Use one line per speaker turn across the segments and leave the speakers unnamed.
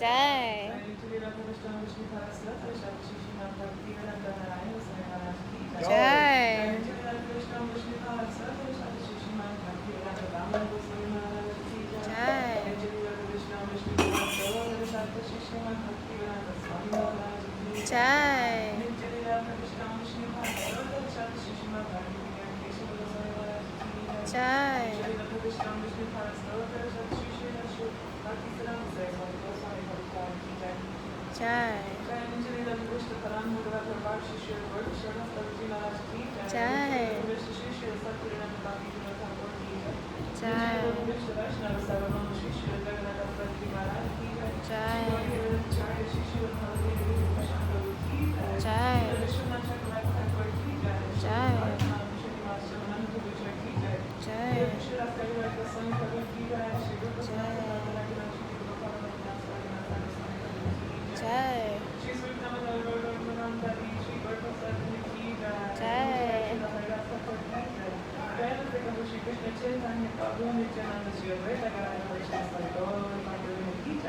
Jai. Jai. Jai. Jai. Jai.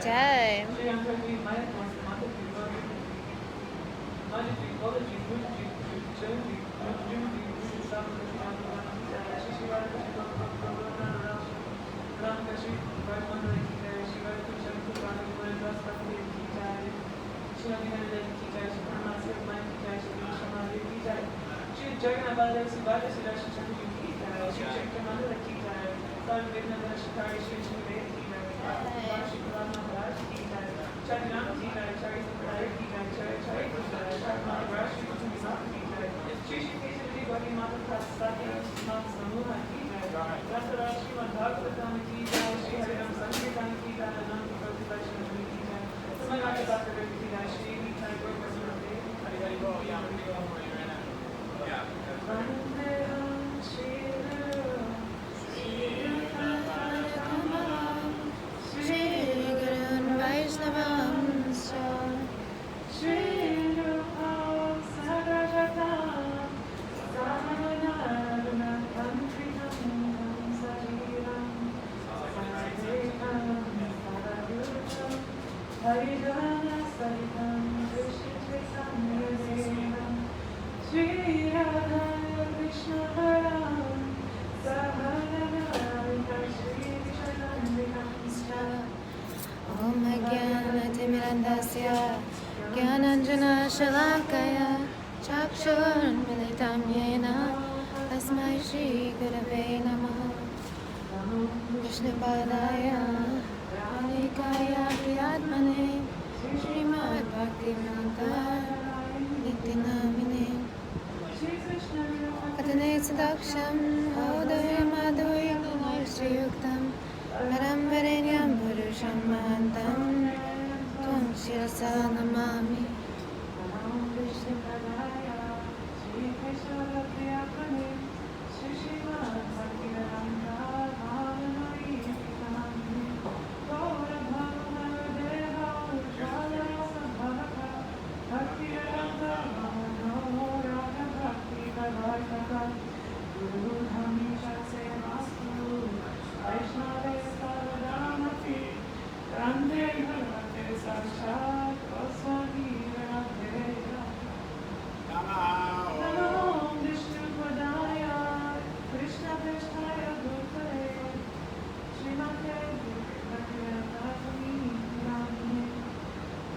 Jai. Gyananjana Shalakaya Chakshurmilitam Yena Tasmai Shri Gurave Namaha Vishnupadaya Alikaya Priyatmane Srimad Bhagavat Nityanamine Katane Sadaksham Audaya Madhurya Sriyuktam Paramvarenyam Purusham Mahantam Tvam Shirasa Namami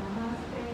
Namaste,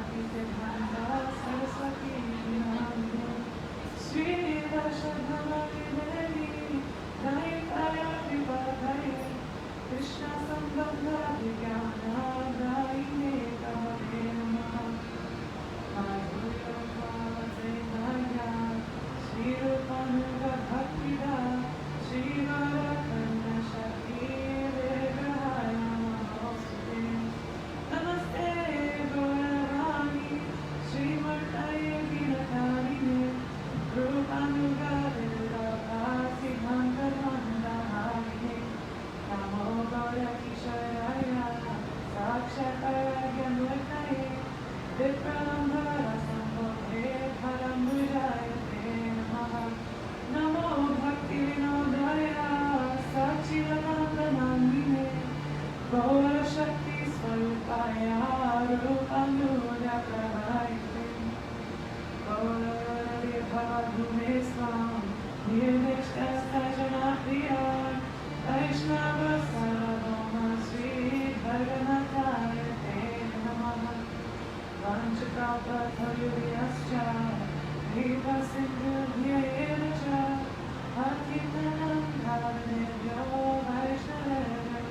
Siddhanti Saraswati Namaste Sri Dashanamani Devi Naikaya Vivadaya Krishna Sambandha Vijnana Daine Kavade Namaha Madhurya Bhavate Maya Sri Rupanuga Bhaktida Sri Varakanna Shakti Vegrahaya Namaste Namaste Gauravani Sri Martaye Ginakarine Rupanuga Virdabhasi Bhangavandaharine Namo Gaura Kisharaya Sakshataya Gyanmurtaye Viprambara Sambodhe Paramujayate Namaha Namo Bhakti Vinodaya Sachidanandanandine Gaura Shakti Swarupaya Rupanuga Prabhaite Gaura Bhavadume Swam Nirvishkasta Janapriya Vaishnava Sarvama Sri Bhagavataya Te Namaha Vanchakapatharyascha Kripa Sindhubhyeva Cha Patitanam Bhavanebhyo Vaishnavebhyo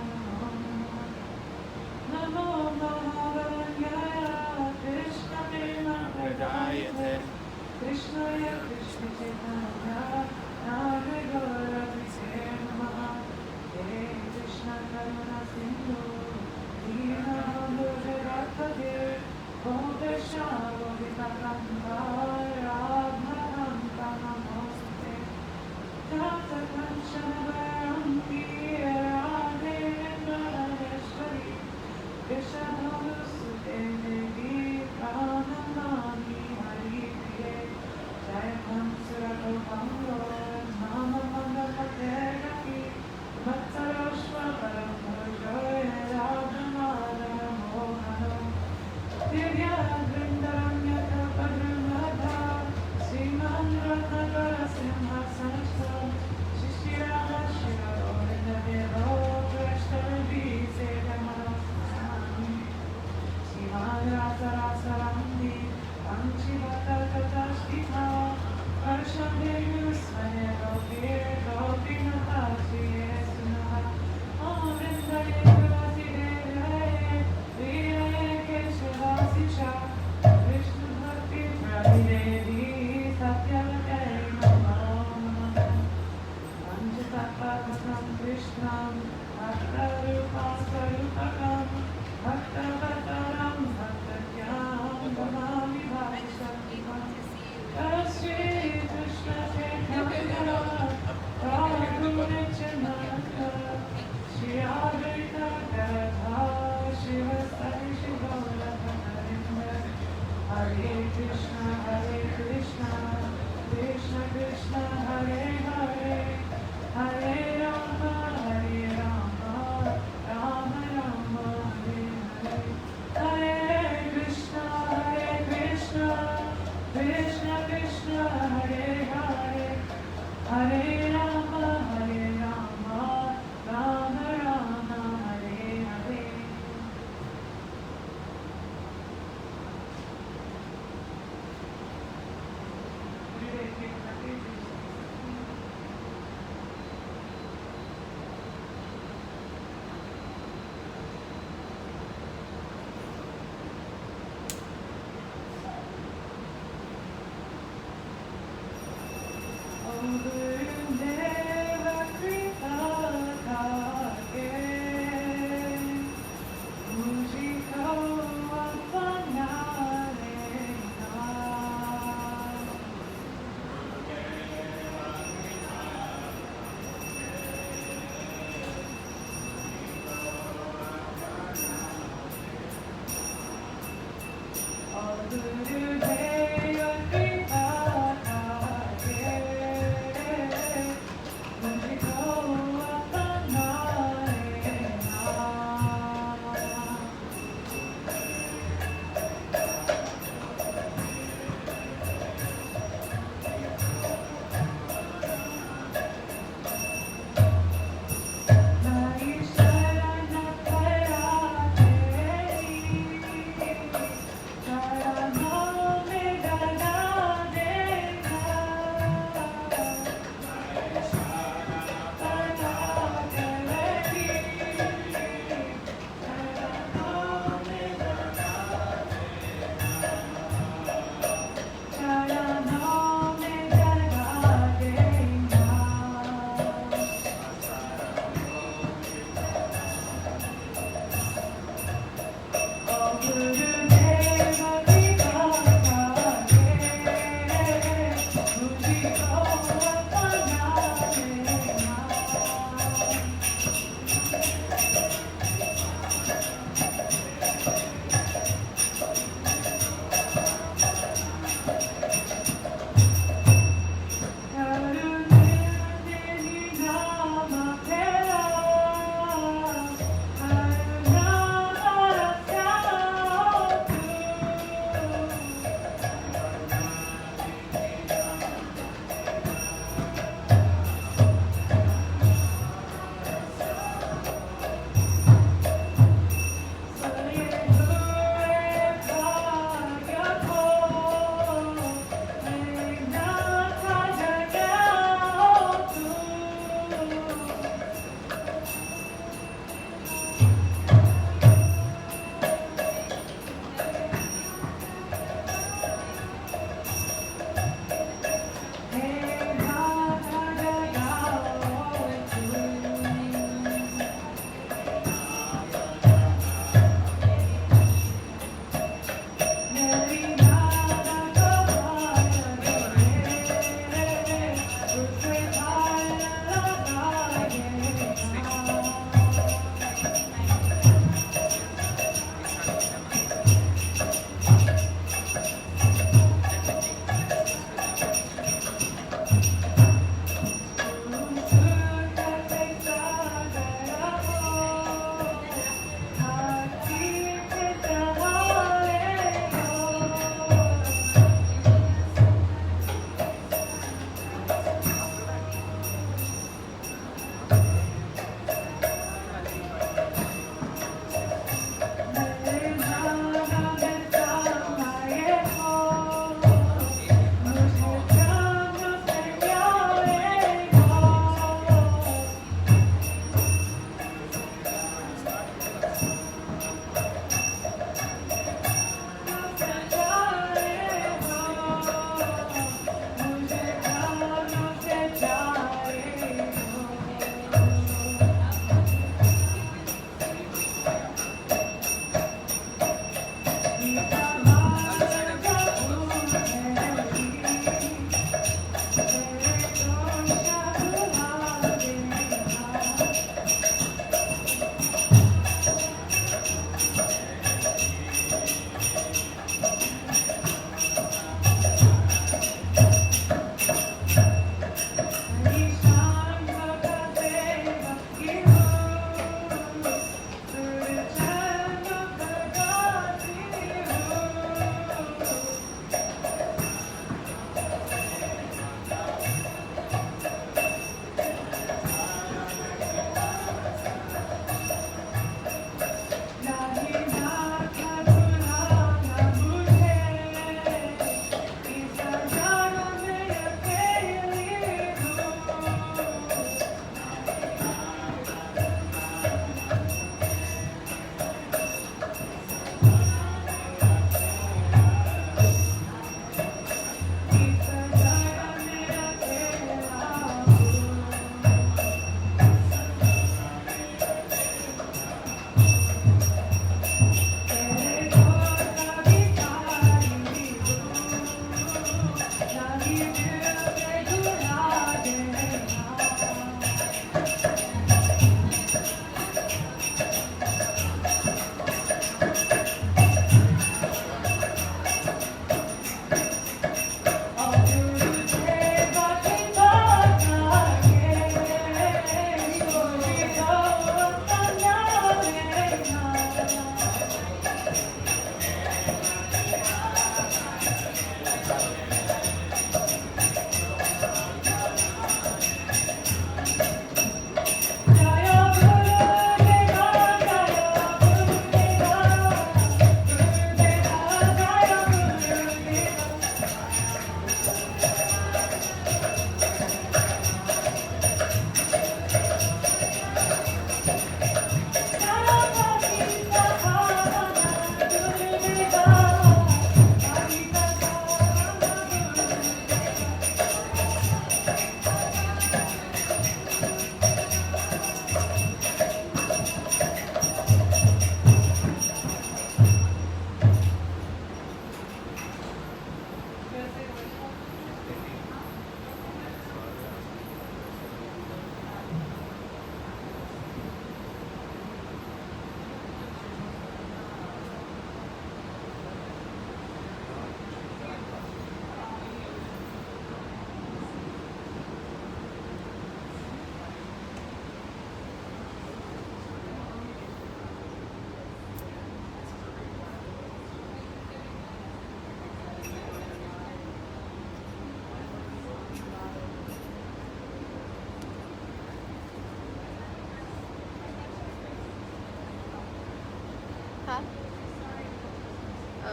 Namo Namo Mahavanyaya Krishna Prema Pradayate Krishnaya Krishna Chaitanya Name Gaura Vise Namaha He Krishna Karuna Sindhu Deenabandhu Jagapate Gopesha Gopitakanta Radharanta Namaste Tata Kanchana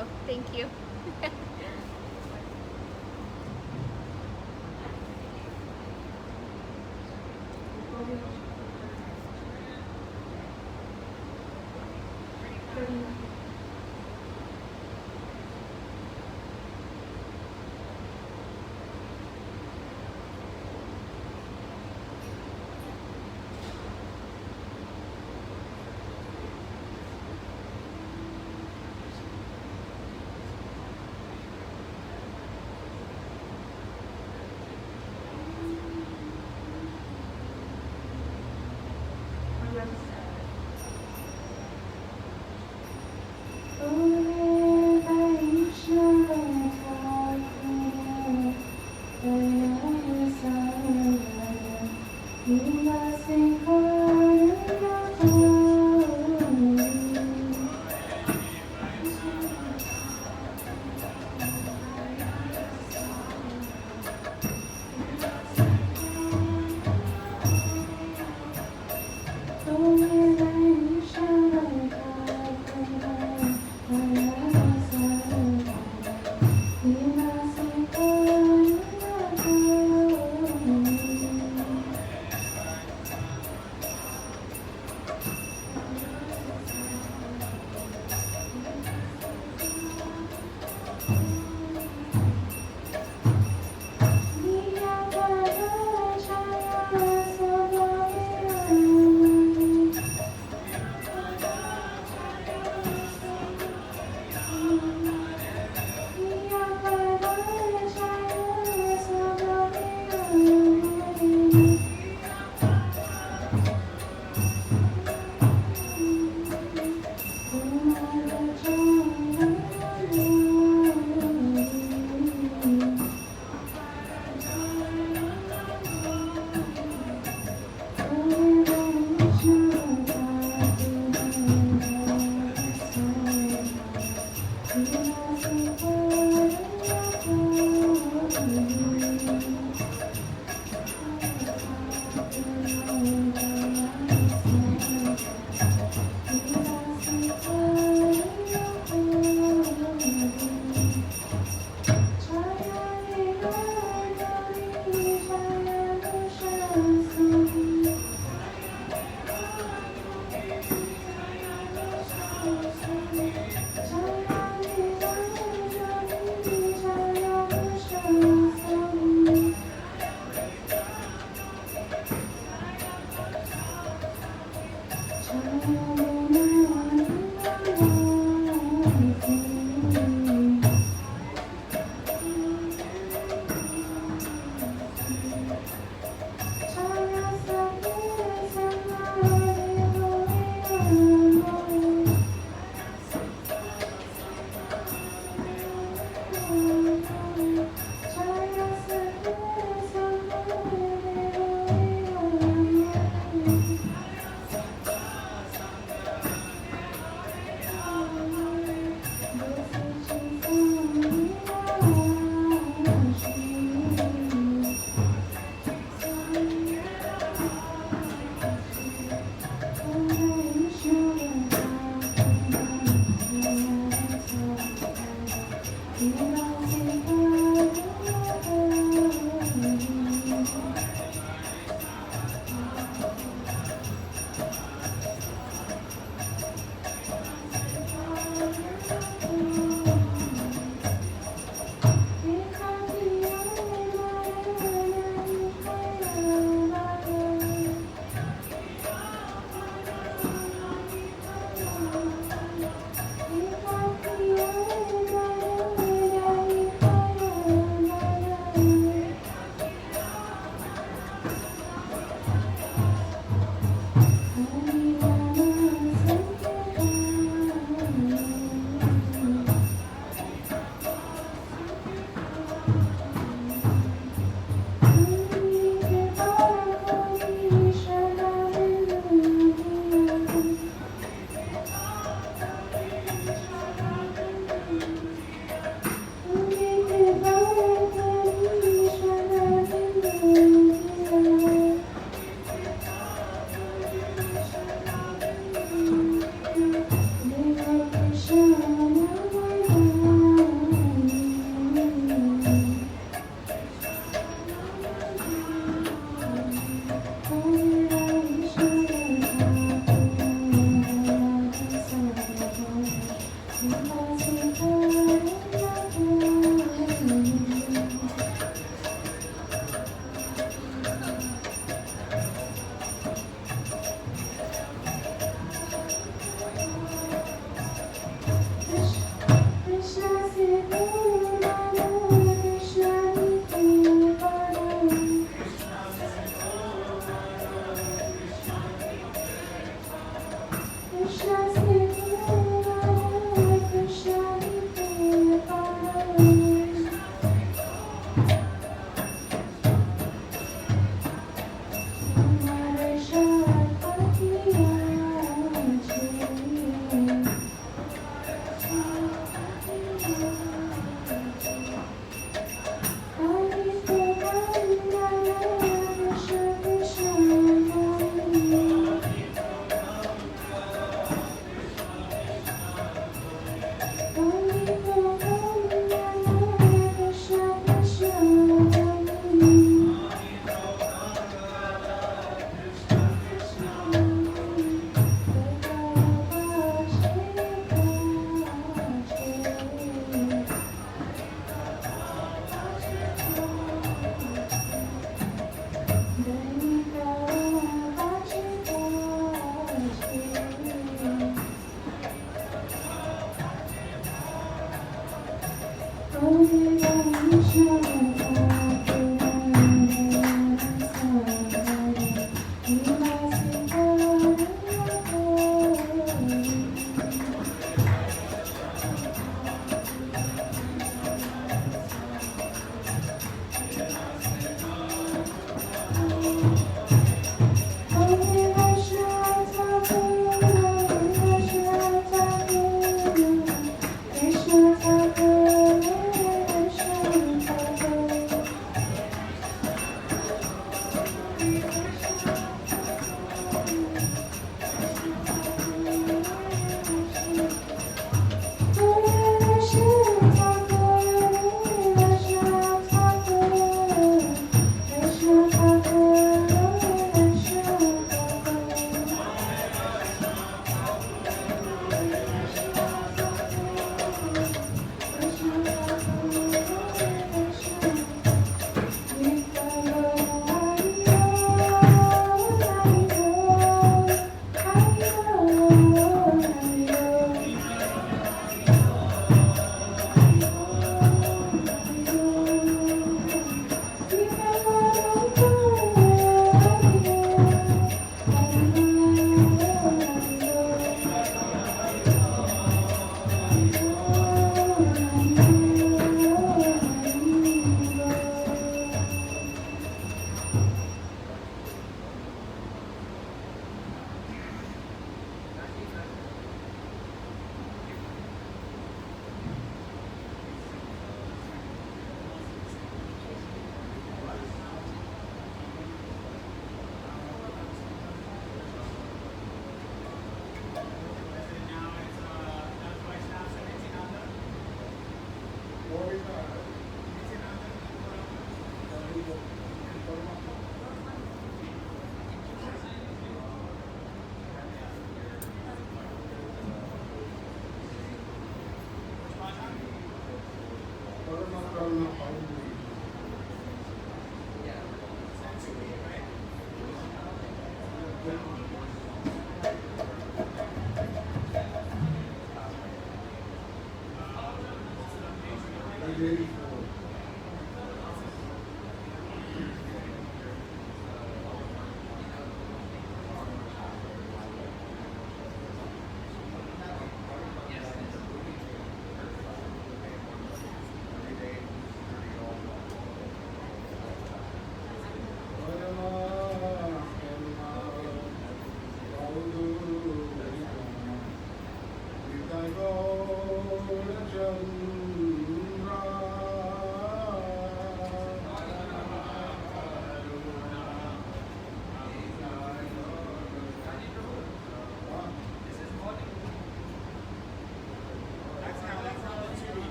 So thank you.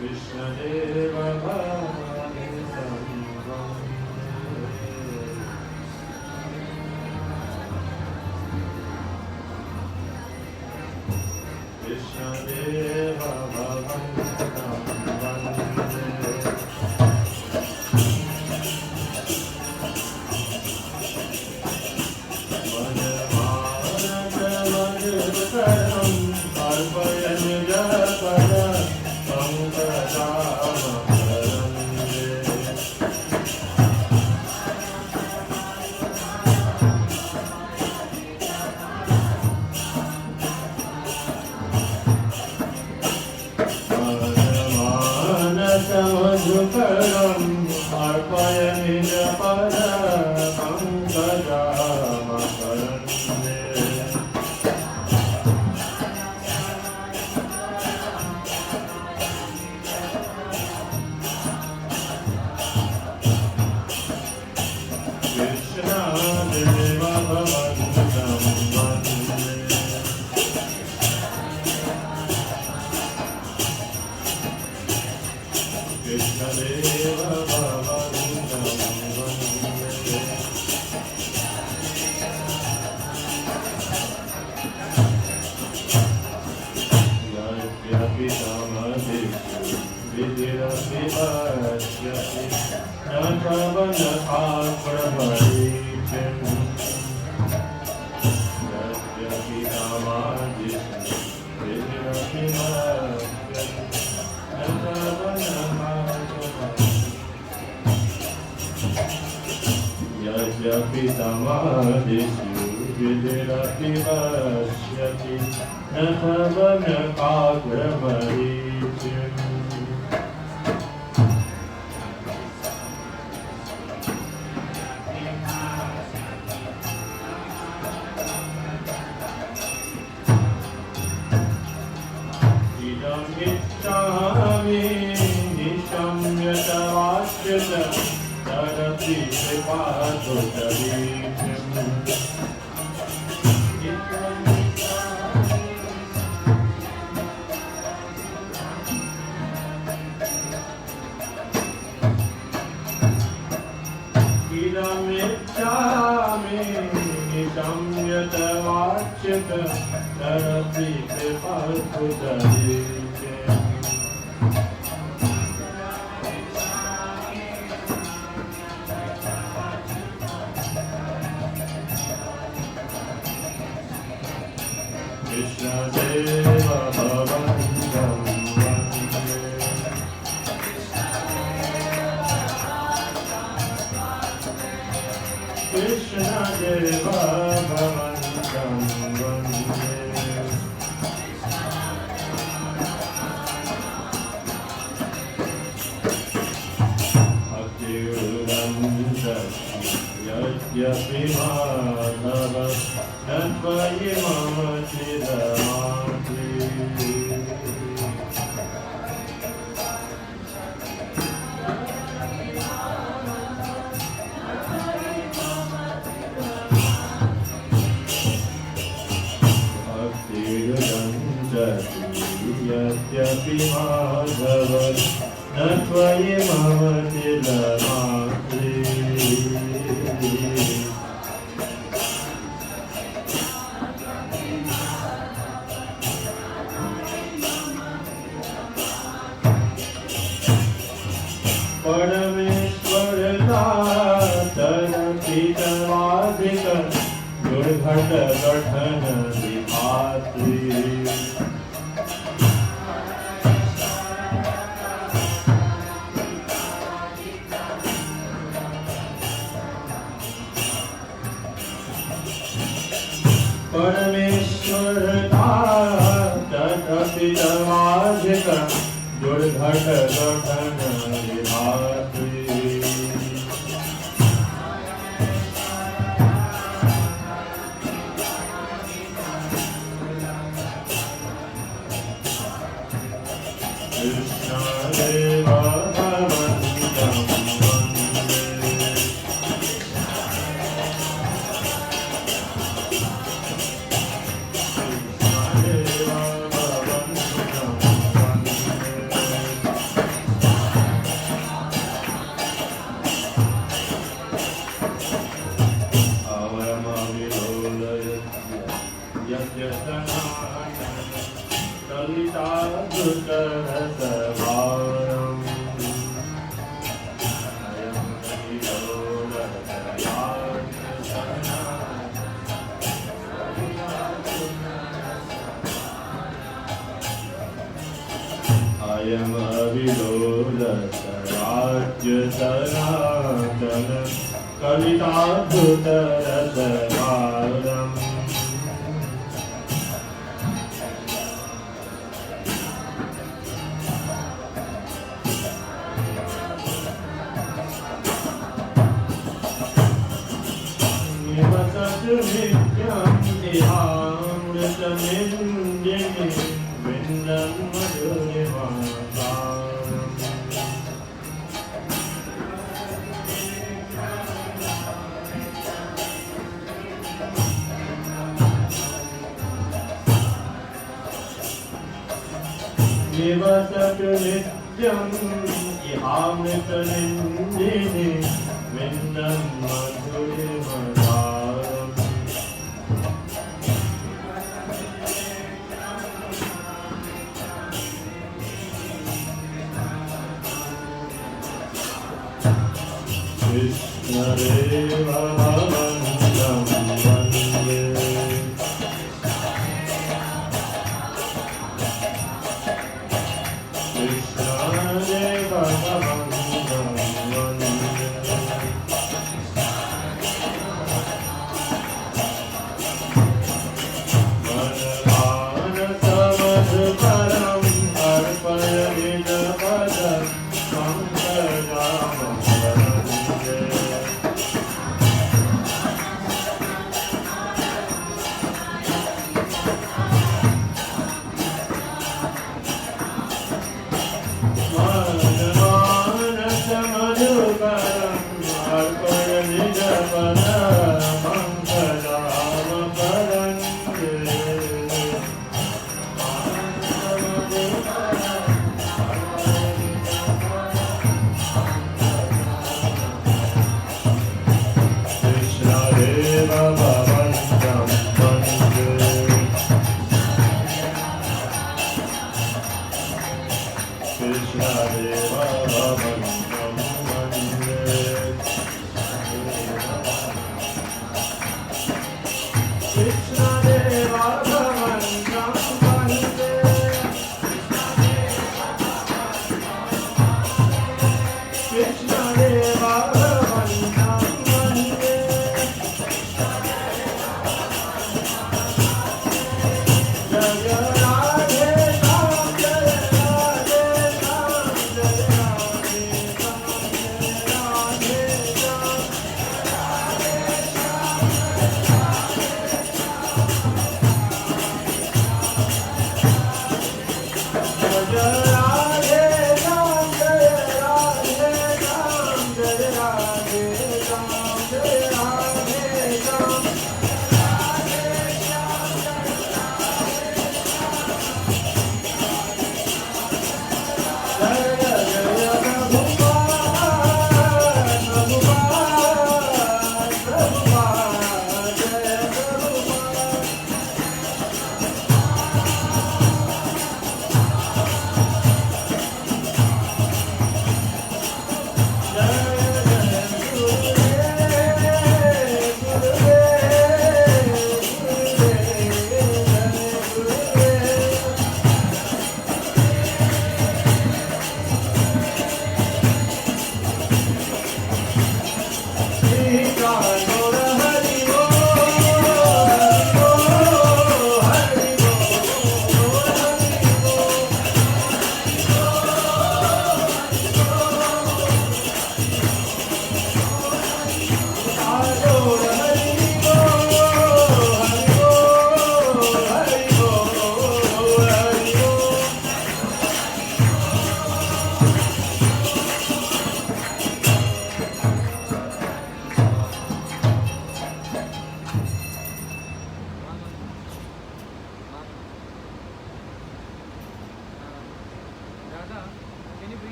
Krishna Deva Bhavani Krishna Deva Bhavani Krishna Deva Bhavantam Yadyapi Madhava Tatvayi Mama Siddhanti Bhakti Yudhanjati Yadyapi Madhava Tatvayi Mama Siddhanti परमेश्वर दातन पीतवादिक दुर्घट गठन विभाति परमेश्वर दातन पीतवादिक दुर्घट गठन विभाति कृष्ण देव भगवन्तं वन्दे Ayam aviloda sarajya sanatana kalitadhuta rasavaram Nivasatu nityam ihamritamindini vindam madhurimasaram Nivasatu nityam ihamritamindini vindam madhurimasaram Krishna Deva Bhavantam Vande Krishna Deva Bhavantam Vande Manavana Samadharam Arpaya Vijapada Pankajam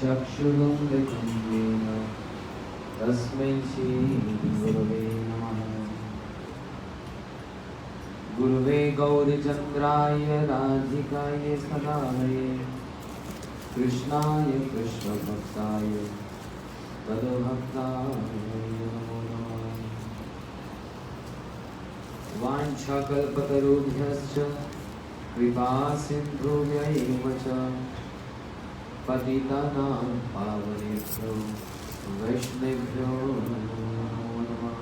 चक्षुरुन्मिलितं तस्मै श्रीगुरवे नमः। गुरुवे गौरीचन्द्राय राधिकाय सदाय कृष्णाय कृष्णभक्ताय तद्भक्ताय नमो नमः। वाञ्छाकल्पतरुभ्यश्च कृपा सिन्धुभ्यैव च पतितानां पावनेभ्यो वैष्णवेभ्यो नमो नमः।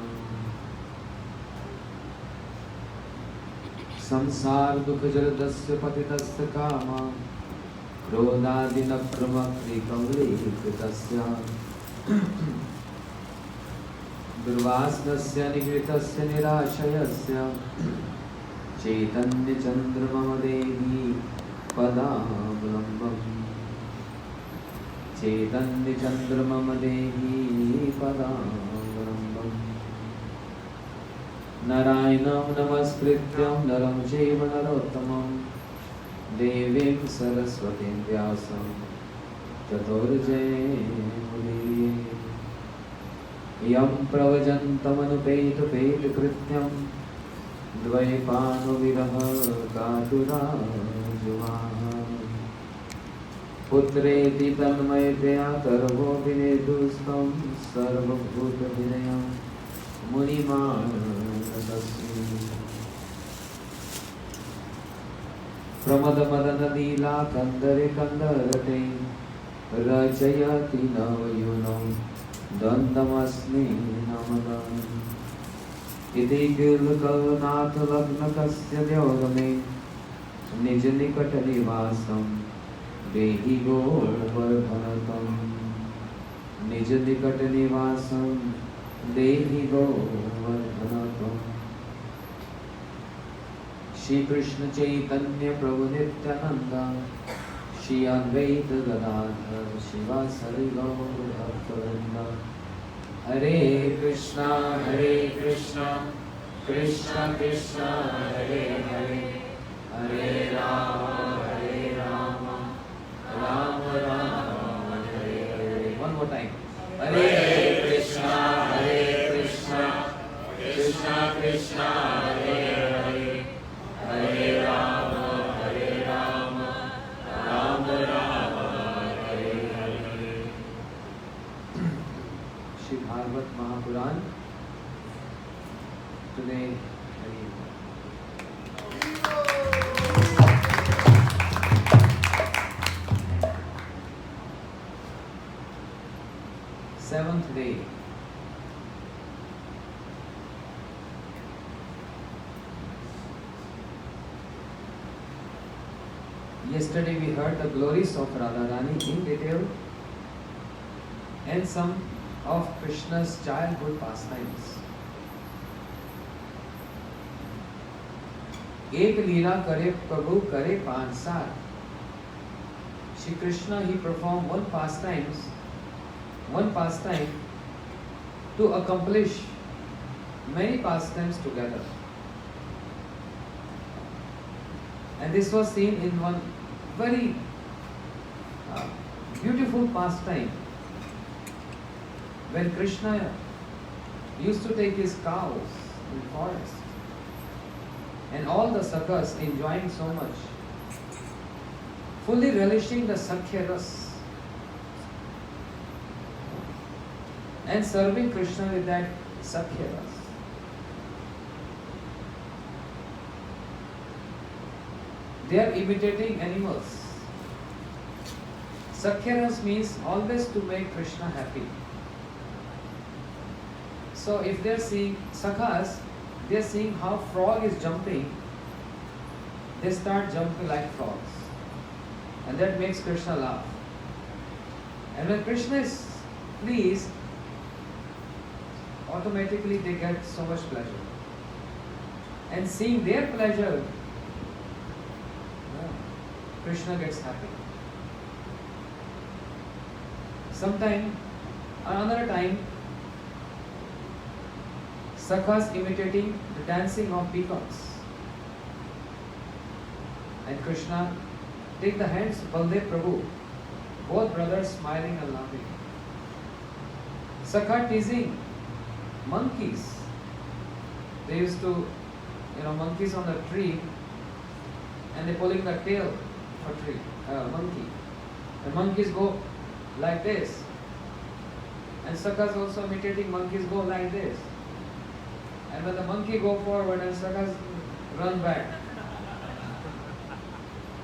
संसार दुख जलदस्य पतितस्य कामा क्रोधादिनक्रमकृतस्य दुर्वासनस्य निगृतस्य निराशयस्य चैतन्यचन्द्रमदेहि पदावलम्बम् चैतन्यचन्द्रमदेहि पदावलम्बम् नारायणं नमस्कृत्यं नरं चैव नरोत्तमं देवीं सरस्वतीं व्यासं ततो जयमुदीरये। यं प्रव्रजन्तमनुपेतपेतकृत्यं द्वैपायनविरह कातुराजुवाः पुत्रेति तन्मयतया तर्वो विनेदुस्तं सर्वभूतविनयं मुनिमानतस्मै। प्रमदमदनलीला कंदरे कंदरते रचयति नवयुनो दन्तमस्मि नमदम्। इति गिलकलनाथ लग्नकस्य द्योतमे निज निकट निवासं देहि गोवर्धनतम्। निज निकट निवासं देहि गोवर्धनतम्। श्री कृष्ण चैतन्य प्रभु नित्यानंद श्री अद्वैत गदाधर शिवासादि गौर भक्तवृंद। Hare Krishna Krishna Krishna Hare Hare, Hare Ram Ram Ram Hare Hare. One more time. Hare Krishna Krishna Krishna Hare Hare, Hare Ram Ram Ram Hare Hare. Shri Bhagwat Mahapuran today. Seventh day. Yesterday we heard the glories of Radharani in detail and some of Krishna's childhood pastimes. एक लीला करे प्रभु करे पांच सात. Shri Krishna, he performed one pastime to accomplish many pastimes together. And this was seen in one very beautiful pastime when Krishna used to take his cows in the forest, and all the sakhas enjoying so much, fully relishing the Sakhya ras and serving Krishna with that Sakhya ras. They are imitating animals. Sakhya ras means always to make Krishna happy. So if they are seeing sakhas, they are seeing how frog is jumping, they start jumping like frogs, and that makes Krishna laugh. And when Krishna is pleased, automatically they get so much pleasure. And seeing their pleasure, Krishna gets happy. Another time, sakhas imitating the dancing of peacocks, and Krishna take the hands of Baldev Prabhu, both brothers smiling and laughing. Sakha teasing monkeys. They used to, monkeys on the tree, and they pulling the tail of a monkey. The monkeys go like this, And Sakhas also imitating monkeys go like this. And when the monkey go forward and Sakhas run back.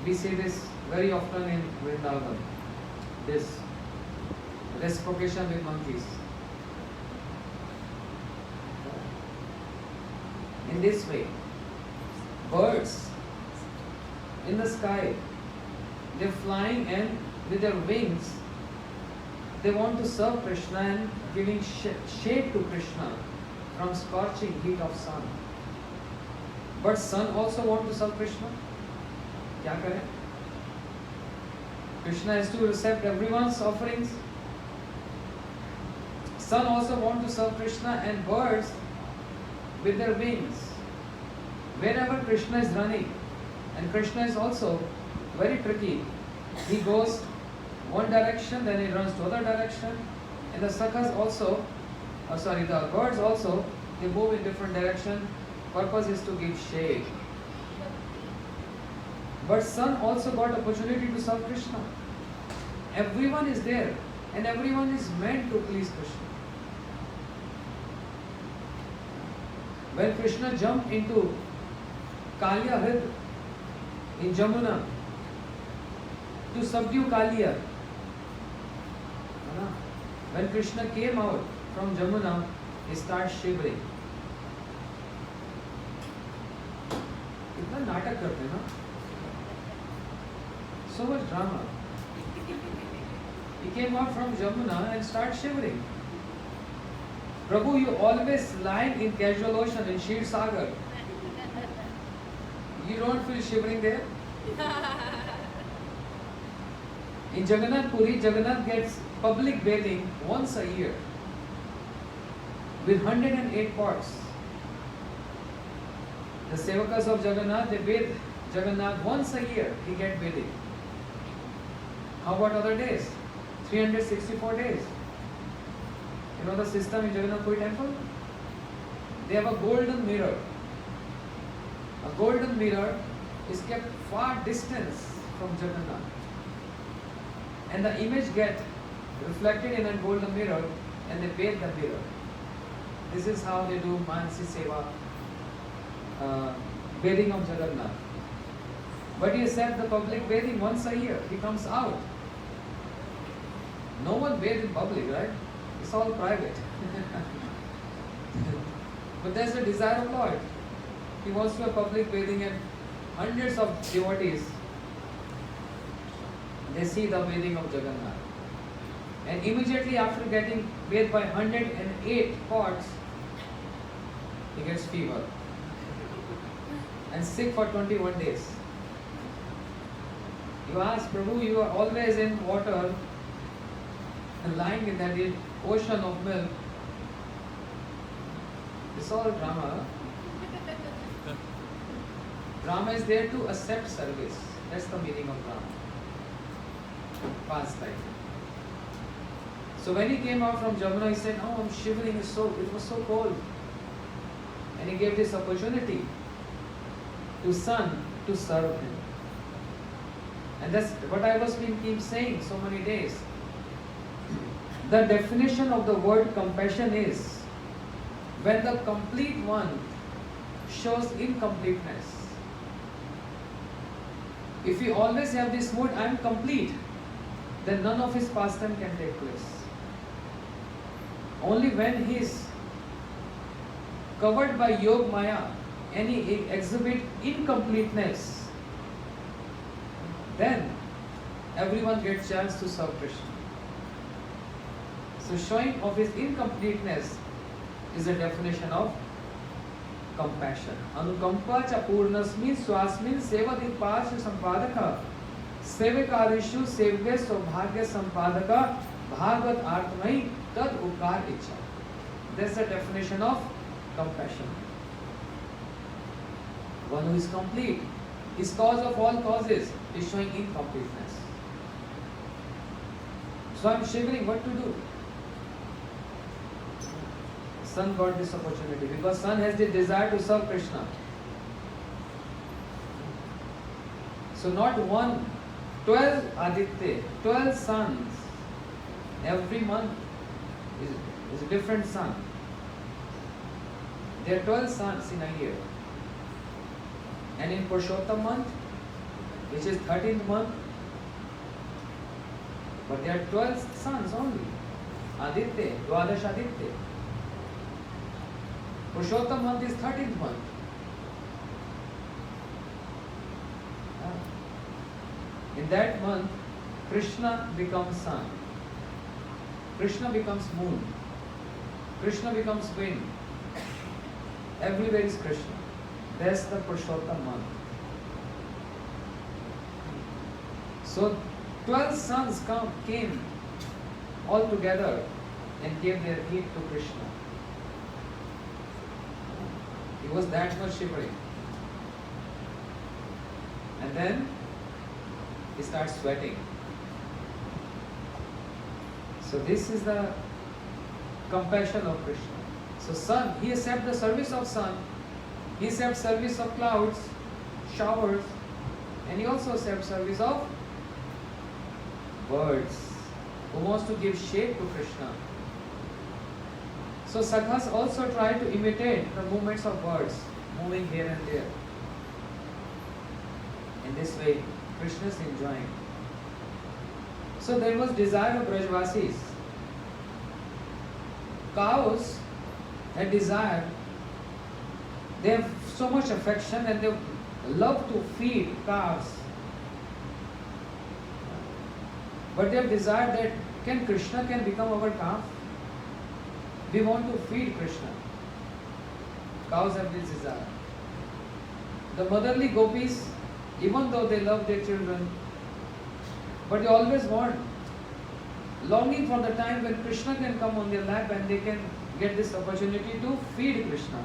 We see this very often in Vrindavan. This reciprocation with monkeys. In this way, birds in the sky, they're flying and with their wings, they want to serve Krishna and giving shade to Krishna from scorching heat of sun. But sun also want to serve Krishna. Kya kare? Krishna has to accept everyone's offerings. Sun also want to serve Krishna, and birds with their wings. Wherever Krishna is running, and Krishna is also very tricky. He goes one direction, then he runs to other direction, and the sakhas also, the birds also, they move in different direction. Purpose is to give shade. But sun also got opportunity to serve Krishna. Everyone is there, and everyone is meant to please Krishna. When Krishna jumped into Kaliya Hrid in Jamuna to subdue Kaliya, when Krishna came out from Jamuna, he started shivering. कितना नाटक करते हैं ना? So much drama. He came out from Jamuna and started shivering. Prabhu, you always lying in casual ocean in Shir Sagar. You don't feel shivering there? In Jagannath Puri, Jagannath gets public bathing once a year with 108 pots. The Sevakas of Jagannath, they bathe Jagannath once a year, he get bathing. How about other days? 364 days. You know the system in Jagannath Puri temple? They have a golden mirror. A golden mirror is kept far distance from Jagannath. And the image get reflected in a golden mirror and they bathe the mirror. This is how they do Mansi Seva, bathing of Jagannath. But he accepts the public bathing once a year. He comes out. No one bathes in public, right? It's all private. But there's a desire of Lord. He wants to have public bathing, and hundreds of devotees, they see the bathing of Jagannath. And immediately after getting bathed by 108 pots, he gets fever and sick for 21 days. You ask, Prabhu, you are always in water and lying in that ocean of milk. It's all drama. Drama is there to accept service. That's the meaning of drama. Past life. So when he came out from Jamuna, he said, "Oh, I'm shivering. It was so cold." And he gave this opportunity to sun to serve him. And that's what I was keep saying so many days. The definition of the word compassion is when the complete one shows incompleteness. If we always have this mood, I am complete, then none of his pastime can take place. Only when he is covered by Yog Maya and he exhibit incompleteness, then everyone gets chance to serve Krishna. So showing of his incompleteness is a definition of compassion. Anukampa cha purnasmin swasmin sevadipasya sampadaka sevikarishu sevge saubhagya sampadaka bhagavat artmai tad ukar icha. That's the definition of compassion. One who is complete, is cause of all causes, is showing incompleteness. So I'm shivering, what to do? Son got this opportunity because son has the desire to serve Krishna. So not one, 12 Aditya, 12 sons every month is a different sun. There are 12 suns in a year. And in Purushottam month, which is 13th month, but there are 12 suns only. Aditya, Dwadash Aditya. Purushottam month is 13th month. In that month, Krishna becomes sun. Krishna becomes moon. Krishna becomes wind. Everywhere is Krishna. That's the Purushottam month. So 12 suns came all together and gave their heat to Krishna. He was that much shivering. And then he starts sweating. So this is the compassion of Krishna. So sun, he accepts the service of sun, he accepts service of clouds, showers, and he also accepts service of birds, who wants to give shape to Krishna. So Sakhas also try to imitate the movements of birds, moving here and there. In this way, Krishna is enjoying. So there was desire of Brajvasis. Cows had desire. They have so much affection and they love to feed calves. But they have desire that Krishna can become our calf. We want to feed Krishna. Cows have this desire. The motherly gopis, even though they love their children, but they always want, longing for the time when Krishna can come on their lap and they can get this opportunity to feed Krishna.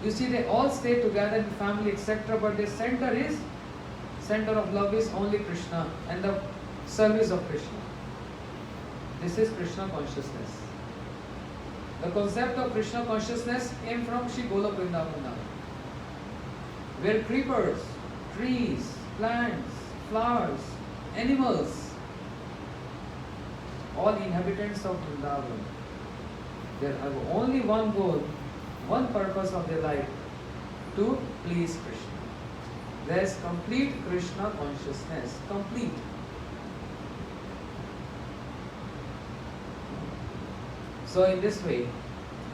You see, they all stay together in family, etc., but the center of love is only Krishna and the service of Krishna. This is Krishna consciousness. The concept of Krishna consciousness came from Shri Golok Vrindavan, where creepers, trees, plants, flowers, animals, all inhabitants of Vrindavan, they have only one goal, one purpose of their life, to please Krishna. There is complete Krishna consciousness, complete. So in this way,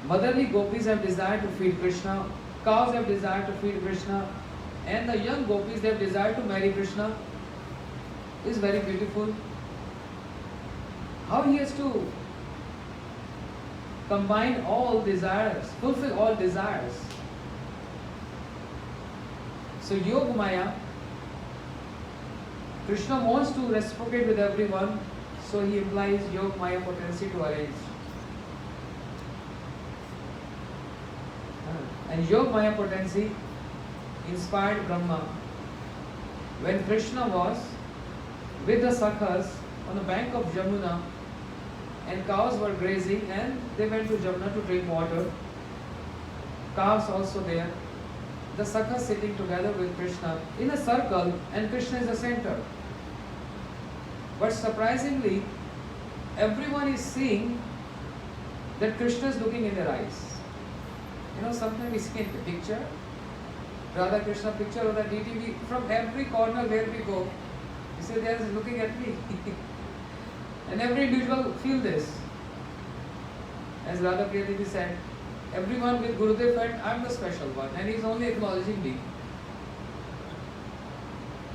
motherly gopis have desire to feed Krishna, cows have desire to feed Krishna, and the young gopis, they have desire to marry Krishna. Is very beautiful. How he has to combine all desires, fulfill all desires. So Yoga Maya, Krishna wants to reciprocate with everyone, so he implies Yoga Maya potency to arrange. And Yoga Maya potency inspired Brahma. When Krishna was with the Sakhas on the bank of Jamuna, and cows were grazing and they went to Jamuna to drink water. Cows also there. The Sakhas sitting together with Krishna in a circle, and Krishna is the center. But surprisingly, everyone is seeing that Krishna is looking in their eyes. You know, sometimes we see in the picture, Radha Krishna picture or the DTV, from every corner where we go, you say they are looking at me. And every individual feel this. As Radha Priyadevi said, everyone with Gurudev felt, I am the special one, and he is only acknowledging me.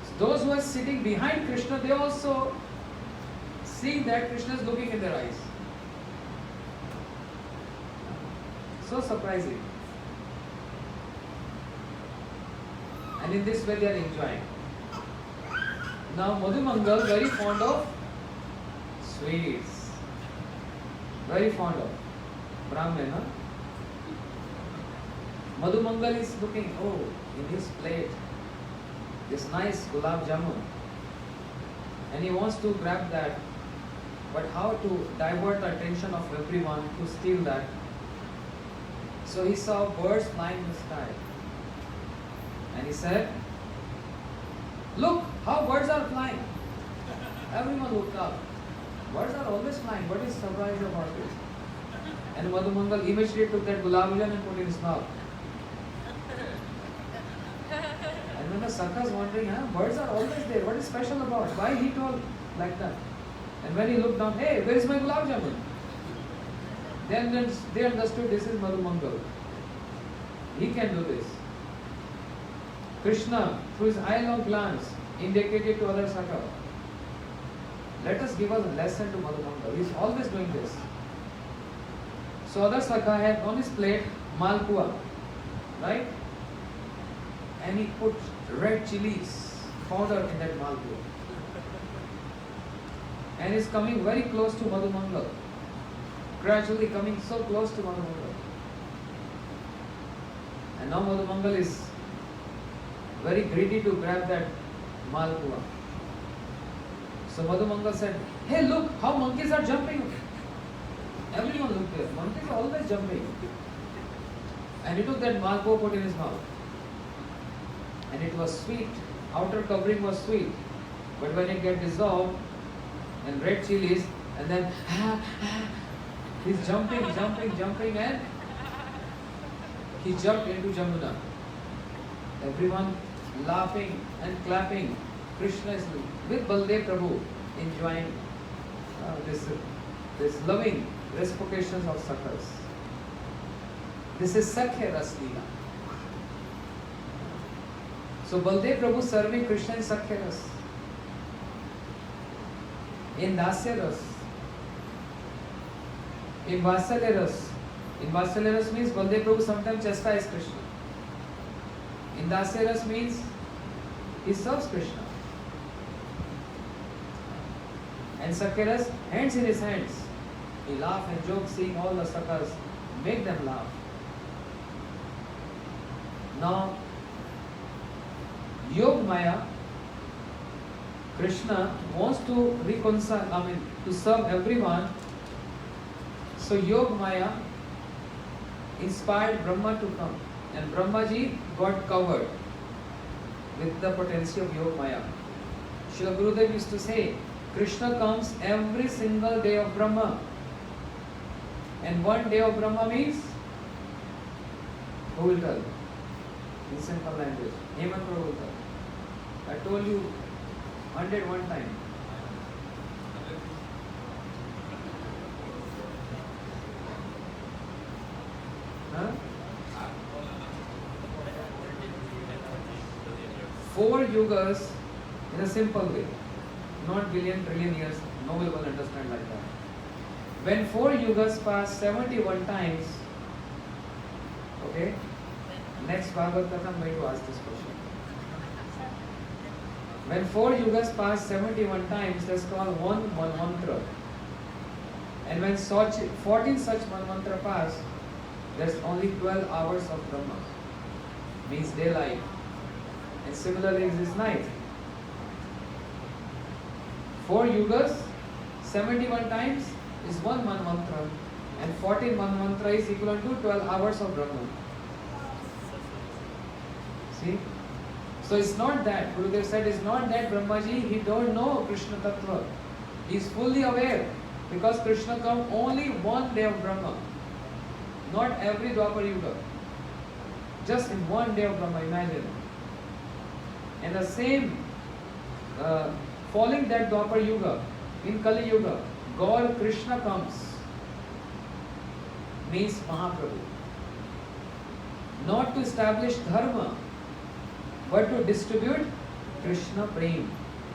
So those who are sitting behind Krishna, they also see that Krishna is looking in their eyes. So surprising. And in this way they are enjoying. Now Madhu Mangal very fond of sweets. Very fond of. Brahman, huh? Madhu Mangal is looking, oh, in his plate, this nice gulab jamun. And he wants to grab that. But how to divert the attention of everyone to steal that? So he saw birds flying in the sky. And he said, look how birds are flying. Everyone looked up. Birds are always flying. What is surprise about it? And Madhumangal immediately took that gulabjan and put in his mouth. And when the Sakha is wondering, birds are always there. What is special about? Why he told like that? And when he looked down, hey, where is my gulab jamun? Then they understood this is Madhumangal. He can do this. Krishna, through his eye-long glance, indicated to other Sakha, let us give us a lesson to Madhumangal. He is always doing this. So other Sakha had on his plate malpua, right? And he put red chilies powder in that malpua. And is coming very close to Madhumangal. Gradually coming so close to Madhumangal. And now Madhumangal is very greedy to grab that malpua. So Madhumangal said, hey, look how monkeys are jumping. Everyone looked there. Monkeys are always jumping. And he took that malpua, put in his mouth. And it was sweet. Outer covering was sweet. But when it get dissolved, and red chilies, and then he's jumping, and he jumped into Jamuna. Everyone laughing and clapping. Krishna is with Baldev Prabhu enjoying this loving reciprocations of Sakhas. This is Sakhya Ras Leela. So Baldev Prabhu serving Krishna in Sakhya Ras. In Dasya Ras. In Vatsalya Ras. In Vatsalya Ras means Baldev Prabhu sometimes chastises Krishna. In Dasya Ras means he serves Krishna. And Sakhya Ras, hands in his hands. He laughs and jokes, seeing all the Sakhas, make them laugh. Now, Yog Maya, Krishna wants to reconcile, to serve everyone. So Yog Maya inspired Brahma to come. And Brahmaji got covered with the potency of Yog Maya. Srila Gurudev used to say, Krishna comes every single day of Brahma. And one day of Brahma means, who will tell? In simple language. Hemant Prabhu will tell. I told you 101 times. Huh? 4 yugas in a simple way. Not billion, trillion years. Nobody will understand like that. When 4 yugas pass 71 times, okay? Next Bhagavad Katha, I'm going to ask this question. When 4 yugas pass 71 times, that's called one mantra. And when 14 such mantra pass, there's only 12 hours of Brahma. Means daylight. And similarly is this night. 4 yugas, 71 times is one mantra. And 14 mantra is equivalent to 12 hours of Brahma. See? So it's not that, Gurudev said, it's not that Brahmaji, he don't know Krishna Tattva. He is fully aware, because Krishna comes only one day of Brahma. Not every Dwapar Yuga. Just in one day of Brahma, imagine. And the same, following that Dwapar Yuga, in Kali Yuga, God Krishna comes. Means Mahaprabhu. Not to establish dharma, but to distribute Krishna Prem,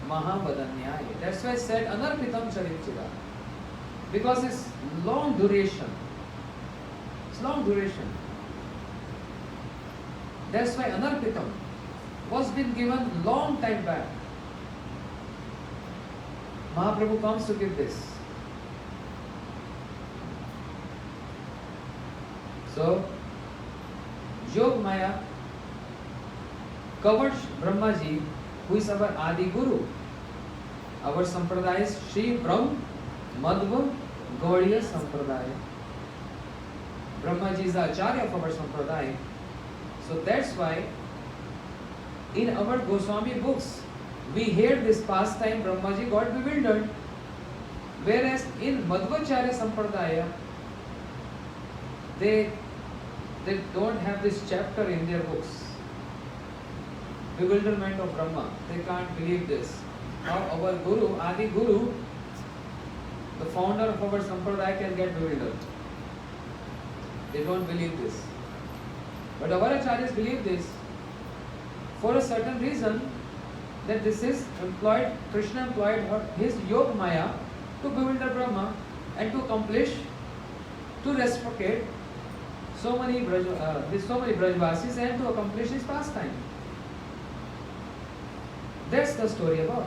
Mahabadanyaya. That's why I said Anarpitam Charichira. Because it's long duration. It's long duration. That's why Anarpitam was been given long time back. Mahaprabhu comes to give this. So, Yog Maya covered Brahmaji, who is our Adi Guru. Our Sampradaya is Sri Brahm Madhva Gaudiya Sampradaya. Brahmaji is the Acharya of our Sampradaya. So that's why in our Goswami books we hear this pastime Brahmaji got bewildered. Whereas in Madhvacharya Sampradaya, they don't have this chapter in their books. Bewilderment of Brahma. They can't believe this. Now our Guru, Adi Guru, the founder of our Sampradaya, can get bewildered. They don't believe this. But our Acharyas believe this for a certain reason, that this is employed, Krishna employed his Yog Maya to bewilder Brahma and to accomplish, to reciprocate so many Brajvasis and to accomplish his pastime. That's the story about.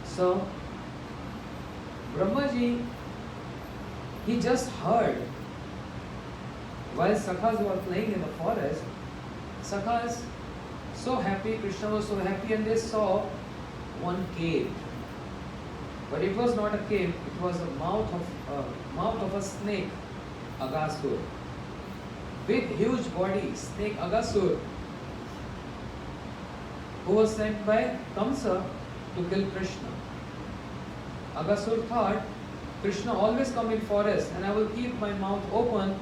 So, Brahmaji, he just heard while Sakhas were playing in the forest. Sakhas so happy, Krishna was so happy, and they saw one cave. But it was not a cave, it was the mouth of a snake, Agasur. Big, huge body, snake Agasur, who was sent by Kamsa to kill Krishna. Agasur thought, Krishna always come in forest and I will keep my mouth open,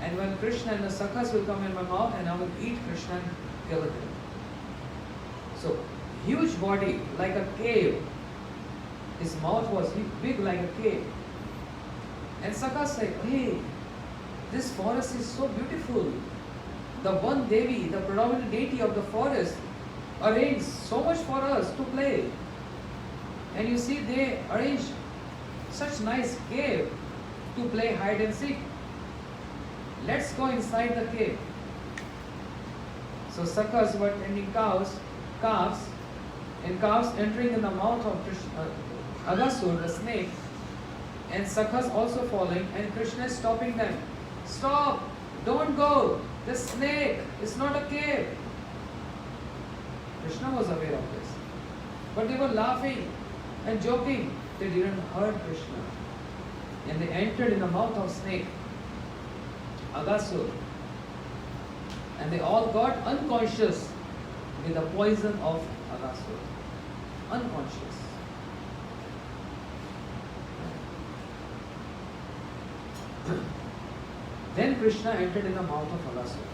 and when Krishna and the Sakhas will come in my mouth and I will eat Krishna and kill him. So, huge body, like a cave. His mouth was big like a cave. And Sakhas said, hey, this forest is so beautiful. The one Devi, the predominant deity of the forest, arranged so much for us to play. And you see, they arranged such nice cave to play hide and seek. Let's go inside the cave. So Sakhas were tending calves entering in the mouth of Agasur, the snake, and Sakhas also following, and Krishna is stopping them. Stop! Don't go! The snake is not a cave. Krishna was aware of this. But they were laughing and joking. They didn't hurt Krishna. And they entered in the mouth of snake, Agasur. And they all got unconscious with the poison of Agasur. Unconscious. Then Krishna entered in the mouth of Agasur.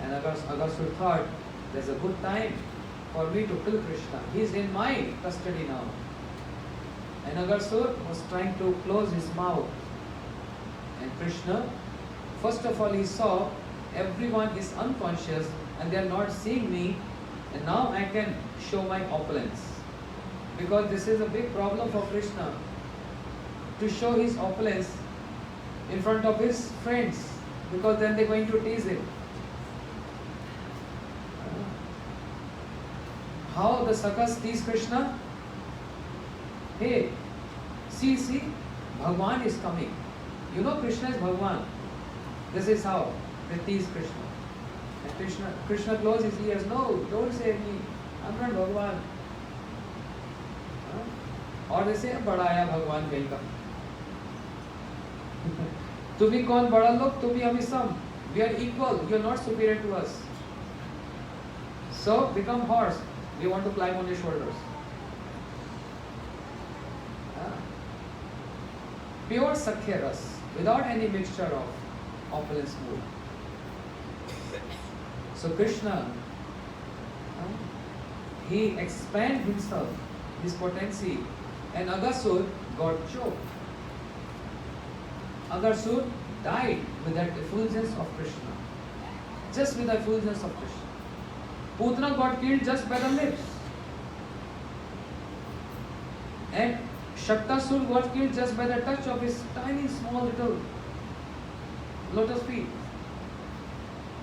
And Agasur thought, there's a good time for me to kill Krishna. He is in my custody now. And Agasur was trying to close his mouth. And Krishna, first of all, he saw everyone is unconscious and they are not seeing me, and now I can show my opulence. Because this is a big problem for Krishna, to show his opulence in front of his friends, because then they're going to tease him. How the Sakhas tease Krishna? Hey, see, Bhagwan is coming. You know Krishna is Bhagwan. This is how they tease Krishna. And Krishna closes his ears. No, don't say me. I'm not Bhagwan. Or they say, Badaya Bhagwan kahin ka. Tumi kaun bada log, tumi hum sam. We are equal. You are not superior to us. So become horse. We want to climb on your shoulders. Pure Sakhya Ras, without any mixture of opulence mood. So Krishna, he expanded himself, his potency, and Agasur got choked. Agasur died with that effulgence of Krishna. Just with the effulgence of Krishna. Putana got killed just by the lips. And Shaktasur got killed just by the touch of his tiny small little lotus feet.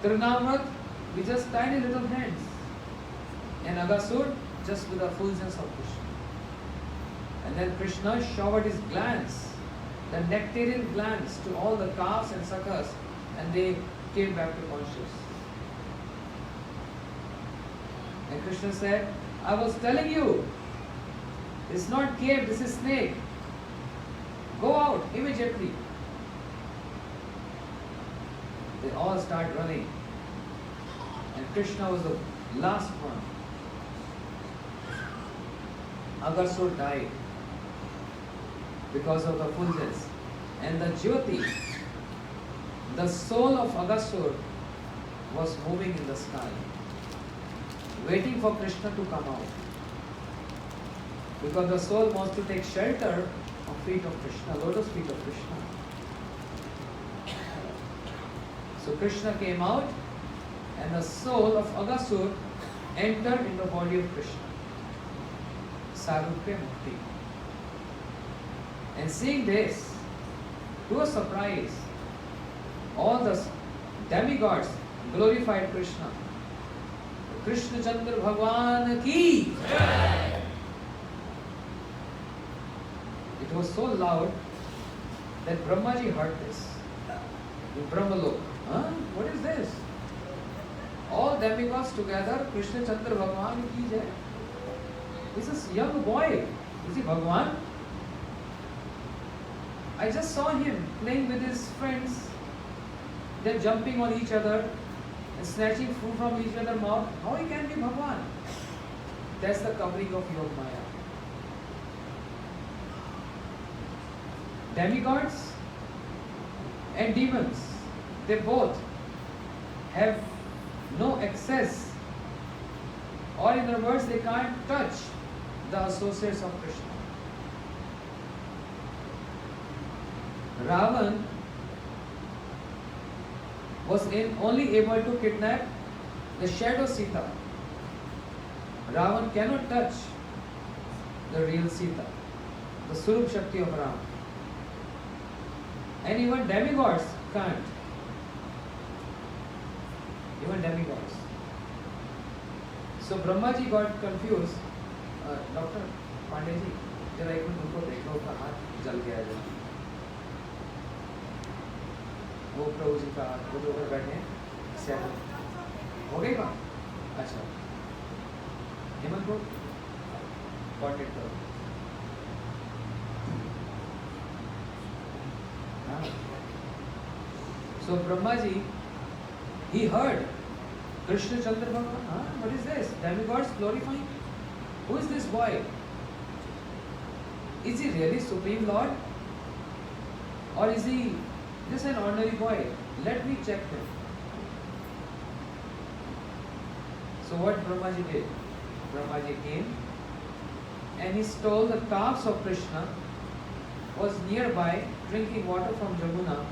Trinavrat with just tiny little hands. And Agasur just with the effulgence of Krishna. And then Krishna showered his glands, the nectarian glands, to all the calves and sakhas, and they came back to conscious. And Krishna said, I was telling you, it's not cave, this is snake. Go out immediately. They all start running. And Krishna was the last one. Agasur died because of the fulgence. And the Jyoti, the soul of Agasur, was moving in the sky, waiting for Krishna to come out. Because the soul wants to take shelter of feet of Krishna, lotus feet of Krishna. So Krishna came out and the soul of Agasur entered in the body of Krishna. Sarupya Mukti. And seeing this, to a surprise, all the demigods glorified Krishna. Krishna Chandra Bhagwan ki. It was so loud that Brahmaji heard this. In Brahmalok. Huh? What is this? All demigods together, Krishna Chandra Bhagwan ki jai. This is a young boy. Is he Bhagwan? I just saw him playing with his friends. They're jumping on each other and snatching food from each other's mouth. How he can be Bhagwan? That's the covering of Yog Maya. Demigods and demons, they both have no access, or in other words, they can't touch the associates of Krishna. Ravan was only able to kidnap the shadow Sita. Ravan cannot touch the real Sita, the Surup Shakti of Ram. And even demigods can't. Even demigods. So Brahmaji got confused. Dr. Pandey ji, जरा एक minute उनको देखो, उनका हाथ जल गया है. वो प्रभु जी का हाथ, वो जो उधर बैठे हैं, सेवन हो गई बात? अच्छा, हेमंत को कांटेक्ट करो. So Brahmaji, he heard Krishna Chandra Bhagavan. What is this? Demigods glorifying? Who is this boy? Is he really Supreme Lord? Or is he just an ordinary boy? Let me check him. So what Brahmaji did? Brahmaji came and he stole the calves of Krishna, was nearby drinking water from Jamuna.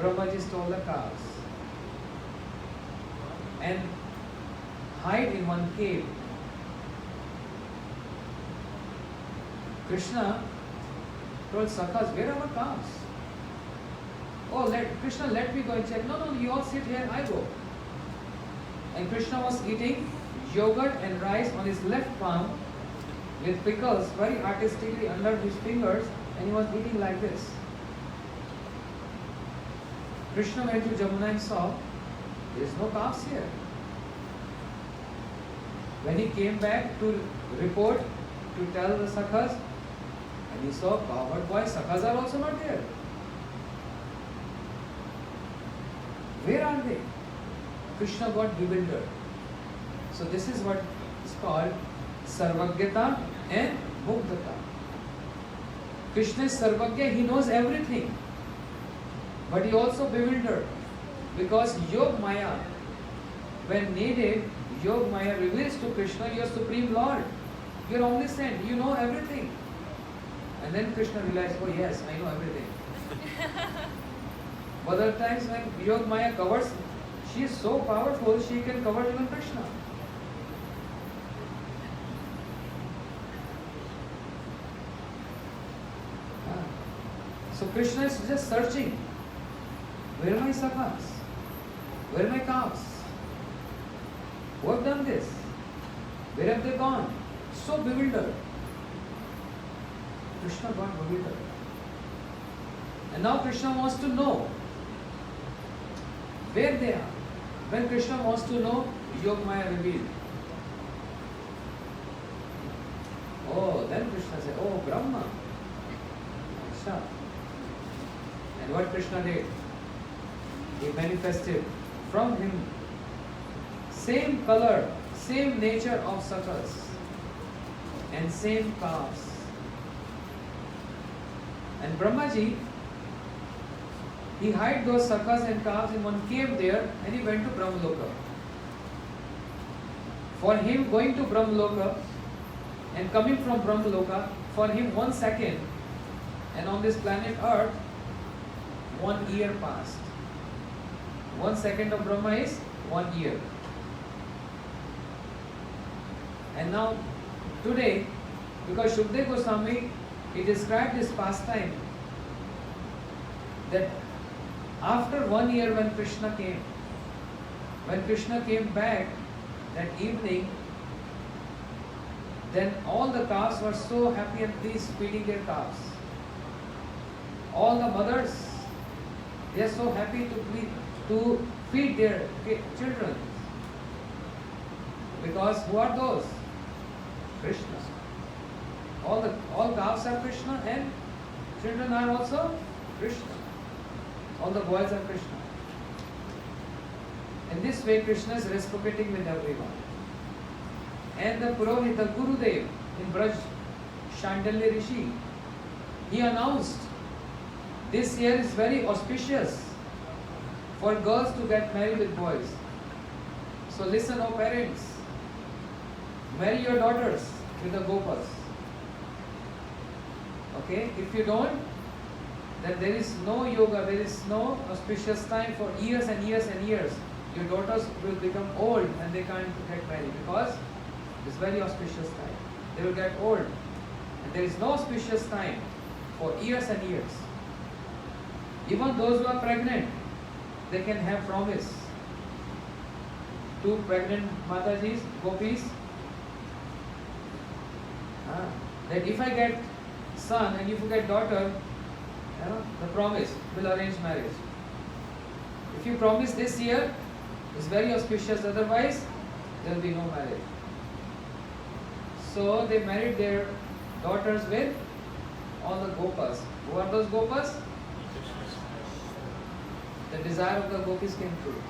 Brahmaji stole the calves and hide in one cave. Krishna told Sakhas, where are our calves? Oh, Krishna, let me go and check. No, you all sit here, I go. And Krishna was eating yogurt and rice on his left palm with pickles very artistically under his fingers, and he was eating like this. Krishna went to Jamuna and saw, there is no calves here. When he came back to report, to tell the Sakhas, and he saw cowherd boy, Sakhas are also not there. Where are they? Krishna got bewildered. So this is what is called Sarvagyata and Mugdhata. Krishna is Sarvagya, he knows everything. But he also bewildered. Because Yog Maya, when needed, Yog Maya reveals to Krishna, you are Supreme Lord. You are omniscient, you know everything. And then Krishna realized, oh yes, I know everything. But other times when Yog Maya covers, she is so powerful, she can cover even Krishna. So Krishna is just searching. Where are my sakhas? Where are my calves? Who have done this? Where have they gone? So bewildered. Krishna got bewildered. And now Krishna wants to know where they are. When Krishna wants to know, Yog Maya revealed. Oh, then Krishna said, oh, Brahma. Acha. And what Krishna did? He manifested from him same color, same nature of sakhas. and same calves. And Brahmaji, he hid those sakhas and calves in one cave there, and he went to Brahmaloka. For him, going to Brahmaloka and coming from Brahmaloka, for him 1 second, and on this planet Earth, 1 year passed. 1 second of Brahma is 1 year. And now, today, because Shukdev Goswami, he described this pastime that after 1 year when Krishna came back that evening, then all the calves were so happy and pleased feeding their calves. All the mothers, they are so happy to feed their children. Because who are those? Krishna. All calves are Krishna and children are also Krishna. All the boys are Krishna. In this way, Krishna is reciprocating with everyone. And the Purohit, the Gurudev in Braj, Shandalya Rishi, he announced this year is very auspicious for girls to get married with boys. So listen, O parents, marry your daughters with the Gopas. Okay? If you don't, then there is no yoga, there is no auspicious time for years and years and years. Your daughters will become old and they can't get married because it's very auspicious time. They will get old and there is no auspicious time for years and years. Even those who are pregnant, they can have promise. 2 pregnant Matajis, Gopis, that if I get son and if you get daughter, the promise will arrange marriage. If you promise this year, it's very auspicious, otherwise there will be no marriage. So they married their daughters with all the Gopas. Who are those Gopas? The desire of the Gopis came true.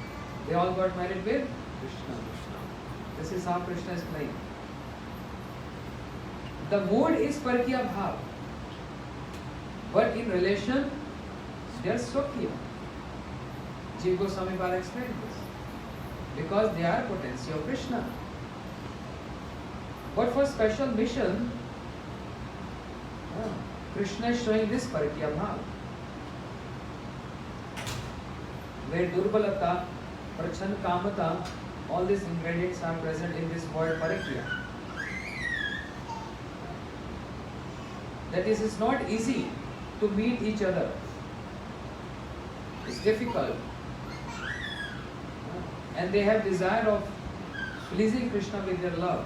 They all got married with Krishna. This is how Krishna is playing. The mood is Parkiya Bhav. But in relation, they are Swakya. Jiva Goswami Pala explained this. Because they are potency of Krishna. But for special mission, Krishna is showing this Parikya Bhav. Where Durbalata, Prachan Kamata, all these ingredients are present in this word Parikya. That is, it's not easy to meet each other. It's difficult. And they have desire of pleasing Krishna with their love.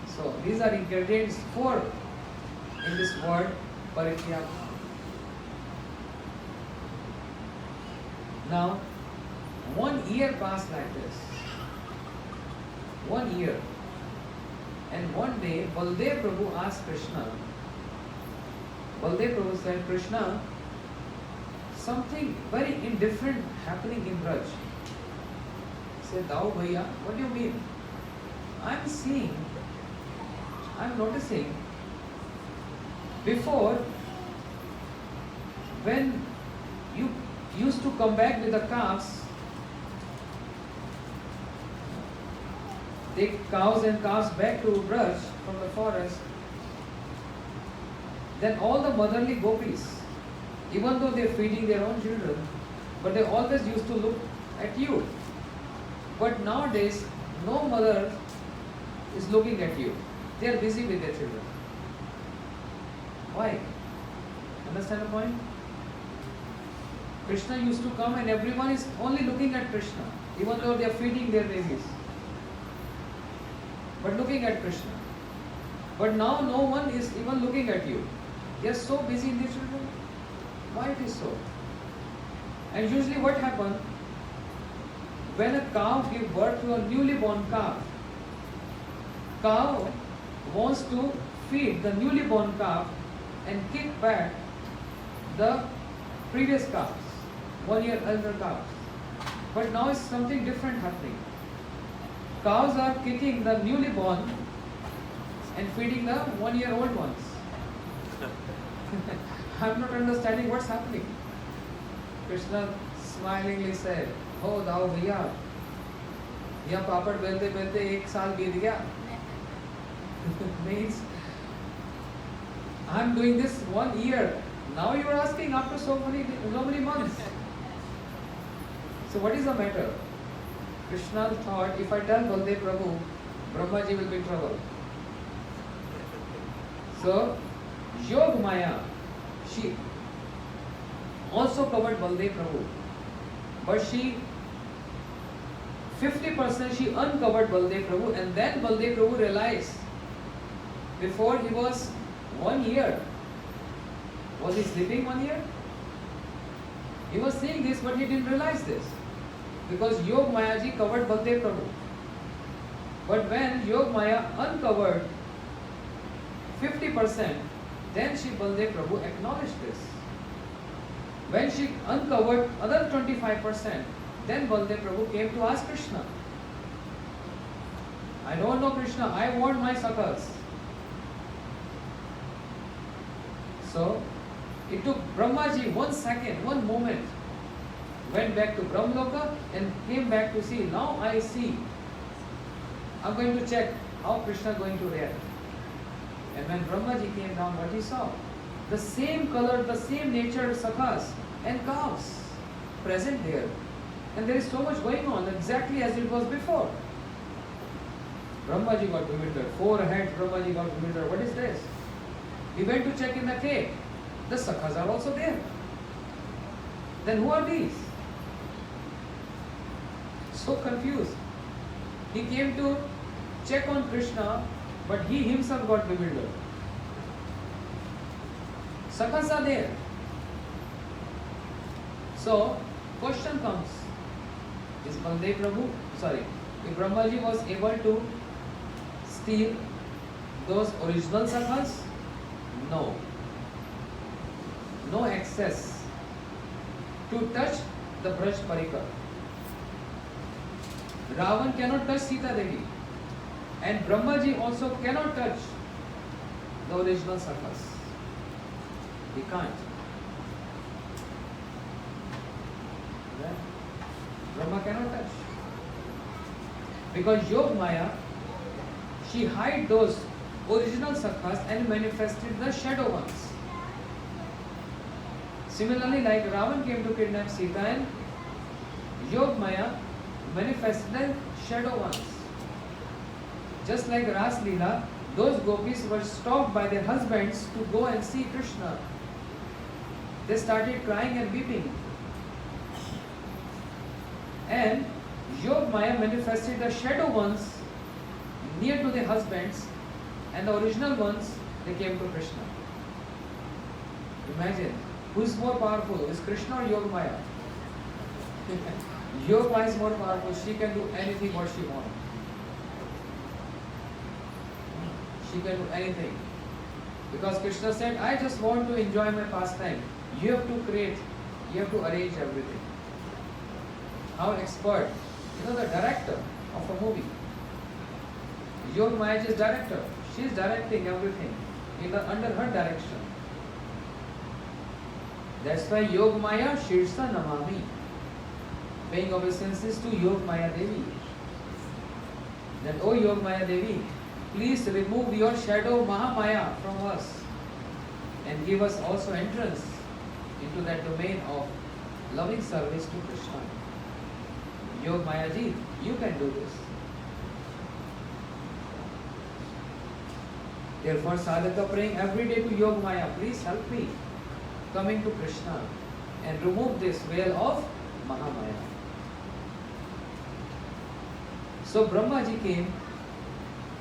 So these are ingredients 4 in this word Parikya. Now, 1 year passed like this. 1 year. And one day Baldev Prabhu asked Krishna, Baldev Prabhu said, Krishna, something very indifferent happening in Braj. He said, Dao Bhaiya, what do you mean? I'm noticing, before, when you used to come back with the calves, take cows and calves back to Braj from the forest, then all the motherly gopis, even though they are feeding their own children, but they always used to look at you. But nowadays, no mother is looking at you. They are busy with their children. Why? Understand the point? Krishna used to come and everyone is only looking at Krishna, even though they are feeding their babies. But looking at Krishna. But now no one is even looking at you. They are so busy in their children. Why it is so? And usually what happens? When a cow gives birth to a newly born calf, cow wants to feed the newly born calf and kick back the previous calves, 1 year elder calves. But now it's something different happening. Cows are kicking the newly born and feeding the 1-year-old ones. I'm not understanding what's happening. Krishna smilingly said, "Oh, thou bhaiya, यहाँ पापड़ बेलते बेलते 1 साल बीत गया." Means I'm doing this 1 year. Now you are asking after so many months. So what is the matter? Krishna thought, if I tell Baldev Prabhu, Brahmaji will be in trouble. So Yog Maya, she also covered Baldev Prabhu, but she 50% she uncovered Baldev Prabhu, and then Baldev Prabhu realized, before he was 1 year. Was he sleeping 1 year? He was seeing this, but he didn't realize this. Because Yog Maya ji covered Baldev Prabhu. But when Yog Maya uncovered 50%, then she Baldev Prabhu acknowledged this. When she uncovered other 25%, then Baldev Prabhu came to ask Krishna, "I don't know Krishna, I want my sakhas." So it took Brahmaji 1 second, 1 moment, went back to Brahmaloka and came back to see. Now I see. I'm going to check how Krishna is going to react. And when Brahmaji came down, what he saw? The same color, the same nature sakhas and calves present there. And there is so much going on, exactly as it was before. Brahmaji got bewildered. 4 heads, Brahmaji got bewildered. What is this? He went to check in the cave. The sakhas are also there. Then who are these? So confused. He came to check on Krishna, but he himself got bewildered. Sakhas are there. So, question comes. Is Baldev Prabhu, if Brahmaji was able to steal those original sakhas? No. No access to touch the Braj Parikar. Ravan cannot touch Sita Devi, and Brahmaji also cannot touch the original sakhas. He can't. Right? Brahma cannot touch. Because Yog Maya, she hid those original sakhas and manifested the shadow ones. Similarly, like Ravan came to kidnap Sita, and Yog Maya manifested the shadow ones. Just like Ras Leela, those gopis were stopped by their husbands to go and see Krishna. They started crying and weeping. And Yog Maya manifested the shadow ones near to their husbands, and the original ones, they came to Krishna. Imagine, who is more powerful? Is Krishna or Yog Maya? Yog Maya is more powerful. She can do anything what she wants. She can do anything. Because Krishna said, "I just want to enjoy my pastime." You have to create, you have to arrange everything. How expert? The director of a movie. Yog Maya is director. She is directing everything under her direction. That's why Yog Maya Shirsa Namami. Paying obeisances to Yog Maya Devi. That, "Oh Yog Maya Devi, please remove your shadow Mahamaya from us and give us also entrance into that domain of loving service to Krishna." Yog Maya ji, you can do this. Therefore, sadhaka praying every day to Yog Maya, "Please help me coming to Krishna and remove this veil of Mahamaya." So Brahma ji came.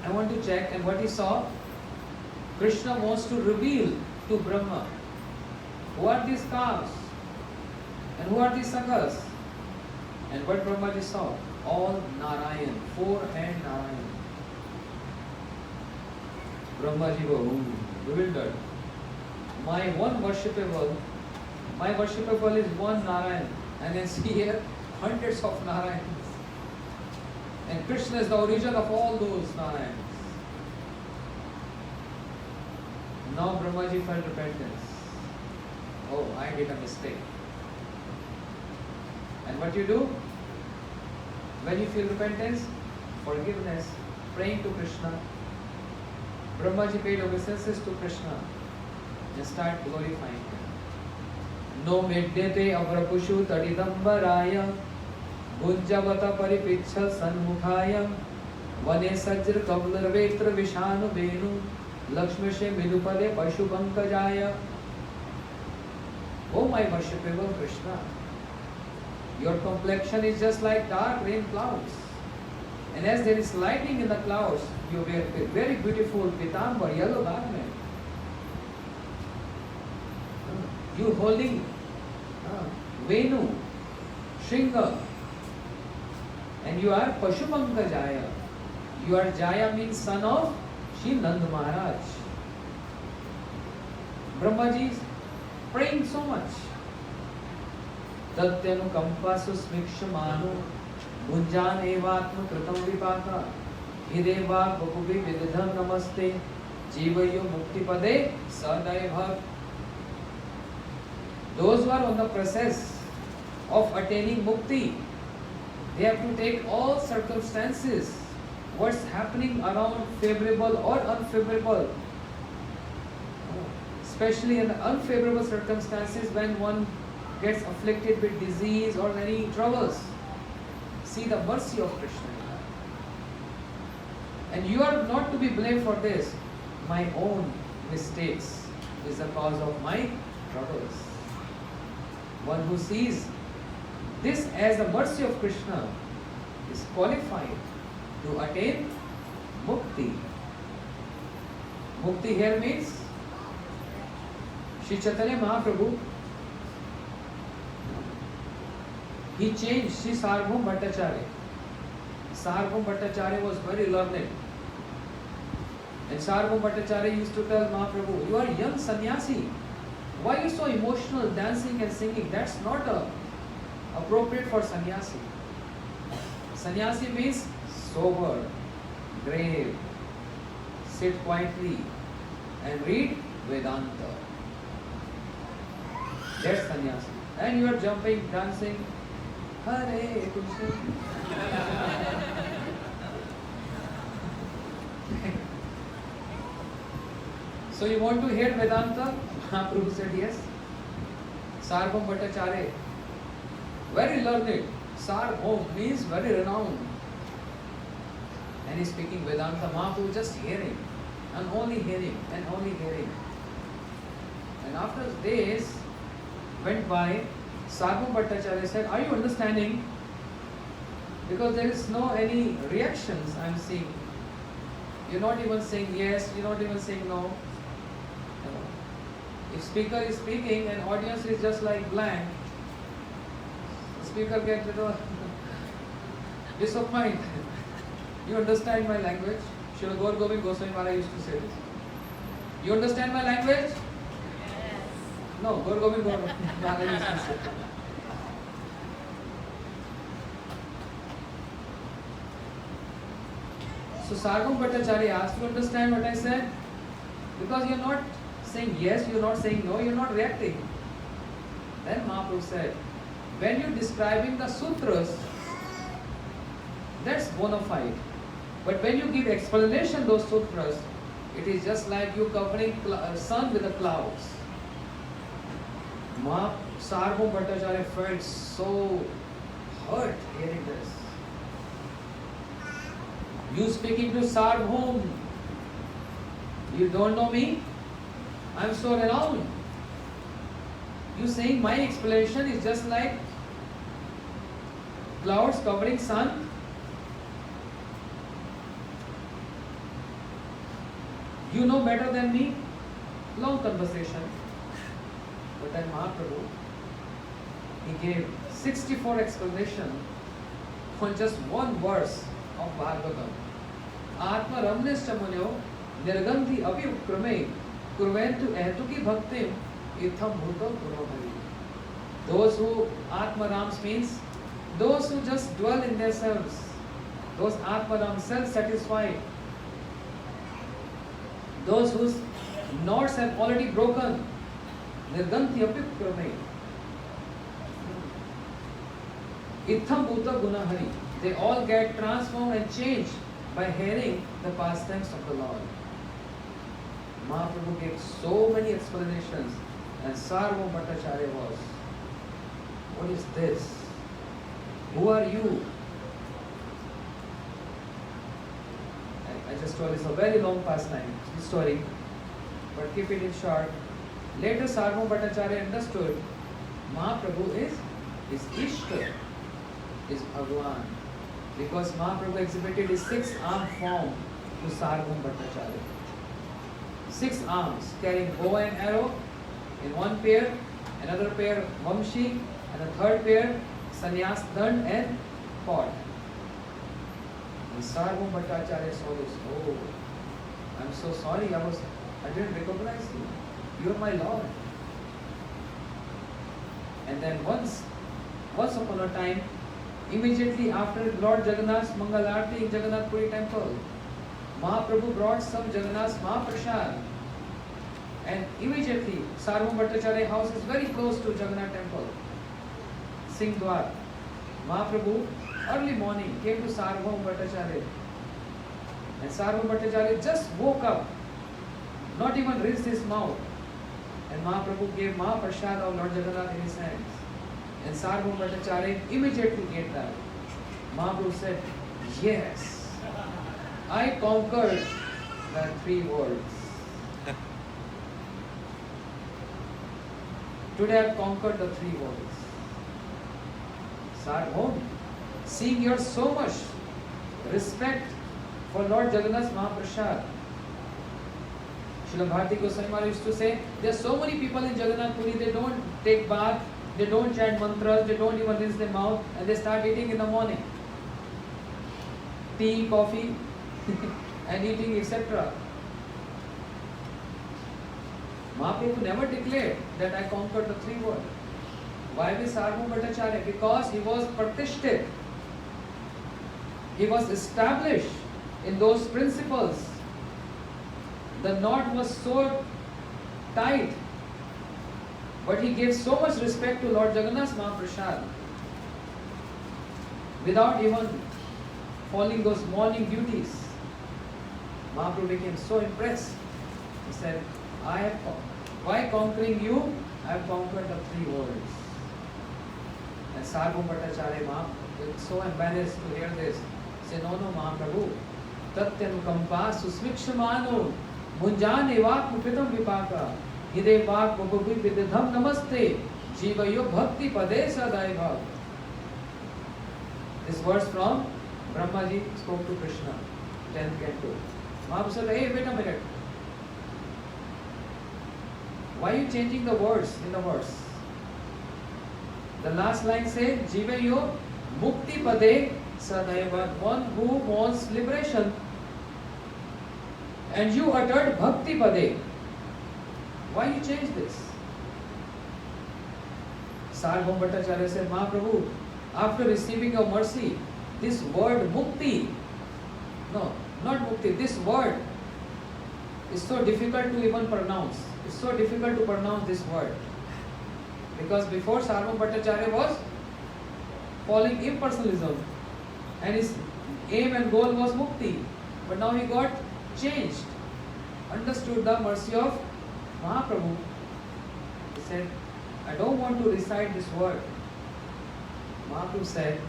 I want to check, and what he saw, Krishna wants to reveal to Brahma, who are these calves and who are these sakhas. And what Brahma ji saw, all Narayan, 4-hand Narayan. Brahma ji was bewildered. My worshipable is one Narayan, and then see here hundreds of Narayans. And Krishna is the origin of all those Narayans. Now Brahmaji felt repentance. Oh, I did a mistake. And what you do? When you feel repentance, forgiveness, praying to Krishna, Brahmaji paid obeisances to Krishna and start glorifying him. No medyate avrapushu tadidambaraya Gunjavata paripichha sanmukhaya Vane sajra kavlarvetra vishanu venu Lakshmishe midupade pashu pankajaya. Oh my worshipable Krishna, your complexion is just like dark rain clouds. And as there is lightning in the clouds, you wear a very beautiful pitambar, yellow garment. You holding Venu, Shringa, and you are Pashupanka Jaya. You are Jaya means son of Shri Nand Maharaj. Brahmaji is praying so much. Tatyanu kampasu smikshamanu Gunjan evatma kritam vipaka Hideva bakubi vididham namaste Jivayo mukti pade sadaiva. Those who are on the process of attaining mukti, they have to take all circumstances, what's happening around, favorable or unfavorable, especially in unfavorable circumstances when one gets afflicted with disease or any troubles. See the mercy of Krishna. And you are not to be blamed for this. My own mistakes is the cause of my troubles. One who sees this as the mercy of Krishna is qualified to attain mukti. Mukti here means Sri Chaitanya Mahaprabhu, he changed Sri Sarvabhauma Bhattacharya. Sarvabhauma Bhattacharya was very learned. And Sarvabhauma Bhattacharya used to tell Mahaprabhu, you are young sannyasi. Why are you so emotional, dancing and singing? That's not appropriate for sannyasi. Sannyasi means sober, grave, sit quietly and read Vedanta. That's sannyasi. And you are jumping, dancing, Hare Krishna. So you want to hear Vedanta? Mahaprabhu said yes. Sarvabhauma Bhattacharya, very learned. Sarvabhauma means very renowned. And he's speaking Vedanta. Mahaprabhu just hearing and only hearing and only hearing. And after days went by, Sarvabhauma Bhattacharya said, are you understanding? Because there is no any reactions I am seeing. You're not even saying yes, you're not even saying no. If speaker is speaking and audience is just like blank, speaker gets disappointed. You understand my language? Srila Gaur Govind Goswami Maharaj used to say this. You understand my language?
Yes.
No, Gaur Govind Maharaj used to say. So Sarvabhauma Bhattacharya asked, you understand what I said? Because you're not saying yes, you're not saying no, you're not reacting. Then Mahaprabhu said, when you're describing the sutras, that's bona fide. But when you give explanation those sutras, it is just like you covering sun with the clouds. Sarvabhauma Bhattacharya felt so hurt hearing this. You speaking to Sarvabhauma, you don't know me? I am so renowned. You saying my explanation is just like clouds covering sun? You know better than me? Long conversation. But then Mahaprabhu, he gave 64 explanations on just one verse of Bhagavatam. Atma ramnescha munyo nirgandhi api upkrame kurventu ehtuki bhaktim itham bhuto purohari. Those who Atma Rams means those who just dwell in themselves. Those Atma Rams, self-satisfied. Those whose Knots have already broken. Nirganti apikrame. Itham bhuta gunahari. They all get transformed and changed by hearing the pastimes of the Lord. Mahaprabhu gave so many explanations, and Sarva Bhattacharya was, what is this? Who are you? I just told it's a very long pastime story, but keep it in short. Later Sarva Bhattacharya understood Mahaprabhu is Ishtar, is Bhagwan, because Mahaprabhu exhibited his 6-arm form to Sarva Bhattacharya. 6 arms carrying bow and arrow in one pair, another pair Vamshi, and a third pair Sannyas Dand and pot. And Sarva Bhattacharya saw this. Oh, I'm so sorry, I didn't recognize you. You are my Lord. And then once upon a time, immediately after Lord Jagannath's Mangalarti in Jagannath Puri temple, Mahaprabhu brought some Jagannath's Mahaprasad, and immediately Sarva Bhattacharya house is very close to Jagannath temple, Singhdwar. Mahaprabhu early morning came to Sarva Bhattacharya, and Sarva Bhattacharya just woke up, not even rinsed his mouth, and Mahaprabhu gave Mahaprasad of Lord Jagannath in his hands, and Sarva Bhattacharya immediately ate that. Mahaprabhu said, yes, I conquered the 3 worlds. Today I have conquered the 3 worlds. Sarvabhauma, seeing your so much respect for Lord Jagannath's Mahaprasad, Srila Bharati Goswami Maharaj used to say, there are so many people in Jagannath Puri, they don't take bath, they don't chant mantras, they don't even rinse their mouth, and they start eating in the morning. Tea, coffee, and eating, etc. Mahaprabhu never declared that I conquered the 3 worlds. Why with Sarva Bhattacharya? Because he was pratisthit. He was established in those principles. The knot was so tight, but he gave so much respect to Lord Jagannath's Mahaprasad without even following those morning duties. Mahaprabhu became so impressed. He said, by conquering you, I have conquered the 3 worlds. And Sarva Bhattacharya was so embarrassed to hear this. He said, no, Mahaprabhu, Tatyanukampa susvikshamano munjane vakmupitam vipaka hide vak vabubi vididham namaste jivayo bhakti pade sadaiva. This verse from Brahmaji spoke to Krishna, 10th canto. Mahaprabhu said, hey, wait a minute. Why are you changing the words in the verse? The last line says, Jivayo mukti pade sadaiva, one who wants liberation. And you uttered bhakti pade. Why you change this? Sarva Bhattacharya said, Mahaprabhu, after receiving your mercy, this word mukti, no, not mukti, this word is so difficult to even pronounce. It's so difficult to pronounce this word. Because before Sarva Bhattacharya was following impersonalism, and his aim and goal was mukti. But now he got changed, understood the mercy of Mahaprabhu. He said, I don't want to recite this word. Mahaprabhu said,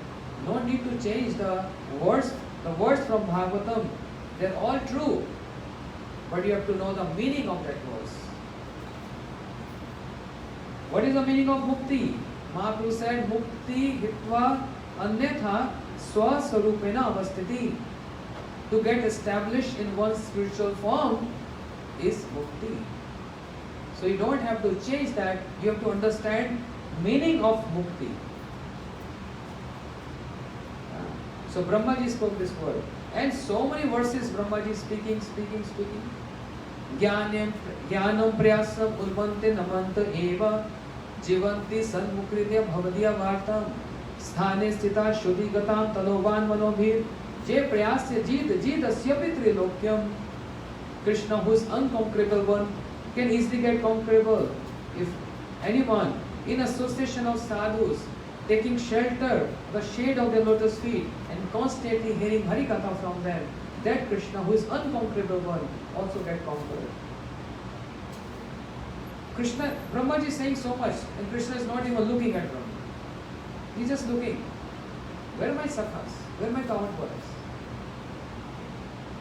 no need to change the words from Bhagavatam. They're all true. But you have to know the meaning of that verse. What is the meaning of mukti? Mahaprabhu said, mukti hitva anyatha swaswarupena avasthiti. To get established in one's spiritual form is mukti. So you don't have to change that, you have to understand meaning of mukti. So Brahmaji spoke this word. And so many verses Brahmaji speaking. Jnanam prayasam ulvante namanta eva jivanti sanmukritya bhavadya vartam sthane sthita shuddhi gatam tanovan manobhir je prayasya jit asyapi trilokyam. Krishna, who is unconquerable one, can easily get conquerable. If anyone in association of sadhus, taking shelter, the shade of their lotus feet, and constantly hearing Hari Katha from them, that Krishna, who is unconquerable one, also get conquered. Krishna, Brahmaji is saying so much, and Krishna is not even looking at Brahma. He's just looking. Where are my sakhas? Where are my coward boys?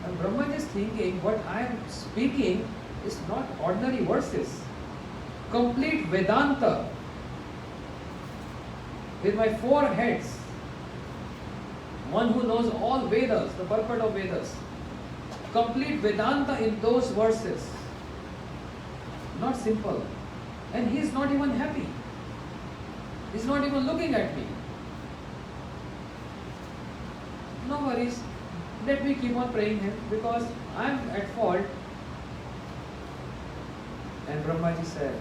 And Brahmaji is thinking, what I am speaking is not ordinary verses. Complete Vedanta with my 4 heads. One who knows all Vedas, the purport of Vedas. Complete Vedanta in those verses. Not simple. And he is not even happy. He is not even looking at me. No worries. Let me keep on praying him because I am at fault. And Brahmaji said,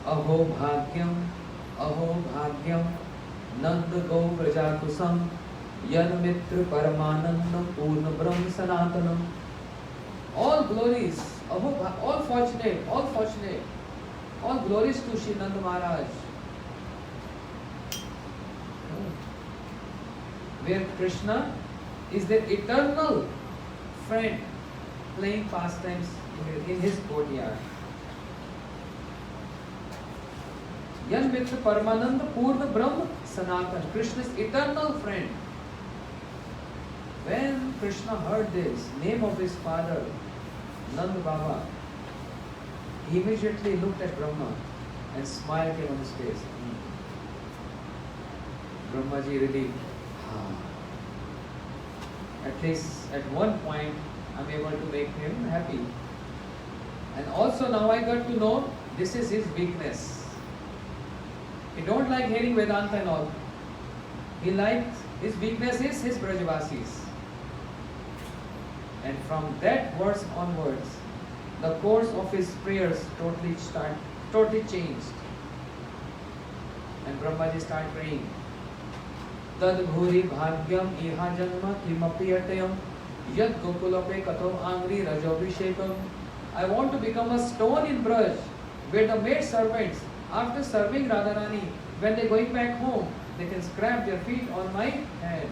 Aho bhagyam, nanda go prajakusam, yan mitra paramanandam purna brahm sanatanam. All glories, all fortunate, all glories to Shri Nanda Maharaj. Where Krishna is the eternal friend playing pastimes in his courtyard. Yan Mitra Paramananda Purna Brahma Sanatan. Krishna's eternal friend. When Krishna heard this, name of his father, Nanda Baba, he immediately looked at Brahma and smile came on his face. Brahmaji really, at least at one point, I'm able to make him happy. And also now I got to know this is his weakness. He don't like hearing Vedanta and all. He likes, his weakness is his Brajavasis. And from that verse onwards, the course of his prayers totally changed. And Brahmaji started praying. Tad bhuri bhagyam iha janma kimapiyatayam yad gokulape kato angri rajabhishekam. I want to become a stone in Braj, where the maid servants, after serving Radharani, when they going back home, they can scrap their feet on my head,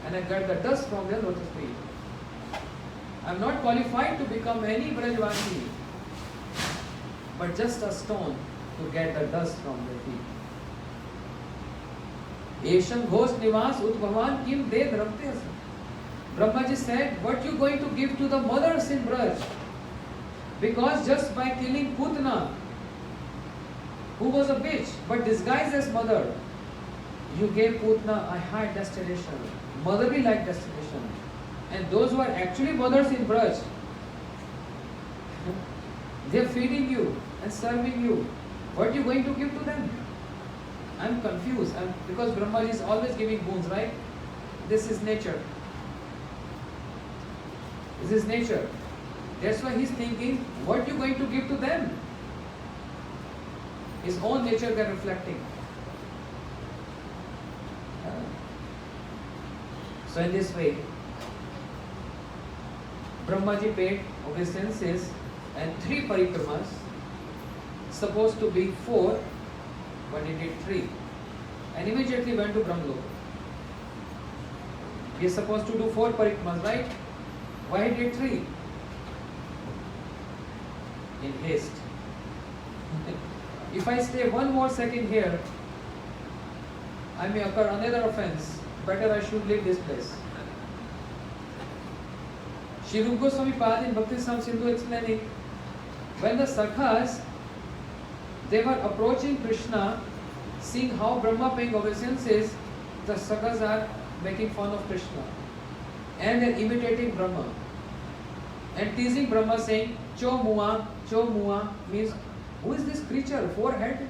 and I get the dust from their lotus feet. I am not qualified to become any Brajvasi, but just a stone to get the dust from their feet. Eshan Ghosh Nivas Utbhavan Kim De Dramte Asa. Brahmaji said, what you going to give to the mothers in Braj? Because just by killing Putna, who was a bitch but disguised as mother, you gave Putna a high destination, motherly like destination. And those who are actually mothers in Braj, they are feeding you and serving you. What are you going to give to them? I am confused. Because Brahmaji is always giving boons, right? This is nature. This is nature. That's why he's thinking, what are you going to give to them? His own nature they're reflecting. So in this way, Brahmaji paid obeisances and 3 parikramas, supposed to be 4, but he did 3, and immediately went to Brahmaloka. He is supposed to do 4 parikramas, right? Why he did 3? In haste. If I stay 1 more second here, I may occur another offense. Better I should leave this place. Shri Rupa Goswami Pad in Bhakti Sam Sindhu explaining, when the Sakhas, they were approaching Krishna, seeing how Brahma paying obeisances, the Sakhas are making fun of Krishna. And they are imitating Brahma. And teasing Brahma saying, Cho Mua means, who is this creature? 4-head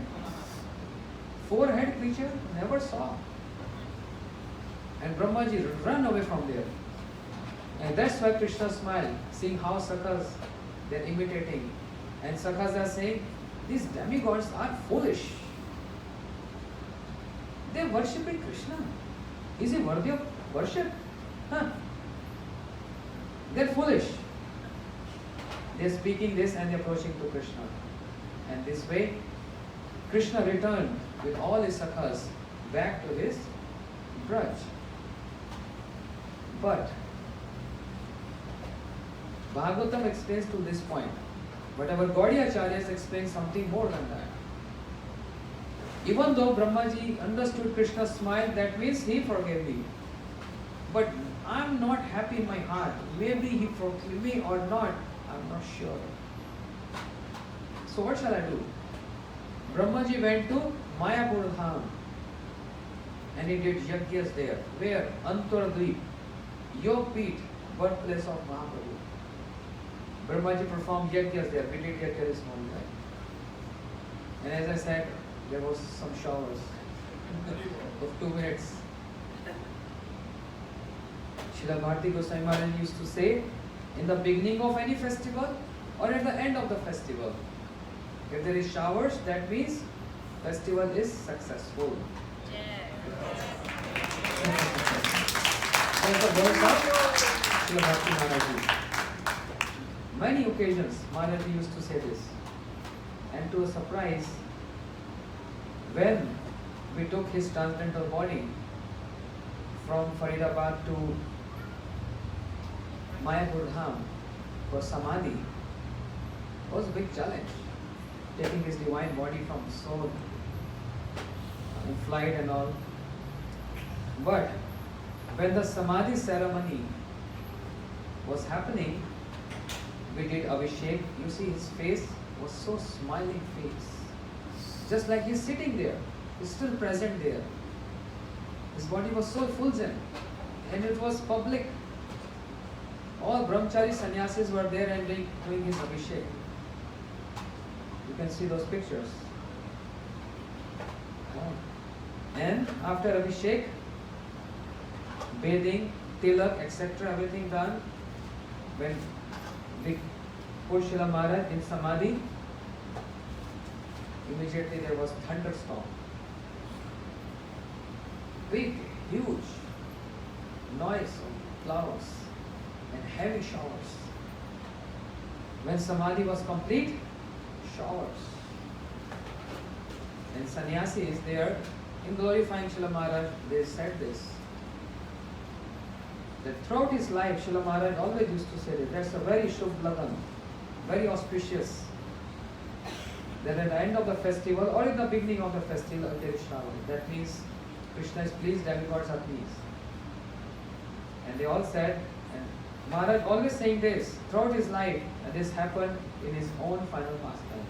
creature? Never saw. And Brahmaji ran away from there. And that's why Krishna smiled, seeing how Sakhas they are imitating. And Sakhas are saying, these demigods are foolish. They are worshipping Krishna. Is he worthy of worship? They are foolish. They are speaking this and they are approaching to Krishna. And this way, Krishna returned with all his sakhas back to his Braj. But Bhagavatam explains to this point. But our Gaudiya Acharyas explain something more than that. Even though Brahmaji understood Krishna's smile, that means he forgave me. But I'm not happy in my heart. Maybe he forgave me or not, I'm not sure. So what shall I do? Brahmaji went to Mayapur Dham and he did yajnas there. Where? Antaradweep, Yogpeeth, birthplace of Mahaprabhu. Brahmaji performed yajnas there. We did yajna this morning, right? And as I said, there was some showers of 2 minutes. Srila Bharati Goswami Maharaj used to say, in the beginning of any festival or at the end of the festival, if there is showers, that means festival is successful. That's the words of Srila Bharati Maharaj. Many occasions Maharaj used to say this. And to a surprise, when we took his transcendental body from Faridabad to Mayapur Dham for Samadhi, was a big challenge. Taking his divine body from soul in flight and all. But when the Samadhi ceremony was happening, we did Abhishek. You see, his face was so smiling face. Just like he's sitting there, he's still present there. His body was so fulgent, and it was public. All brahmachari sannyasis were there and doing his Abhishek. You can see those pictures. And after Abhishek, bathing, tilak, etc., everything done, when we put Srila Maharaj in Samadhi, immediately there was thunderstorm. Big, huge noise of clouds and heavy showers. When Samadhi was complete, showers. And sannyasis there, in glorifying Srila Maharaj, they said this. That throughout his life, Srila Maharaj always used to say that that's a very Shubh Lagan, very auspicious. That at the end of the festival or in the beginning of the festival, there is shower. That means Krishna is pleased, demigods are pleased. And they all said, and Maharaj always saying this throughout his life, and this happened in his own final pastime,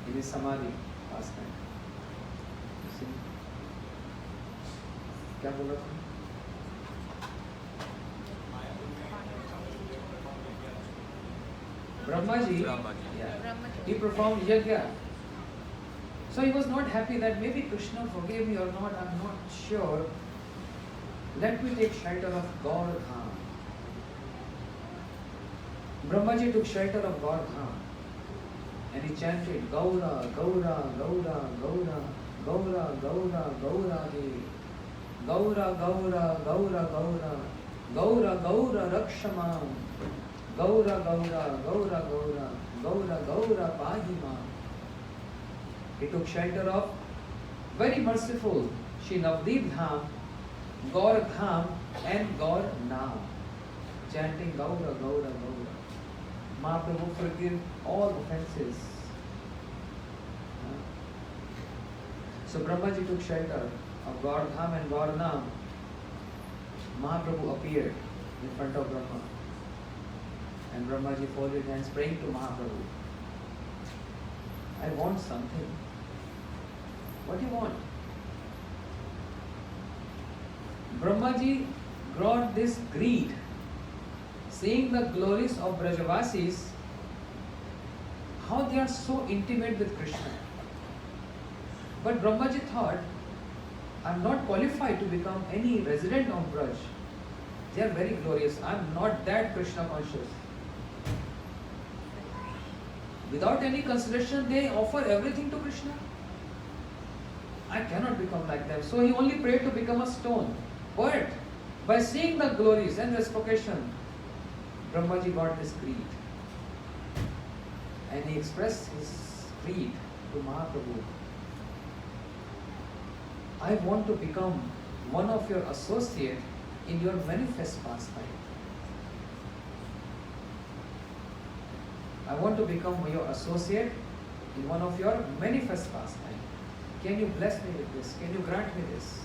in his Samadhi pastime. You see? क्या बोला था? Brahmaji, yeah, he performed yajna. So he was not happy that maybe Krishna forgave me or not, I'm not sure. Let me take shelter of Gaur Dham. Brahmaji took shelter of Gaur Dham and he chanted Gaura, Gaura, Gaura, Gaura, Gaura, Gaura, Gaura, He. Gaura, Gaura, Gaura, Gaura, Gaura, Gaura, Rakshamam. Gaura, Gaura, Gaura, Gaura, Gaura, Gaura, Pahima. He took shelter of very merciful Shri Navdeep Dham, Gaur Dham and Gaur Naam, chanting Gaura, Gaura, Gaura. Mahaprabhu forgive all offenses. So Brahmaji took shelter of Gaur Dham and Gaur Naam. Mahaprabhu appeared in front of Brahma. And Brahmaji folded hands praying to Mahaprabhu. I want something. What do you want? Brahmaji got this greed, seeing the glories of Brajavasis, how they are so intimate with Krishna. But Brahmaji thought, I am not qualified to become any resident of Braj. They are very glorious. I am not that Krishna conscious. Without any consideration, they offer everything to Krishna. I cannot become like them. So he only prayed to become a stone. But by seeing the glories and reciprocation, Brahmaji got this greed. and he expressed his creed to Mahaprabhu. I want to become one of your associate in your manifest pastime. I want to become your associate in one of your manifest pastime. Can you bless me with this? Can you grant me this?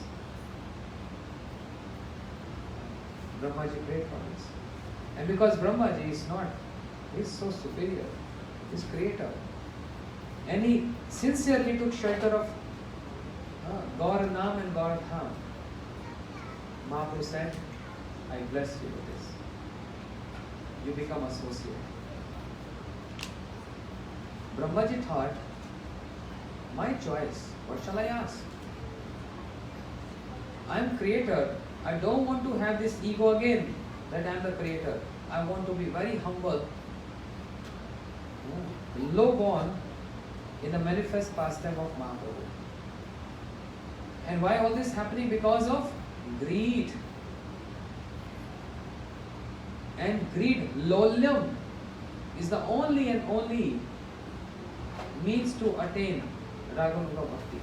Brahmaji prayed for this. And because Brahmaji is not, he is so superior, he is creator. And he sincerely took shelter of Gaur Naam and Gaur Dham. Mahaprabhu said, I bless you with this. You become associate. Brahmaji thought, my choice, what shall I ask? I am creator. I don't want to have this ego again that I am the creator. I want to be very humble, low born in the manifest pastime of Mahaprabhu. And why all this happening? Because of greed. And greed, lolyam, is the only and only means to attain Raganuga Bhakti.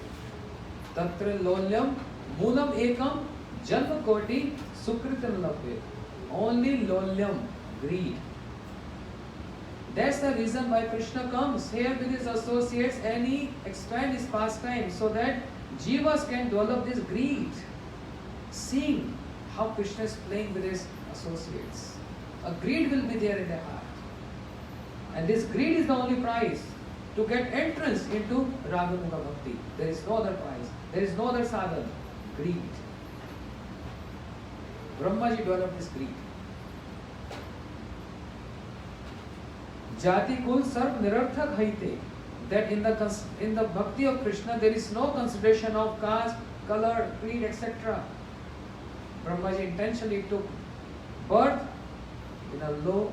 Tatra lolyam moolam ekam janma koti sukritam labhe. Only lolyam, greed. That's the reason why Krishna comes here with his associates and he expands his pastime so that jivas can develop this greed. Seeing how Krishna is playing with his associates. A greed will be there in their heart. And this greed is the only prize to get entrance into Raganuga Bhakti. There is no other prize. There is no other sadhana. Greed. Brahmaji developed this greed. Jati kul sarv nirarthak haite. That in the bhakti of Krishna there is no consideration of caste, color, creed, etc. Brahmaji intentionally took birth in a low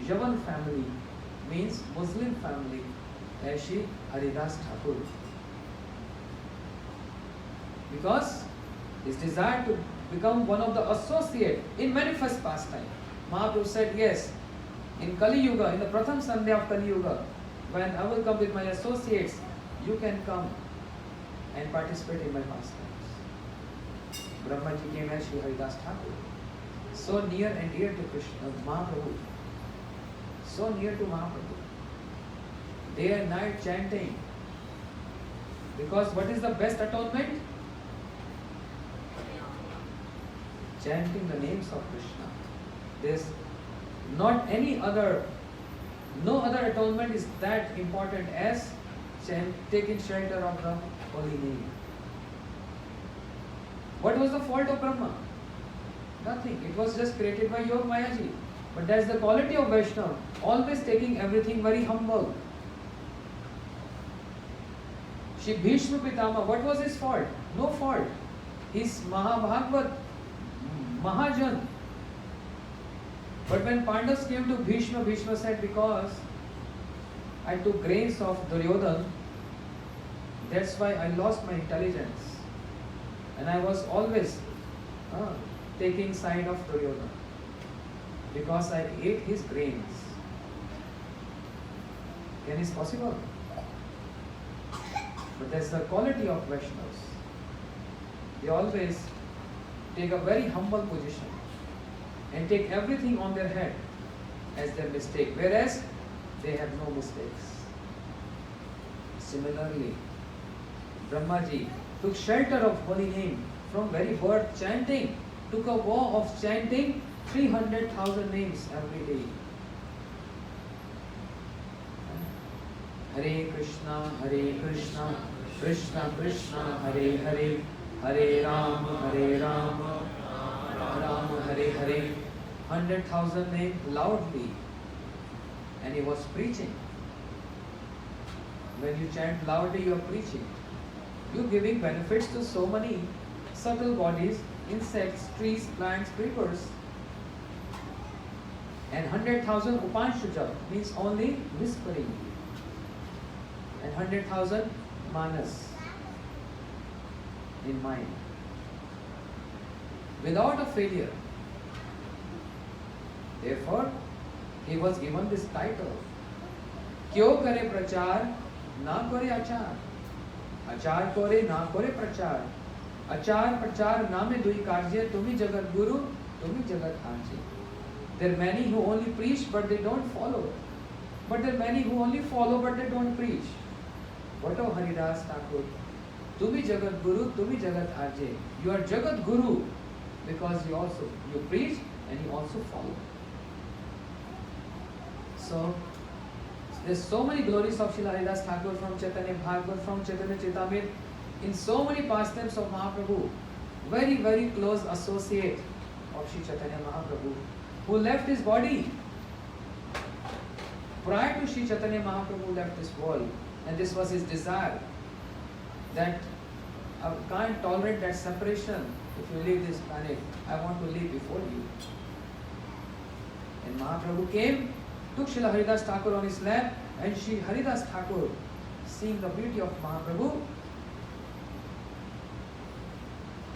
Yavan family, means Muslim family, as Shri Haridas Thakur. Because his desire to become one of the associate in manifest pastime. Mahaprabhu said, yes, in Kali Yuga, in the Pratham Sandhya of Kali Yuga, when I will come with my associates, you can come and participate in my pastimes. Brahmaji came as Shri Haridas Thakur. So near and dear to Krishna, Mahaprabhu. So near to Mahaprabhu. Day and night chanting. Because what is the best atonement? Chanting the names of Krishna. There's not any other, no other atonement is that important as taking shelter of the holy name. What was the fault of Brahma? Nothing. It was just created by Yog Mayaji. But that's the quality of Vaishnava. Always taking everything very humble. Shri Bhishma Pitama, what was his fault? No fault. He's Mahabhagavat, Mahajan. But when Pandavas came to Bhishma, Bhishma said, because I took grains of Duryodhan, that's why I lost my intelligence. And I was always taking side of Duryodhan. Because I ate his grains. Can this possible? But that's the quality of Vaishnavas. They always take a very humble position and take everything on their head as their mistake, whereas they have no mistakes. Similarly, Brahmaji took shelter of holy name from very birth, chanting, took a vow of chanting 300,000 names every day. Hare Krishna, Krishna Krishna, Hare Hare, Hare Rama, Rama Hare Hare. 100,000 names loudly. And he was preaching. When you chant loudly, you are preaching. You are giving benefits to so many subtle bodies, insects, trees, plants, creepers. And 100,000 Upanshuja means only whispering. And 100,000 manas in mind. Without a failure. Therefore, he was given this title, क्यों करे प्रचार ना करे आचार, आचार करे ना करे प्रचार, आचार प्रचार नामे दुई कार्य, तुम्ही जगत गुरु तुम्ही जगत आर्य. There are many who only preach but they don't follow, but there are many who only follow but they don't preach. What of Haridas Thakur? Tumi Jagat Guru, Tumi Jagat Arjay. You are Jagat Guru because you preach and you also follow. So there's so many glories of Srila Haridas Thakur from Chaitanya Bhagavat, from Chaitanya Charitamrita, in so many pastimes of Mahaprabhu. Very, very close associate of Sri Chaitanya Mahaprabhu, who left his body prior to Sri Chaitanya Mahaprabhu left this world, and this was his desire, that I can't tolerate that separation. If you leave this planet, I want to live before you. And Mahaprabhu came, took Srila Haridas Thakur on his lap, and Sri Haridas Thakur, seeing the beauty of Mahaprabhu,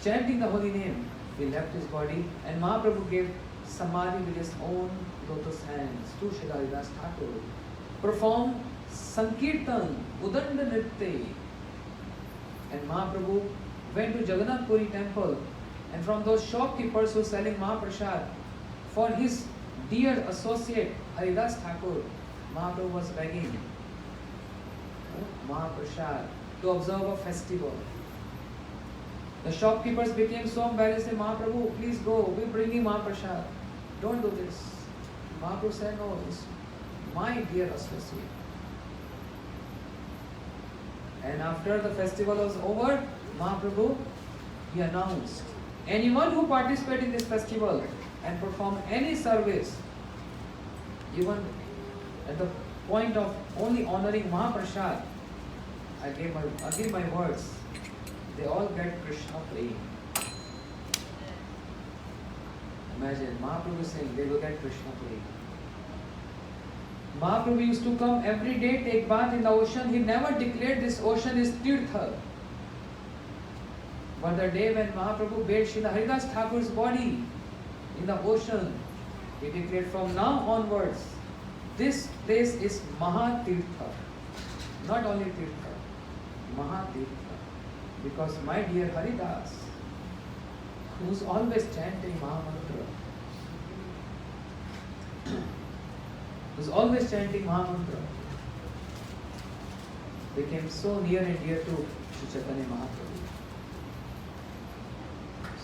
chanting the holy name, he left his body, and Mahaprabhu gave samadhi with his own lotus hands to Srila Haridas Thakur, performed Sankirtan, Udanda Nritte, and Mahaprabhu went to Jagannath Puri temple, and from those shopkeepers who were selling Mahaprasad, for his dear associate Haridas Thakur, Mahaprabhu was begging Mahaprasad to observe a festival. The shopkeepers became so embarrassed, and Mahaprabhu, please go, we're bringing Mahaprasad. Don't do this. Mahaprabhu said, no, it's my dear associate. And after the festival was over, Mahaprabhu, he announced, anyone who participates in this festival and perform any service, even at the point of only honoring Mahaprasad, I give my words, they all get Krishna praying. Imagine, Mahaprabhu saying they will get Krishna praying. Mahaprabhu used to come every day, take bath in the ocean. He never declared this ocean is Tirtha. But the day when Mahaprabhu bathed Srila Haridas Thakur's body in the ocean, he declared from now onwards, this place is Mahatirtha. Not only Tirtha, Mahatirtha. Because my dear Haridas, who's always chanting Mahamantra, who's always chanting Mahamantra, became so near and dear to Sri Chaitanya Mahaprabhu.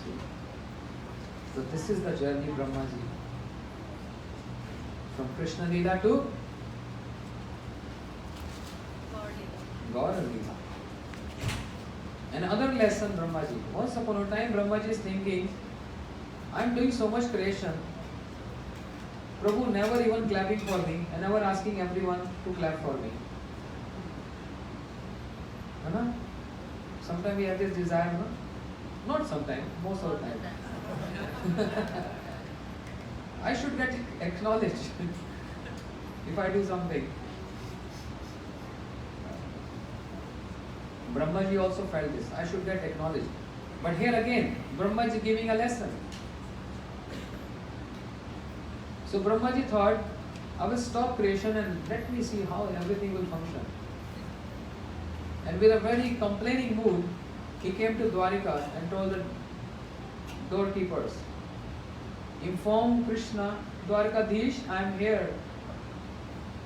See? So this is the journey Brahmaji. From Krishna Leela to Gaura Leela. Another lesson Brahmaji. Once upon a time Brahmaji is thinking, I am doing so much creation. Prabhu never even clapping for me and never asking everyone to clap for me. Sometimes we have this desire, no? Not sometimes, most of the time. I should get acknowledged if I do something. Brahmaji also felt this. I should get acknowledged. But here again, Brahmaji giving a lesson. So Brahmaji thought, I will stop creation and let me see how everything will function. And with a very complaining mood, he came to Dwarika and told the doorkeepers, inform Krishna, Dwarkadhish, I am here.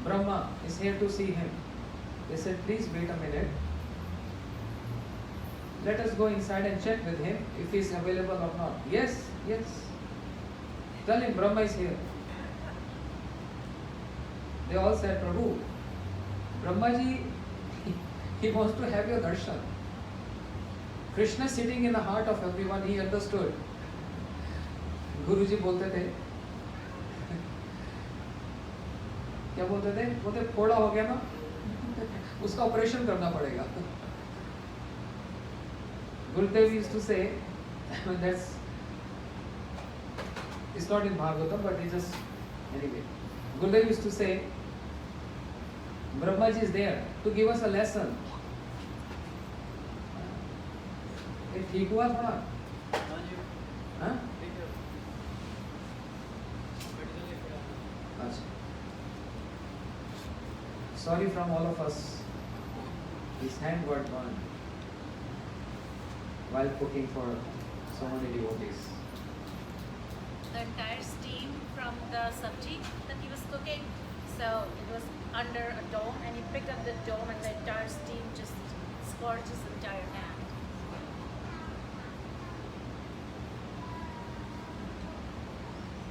Brahma is here to see him. They said, please wait a minute. Let us go inside and check with him if he is available or not. Yes, yes. Tell him Brahma is here. They all said, Prabhu, Brahmaji, he wants to have your darshan. Krishna sitting in the heart of everyone, he understood. Guruji बोलते थे क्या बोलते थे बोलते फोड़ा हो गया ना उसका ऑपरेशन करना पड़ेगा. Gurudev used to say, that's, it's not in Bhagavatam, but it's just, anyway. Gurudev used to say, Brahmaji is there to give us a lesson. ये ठीक हुआ थोड़ा? हाँ? अच्छा. sorry from all of us. His hand got burned while cooking for so many devotees.
The entire steam from the sabji that he was cooking, so it was under a dome, and he picked up the dome, and the entire steam just scorched his entire hand.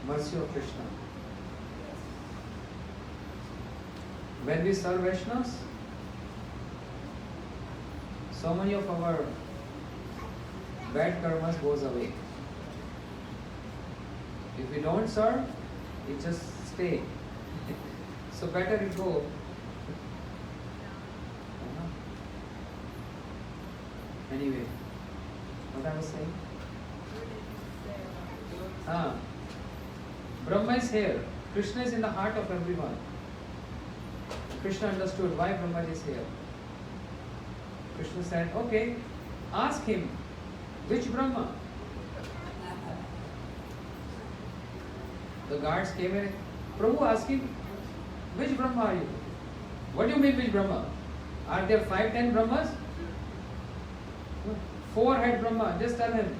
Mercy of Krishna. When we serve Vaishnavas, so many of our bad karmas goes away. If we don't serve, it just stay. So better it go. Anyway, what I was saying? Brahma is here. Krishna is in the heart of everyone. Krishna understood why Brahma is here. Krishna said, okay, ask him, which Brahma? The guards came in. Prabhu asked him, which Brahma are you? What do you mean which Brahma? Are there 5, 10 Brahmas? 4 head Brahma, just tell him.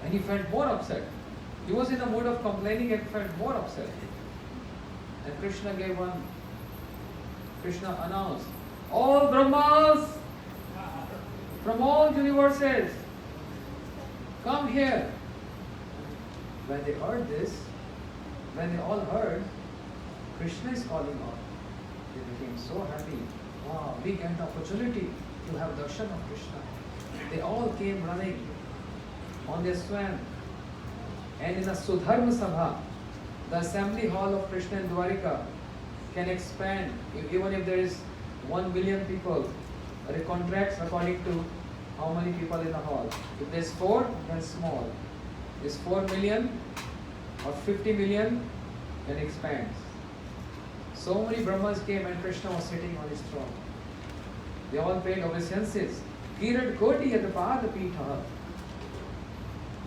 And he felt more upset. He was in the mood of complaining and felt more upset. And Krishna gave one. Krishna announced, all Brahmas from all universes, come here. When they heard this, when they all heard, Krishna is calling out, they became so happy. Wow, we get the opportunity to have darshan of Krishna. They all came running on their swan. And in a Sudharma Sabha, the assembly hall of Krishna in Dwarika can expand, even if there is 1 million people, or it contracts according to how many people in the hall. If there's 4, then small. If there's 4 million or 50 million, then expands. So many Brahmas came and Krishna was sitting on his throne. They all paid obeisances. Kirat Koti Yatapad Pitha.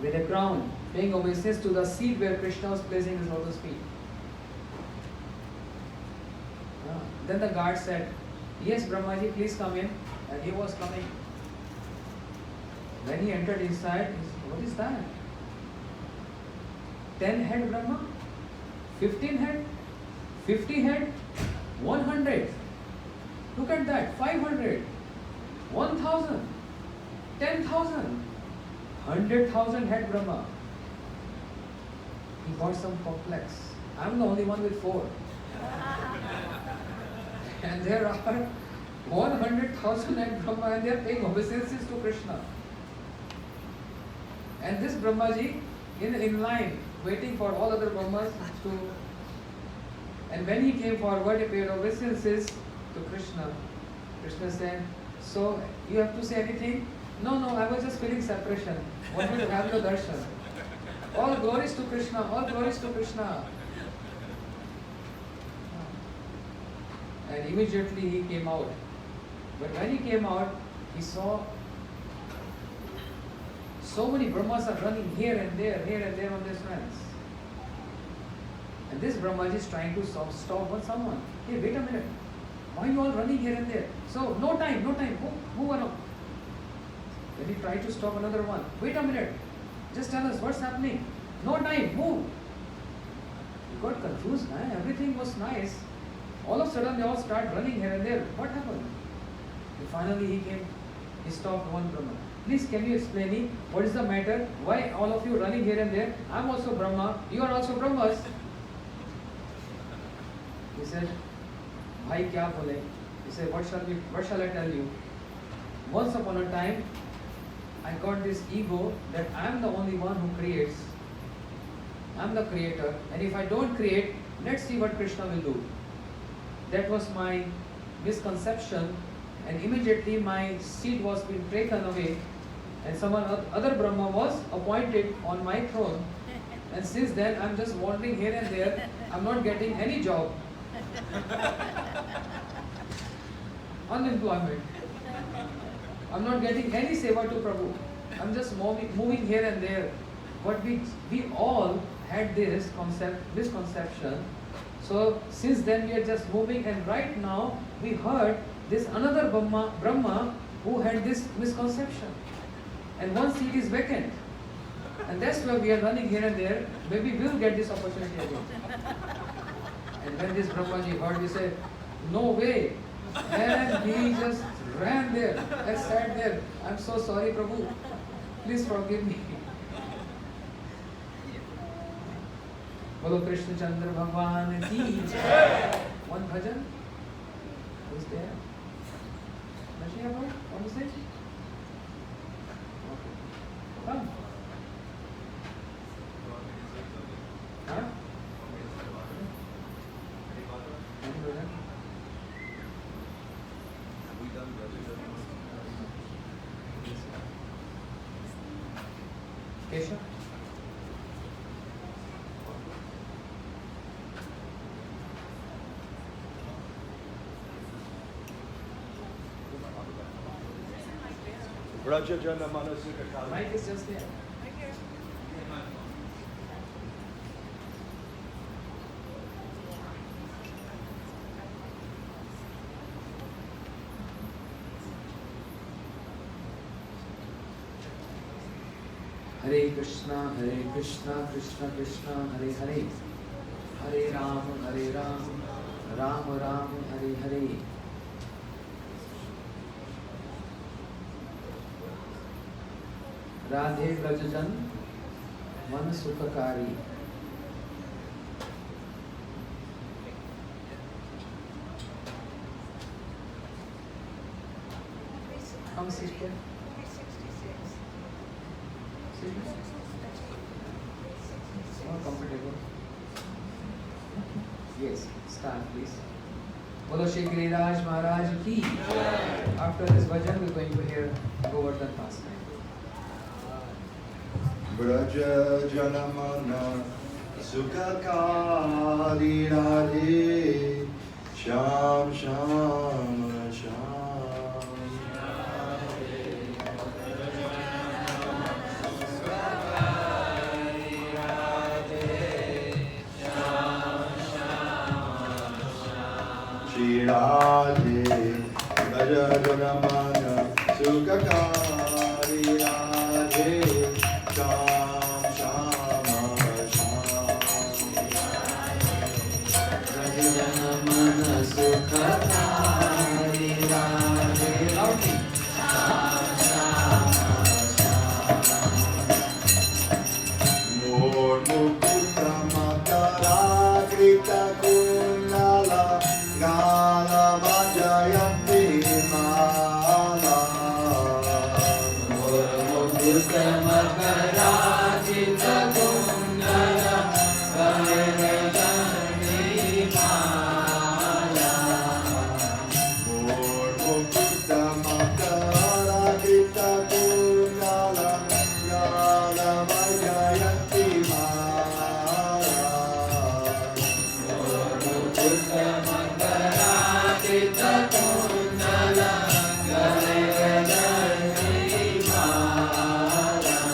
With a crown, paying obeisance to the seat where Krishna was placing his lotus feet. Then the guard said, yes, Brahmaji, please come in. And he was coming. When he entered inside, he said, what is that? 10 head Brahma? 15 head? 50 head? 100? Look at that, 500, 1,000, 10,000, 100,000 head Brahma. He got some complex. I'm the only one with 4. And there are 100,000 head Brahma and they are paying obeisances to Krishna. And this Brahmaji in line, waiting for all other Brahmas to. And when he came forward, he paid obeisances to Krishna. Krishna said, so you have to say anything? No, I was just feeling separation. Wanted to have your darshan. All glories to Krishna, all glories to Krishna. And immediately he came out. But when he came out, he saw so many Brahmas are running here and there on their swans. And this Brahmaji is trying to stop someone. Hey, wait a minute. Why are you all running here and there? So, no time, move along. Then he tried to stop another one. Wait a minute. Just tell us what's happening. No time, move. He got confused, man. Everything was nice. All of a sudden they all start running here and there. What happened? And finally he stopped one Brahma. Please, can you explain me what is the matter? Why all of you running here and there? I'm also Brahma. You are also Brahmas. He said, Bhai kya bole? He said, what shall I tell you? Once upon a time, I got this ego that I'm the only one who creates. I'm the creator. And if I don't create, let's see what Krishna will do. That was my misconception. And immediately my seat was being taken away. And someone other Brahma was appointed on my throne. And since then, I'm just wandering here and there. I'm not getting any job. Unemployment. I'm not getting any seva to Prabhu. I'm just moving here and there. But we all had this misconception. So since then we are just moving, and right now we heard this another Brahma who had this misconception, and one seat is vacant, and that's why we are running here and there. Maybe we'll get this opportunity again. And when this Brahmaji heard, he said, "No way," and he just ran there and sat there. "I'm so sorry, Prabhu. Please forgive me." Bolo Krishna Chandra Bhagwan ki jai. One bhajan. Who's there? Nashia boy, on the stage? Okay. Come. Huh? Any bhajan? Kesha?
Raja Jana Manasika Kali.
Mike is just there. Hare Krishna, Krishna Krishna, Hare Hare, Hare Ram, Ram Ram, Hare Hare. Radhe ब्रजजन मन सुखकारी. Come sister. More comfortable. Yes, start please. Bolo Shri Giriraj Maharaj ki. After this bhajan we are going to hear Govardhan pastime.
Braja Janamana Sukakari Radhe Sham Sham Sham Shri Radhe Braja Janamana Sukakari Radhe Sham Sham
Sukhari Radhe. Loudly.
More Mukta Makara Krita Kunala Gala Vajayanti Mala. More Mukta Makara Krita Kunala Vajayanti Mala. More Mukta Makara Krita Kunala Gala Vajayanti Mala. More Mukta Makara Krita Kunala Gala Vajayanti Mala.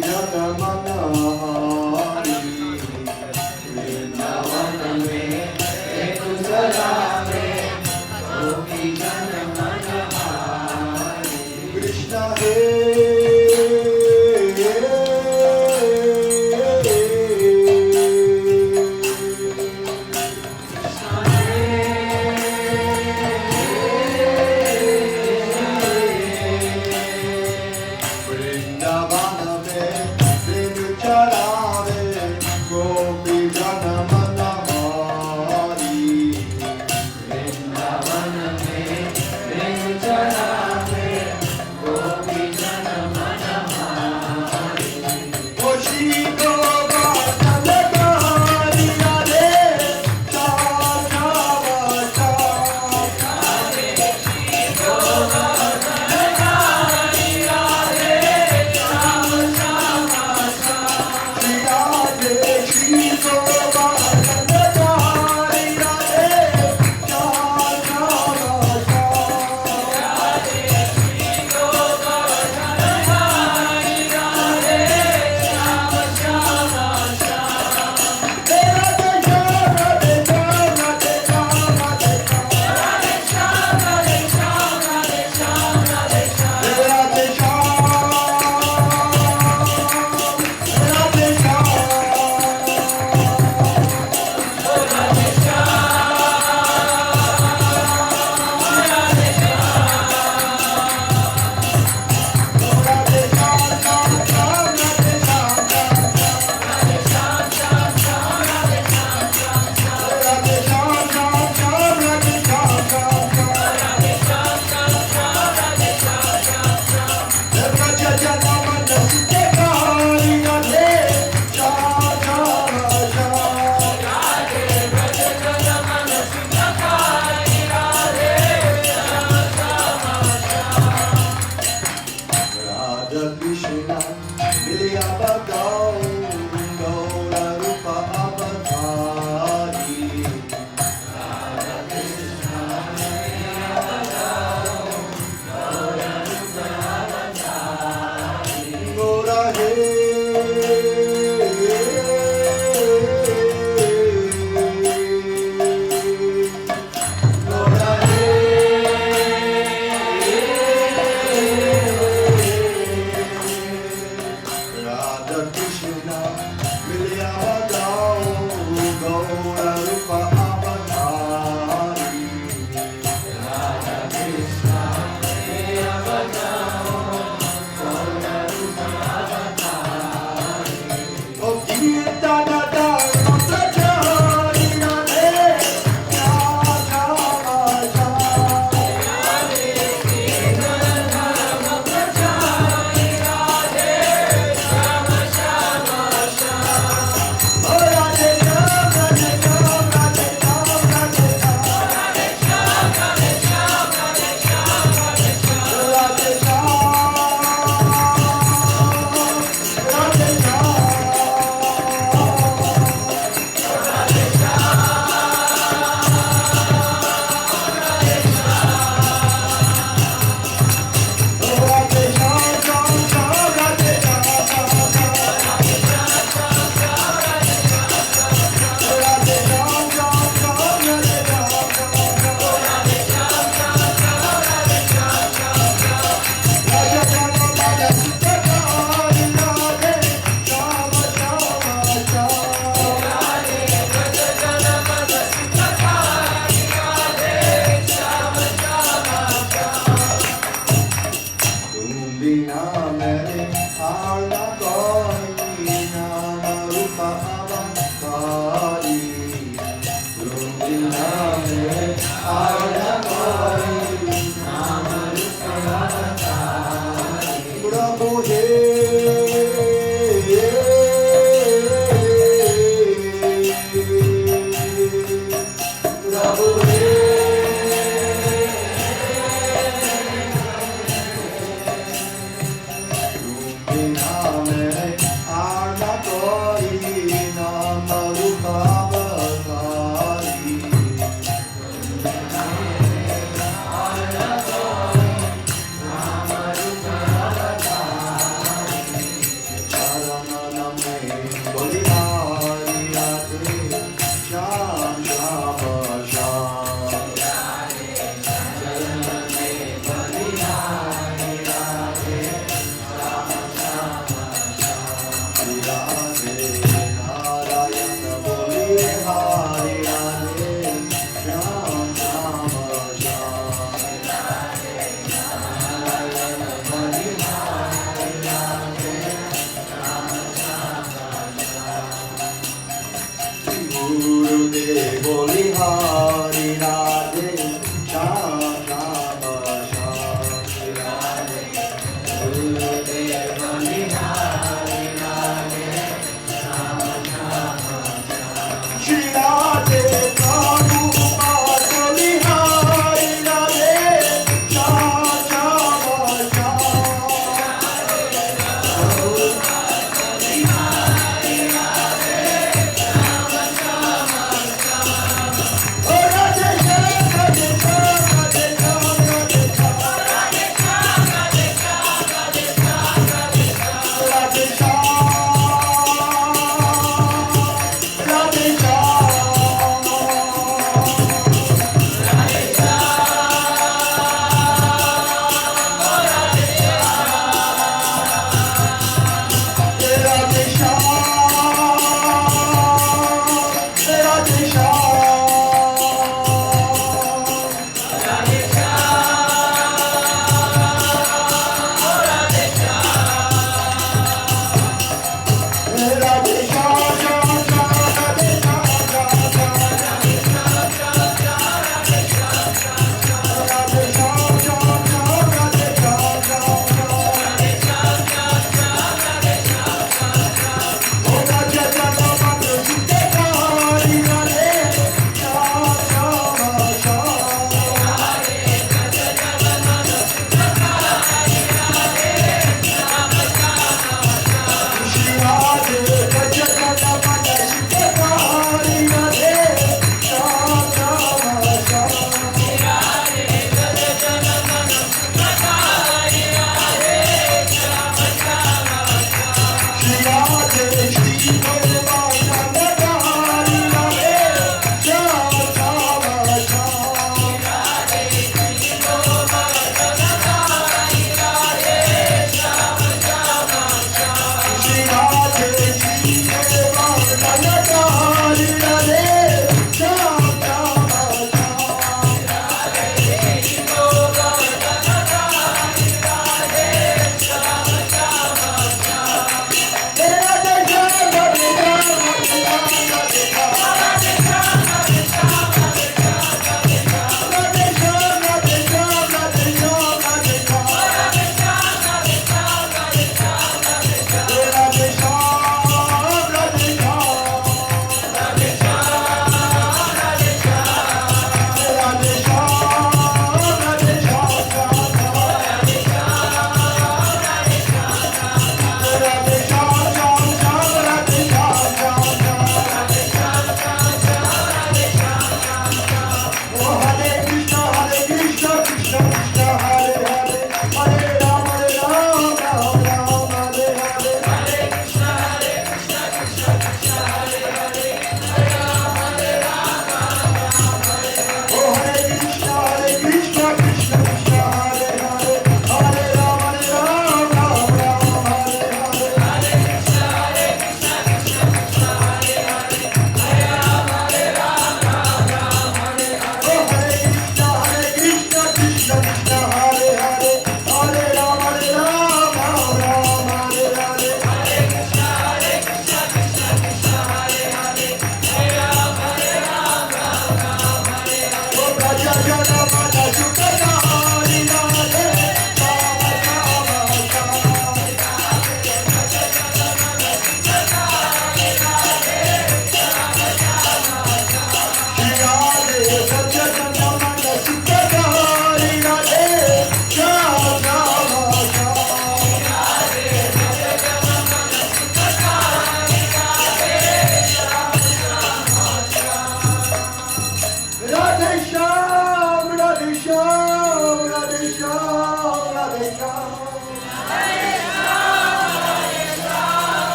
jana manahari Vrindavan mein Prem chalawe Gopi jana manahari Krishna Krishna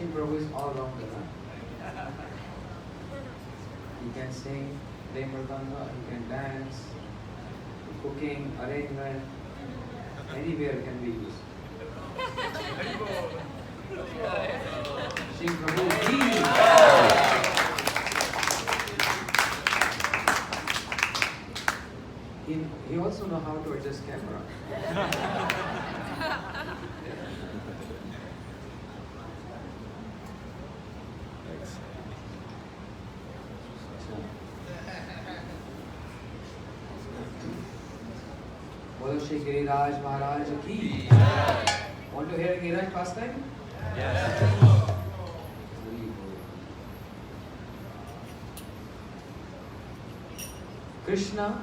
Sri Prabhu is all rounder. Huh? He can sing, play mridanga, he can dance, cooking, arrangement, anywhere can be used. Sri Prabhu, he also know how to adjust camera. Bolo Shri Giriraj Maharaj ki. Want to hear Giriraj pastime?
Yes.
Krishna,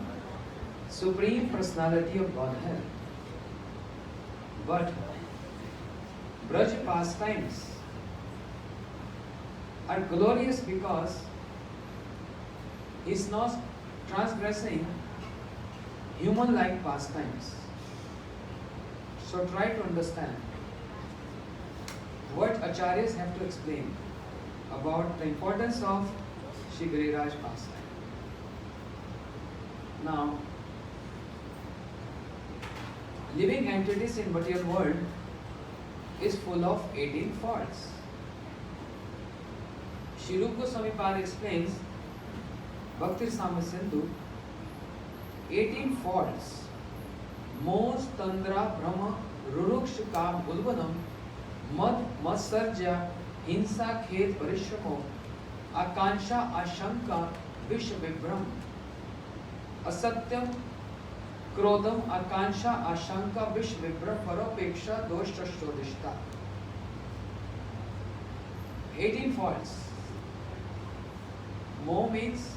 Supreme Personality of Godhead. But Braj pastimes are glorious because he is not transgressing human-like pastimes. So try to understand what acharyas have to explain about the importance of Shri Giriraj pastime. Now, living entities in material world is full of 18 faults. Shri Rupa Goswami Pad explains Bhakti Rasamrita Sindhu 18 faults. Moj, Tandra, Brahma, Ruruksh, Kam, Ulvanam, Mad, Matsarja, Hinsa, Khet, Parishramo, Akansha, Ashanka, Vish, Vibram, Asatyam, Krodam, Akansha, Ashanka, Vish, Vibram, Paropeksha, Dosha, Shodishta. 18 faults. Moh means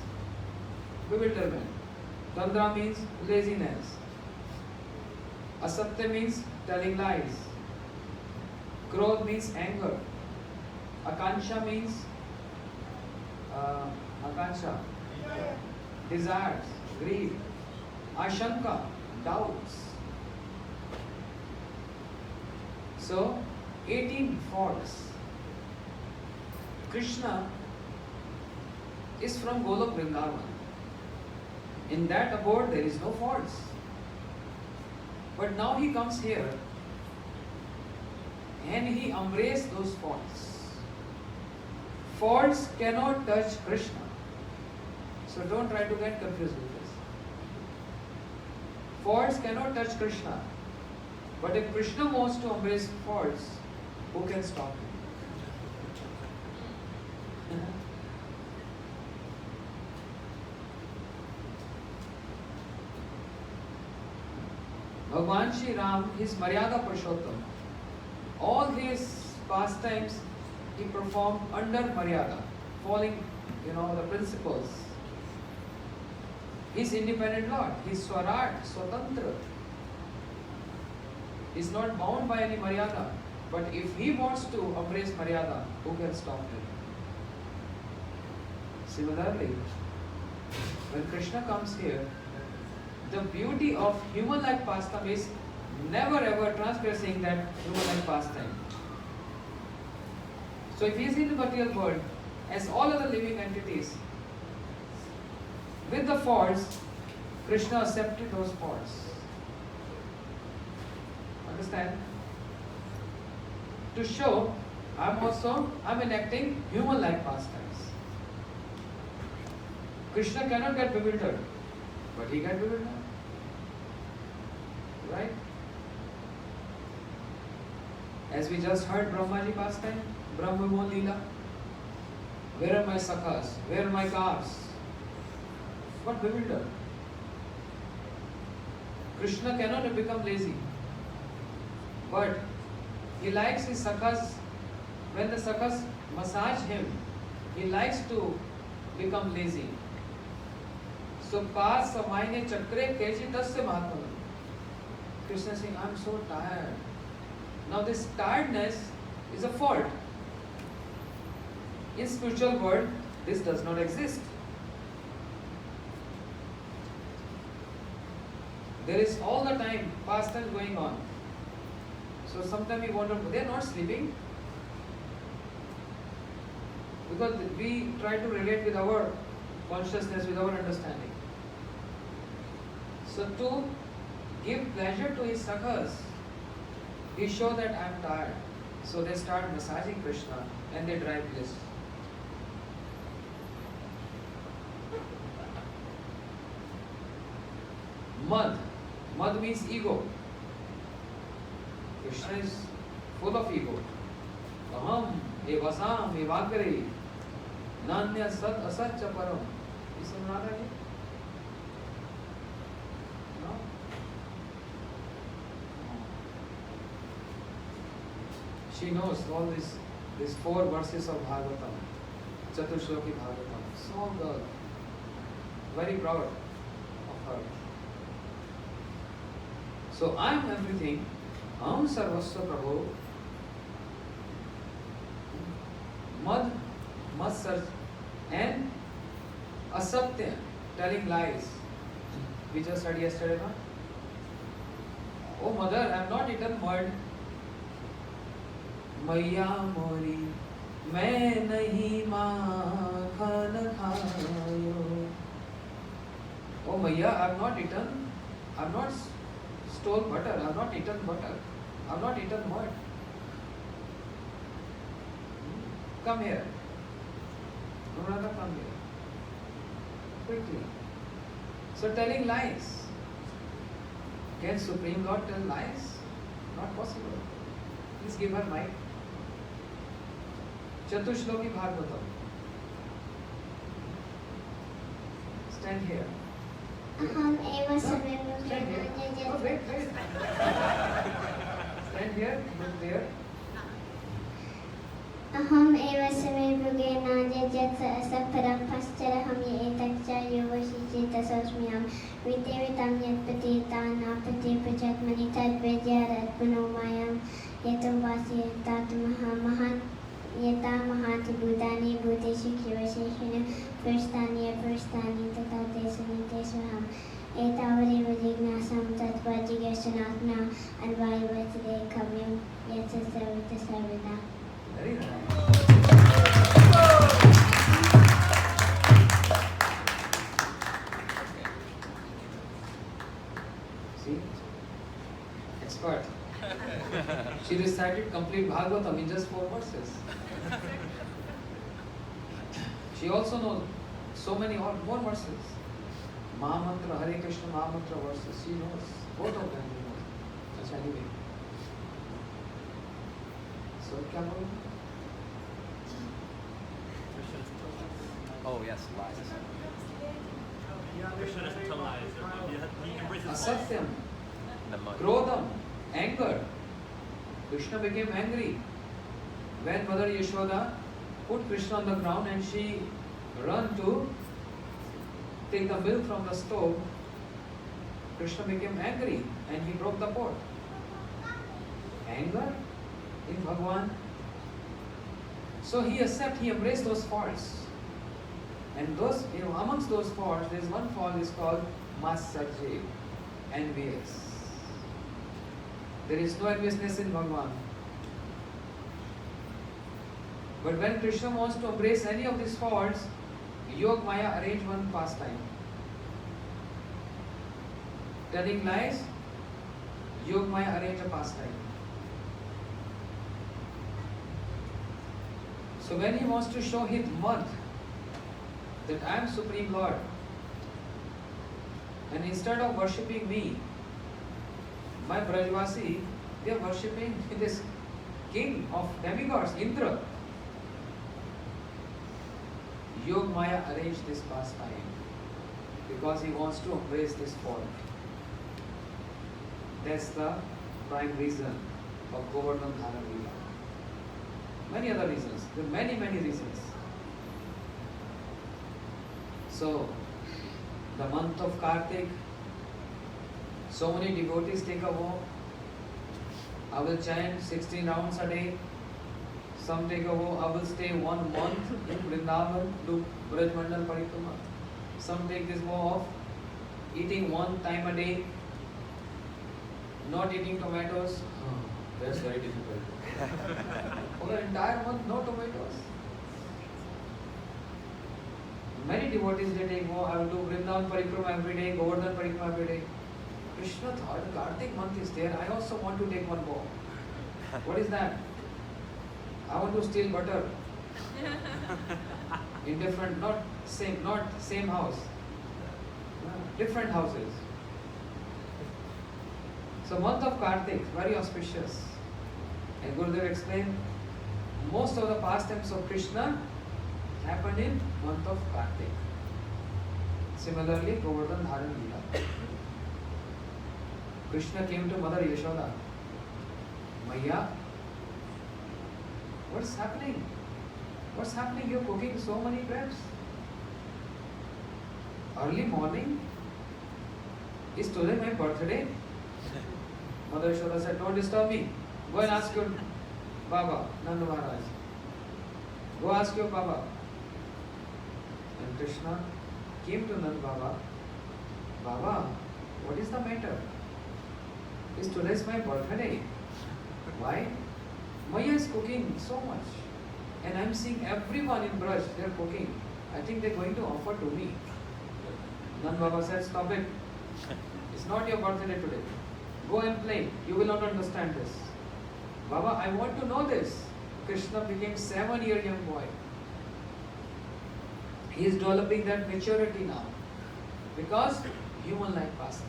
bewilderment. Tandra means laziness. Asatya means telling lies. Krodh means anger. Akansha means desires, greed. Ashanka, doubts. So, 18 faults. Krishna is from Golok Vrindavan. In that abode there is no faults. But now he comes here and he embraces those faults. Faults cannot touch Krishna. So don't try to get confused with this. Faults cannot touch Krishna. But if Krishna wants to embrace faults, who can stop him? Bhagwan Shri Ram is Maryada Purushottam. All his pastimes he performed under Maryada, following the principles. He is independent Lord. He is Swaraj, Swatantra. He is not bound by any Maryada. But if he wants to embrace Maryada, who can stop him? Similarly, when Krishna comes here, the beauty of human-like pastime is never ever transgressing that human-like pastime. So if he is in the material world, as all other living entities, with the faults, Krishna accepted those faults. Understand? To show, I'm enacting human-like pastimes. Krishna cannot get bewildered, but he can bewildered. Right? As we just heard Brahmaji pastime, Brahma Leela. Where are my sakhas? Where are my calves? What bewildered? Krishna cannot become lazy. But he likes his sakhas, when the sakhas massage him, he likes to become lazy. So, pa samaine chakre keji tasya mahatma. Krishna is saying, I'm so tired. Now this tiredness is a fault. In spiritual world, this does not exist. There is all the time pastime going on. So sometimes we wonder, they are not sleeping. Because we try to relate with our consciousness, with our understanding. So to give pleasure to his sakhas, he show that I am tired. So they start massaging Krishna and they derive bliss. Mad. Mad means ego. Krishna is full of ego. Aham, evasam, evagre, nanya sat asatcha param. You see Maharaj? No? She knows all these 4 verses of Bhagavatam, Chatushloki Bhagavatam. Small girl, very proud of her. So I am everything. Aham sarvasva prabhu. Mad search and asatya, telling lies. We just heard yesterday, no? Oh mother, I am not eaten mud. मैया मोरी मैं नहीं माखन खायो. Oh मैया, I have not eaten, I have not stole butter, I have not eaten butter, I have not eaten mud. Come here. Anurada, come here. Quickly. So telling lies. Can Supreme Lord tell lies? Not possible. Please give her mic. Chatushloki Bhagavatam. Stand here.
Aham eva
Stand here. Oh, wait. Stand here. Look there.
Aham eva samebhugena jajat saparam pascharaham yetakcha yovashijita sosmiyam vitevitam yatpati tanapati pachatmani tadvedyarat manomayam yato vasi tatmaha mahat yata mahati bhutani bhuteshu kivasheshana prasthani tata tesani tesvaham etavareva jignasam tatva jigashanatma anvayavachide kamyam yatsa sarvita sarvada.
Very nice. See? Expert. She recited complete Bhagavatam in just 4 verses. She also knows so many more verses. Mahamantra, Hare Krishna Mahamantra verses. She knows both of them. Achha, anyway. So, kya bola?
Oh yes, lies.
Krishna doesn't tell lies. He embraces
Asatyam,
The mud.
Krodham, anger. Krishna became angry when Mother Yashoda put Krishna on the ground and she ran to take the milk from the stove. Krishna became angry and he broke the pot. Anger in Bhagavan. So he embraced those faults. And those, amongst those faults, there is one fault is called Matsarje, envious. There is no enviousness in Bhagavan. But when Krishna wants to embrace any of these faults, Yog Maya arrange one pastime. Telling lies, Yog Maya arrange a pastime. So when he wants to show his mud, that I am Supreme Lord, and instead of worshipping me, my Brajvasi, they are worshipping this king of demigods, Indra. Yog Maya arranged this pastime because he wants to embrace this fault. That's the prime reason of Govardhan Dhara Leela. Many other reasons. There are many, many reasons. So, the month of Kartik, so many devotees take a walk. I will chant 16 rounds a day. Some take a walk. I will stay 1 month in Vrindavan, do Braj Mandal Parikrama. Some take this walk of eating 1 time a day, not eating tomatoes. That's very difficult. For the entire month, no tomatoes. Many devotees they take, oh, I will do Vrindavan Parikrama every day, Govardhan Parikrama every day. Krishna thought, Kartik month is there, I also want to take one bow. What is that? I want to steal butter. In different, not same house. Different houses. So month of Kartik, very auspicious. And Gurudev explained, most of the pastimes of Krishna happened in month of Kartik. Similarly, Govardhan Dharan Leela. Krishna came to Mother Yashoda. Maya, what's happening? What's happening? You're cooking so many breads. Early morning? Is today my birthday? Mother Yashoda said, don't disturb me. Go and ask your Baba, Nanda Maharaj. Go ask your Baba. And Krishna came to Nanda Baba. Baba, what is the matter? Is today's my birthday? Why? Maya is cooking so much. And I'm seeing everyone in Braj, they're cooking. I think they're going to offer to me. Nanda Baba said, stop it. It's not your birthday today. Go and play. You will not understand this. Baba, I want to know this. Krishna became 7-year young boy. He is developing that maturity now. Because human life pastime.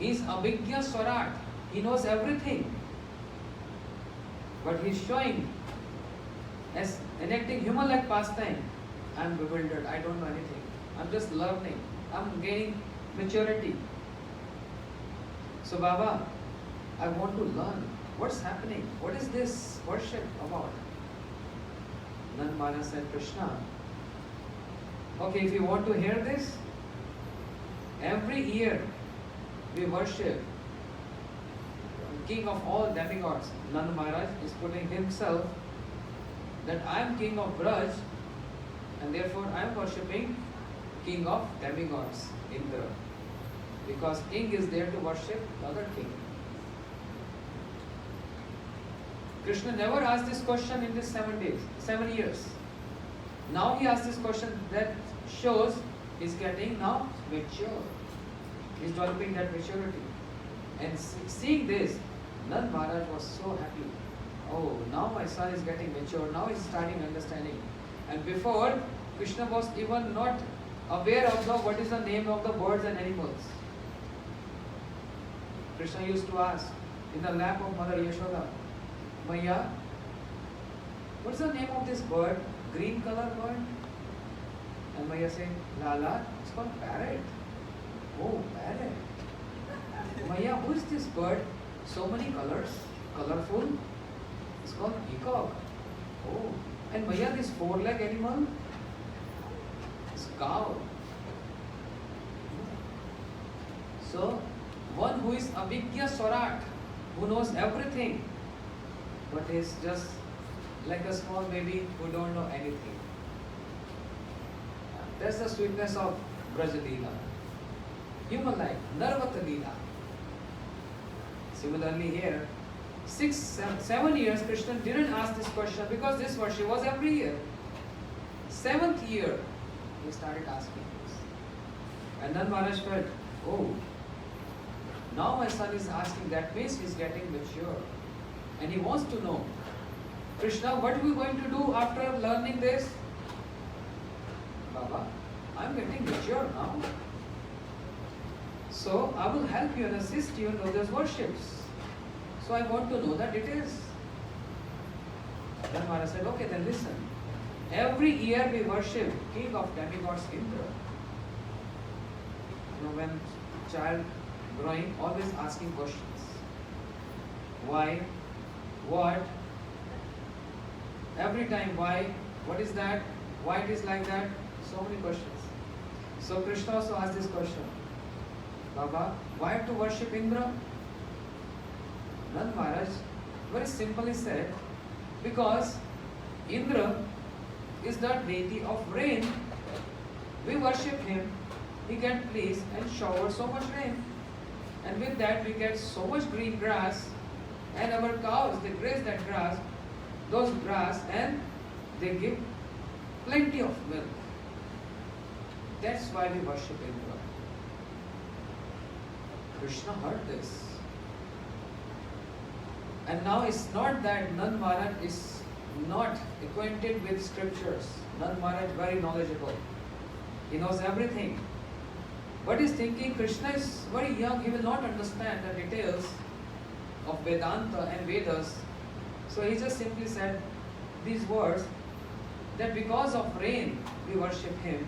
He is Abhigya Swarat. He knows everything. But he is showing as enacting human life pastime. I am bewildered. I don't know anything. I am just learning. I am gaining maturity. So Baba, I want to learn. What's happening? What is this worship about? Nanda Maharaj said, Krishna, okay, if you want to hear this, every year we worship King of all demigods. Nanda Maharaj is putting himself that I am King of Braj and therefore I am worshipping King of demigods, Indra. Because king is there to worship the other king. Krishna never asked this question in these 7 years. Now he asked this question that shows he's getting now mature. He's developing that maturity. And seeing this, Nanda Maharaj was so happy. Oh, now my son is getting mature. Now he's starting understanding. And before, Krishna was even not aware of what is the name of the birds and animals. Krishna used to ask in the lap of Mother Yashoda, Maya, what's the name of this bird? Green color bird? And Maya said, Lala, it's called parrot. Oh, parrot. Maya, who is this bird? So many colors, colorful. It's called peacock. Oh, and Maya, this 4-leg animal? It's cow. So, one who is Abhigya Swarat, who knows everything, but is just like a small baby who don't know anything. That's the sweetness of Braj Leela. Human life, Narvata Leela. Similarly here, 7 years Krishna didn't ask this question because this worship was every year. 7th year, he started asking this. And then Maharaj felt, oh, now my son is asking, that means he is getting mature. And he wants to know, Krishna, what are we going to do after learning this? Baba, I am getting mature now. So I will help you and assist you in those worships. So I want to know the details. Then Maharaj said, okay, then listen. Every year we worship King of demigods Indra. You know, when child growing, always asking questions. Why? What? Every time, why? What is that? Why it is like that? So many questions. So Krishna also asked this question. Baba, why to worship Indra? Nanda Maharaj very simply said, because Indra is the deity of rain. We worship him, he can please and shower so much rain. And with that we get so much green grass, and our cows, they graze that grass, those grass, and they give plenty of milk. That's why we worship Indra. Krishna heard this. And now it's not that Nand Maharaj is not acquainted with scriptures. Nand Maharaj is very knowledgeable. He knows everything. But he's thinking Krishna is very young, he will not understand the details of Vedanta and Vedas. So he just simply said these words, that because of rain we worship him.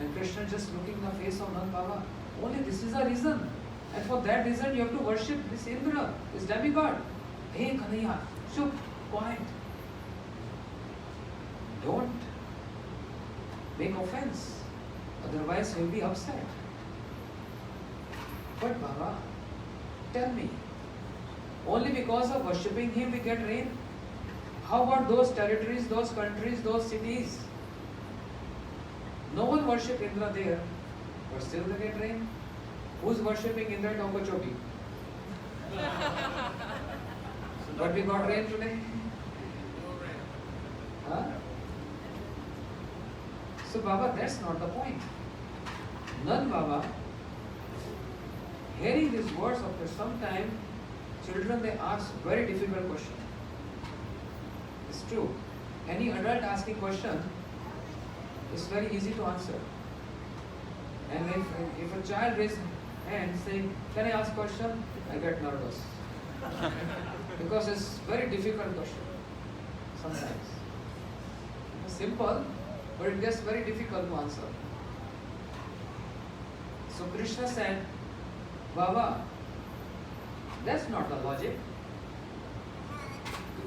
And Krishna just looking in the face of Nand Baba, only this is the reason. And for that reason you have to worship this Indra, this demigod. Hey Kanhaiya, Shup, quiet. Don't make offense, otherwise he will be upset. But Baba, tell me, only because of worshipping him we get rain? How about those territories, those countries, those cities? No one worship Indra there, but still they get rain. Who's worshipping Indra Tonkochobi? But we got rain today. Huh? So Baba, that's not the point. Nand Baba, hearing these words after some time, children, they ask very difficult question. It's true. Any adult asking question is very easy to answer. And if a child raises hand saying, can I ask question? I get nervous. Because it's very difficult question. Sometimes. It's simple, but it gets very difficult to answer. So Krishna said, Baba, that's not the logic.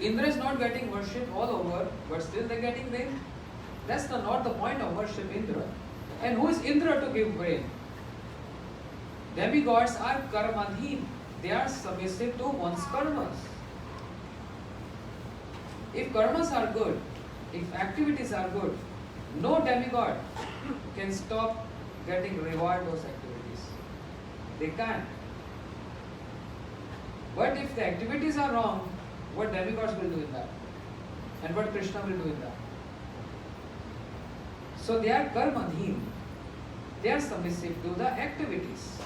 Indra is not getting worship all over, but still they're getting rain. That's not the point of worship Indra. And who is Indra to give rain? Demigods are karmadhin. They are submissive to one's karmas. If karmas are good, if activities are good, no demigod can stop getting reward those activities. They can't. But if the activities are wrong, what demigods will do in that? And what Krishna will do in that? So they are karmadhin. They are submissive to the activities.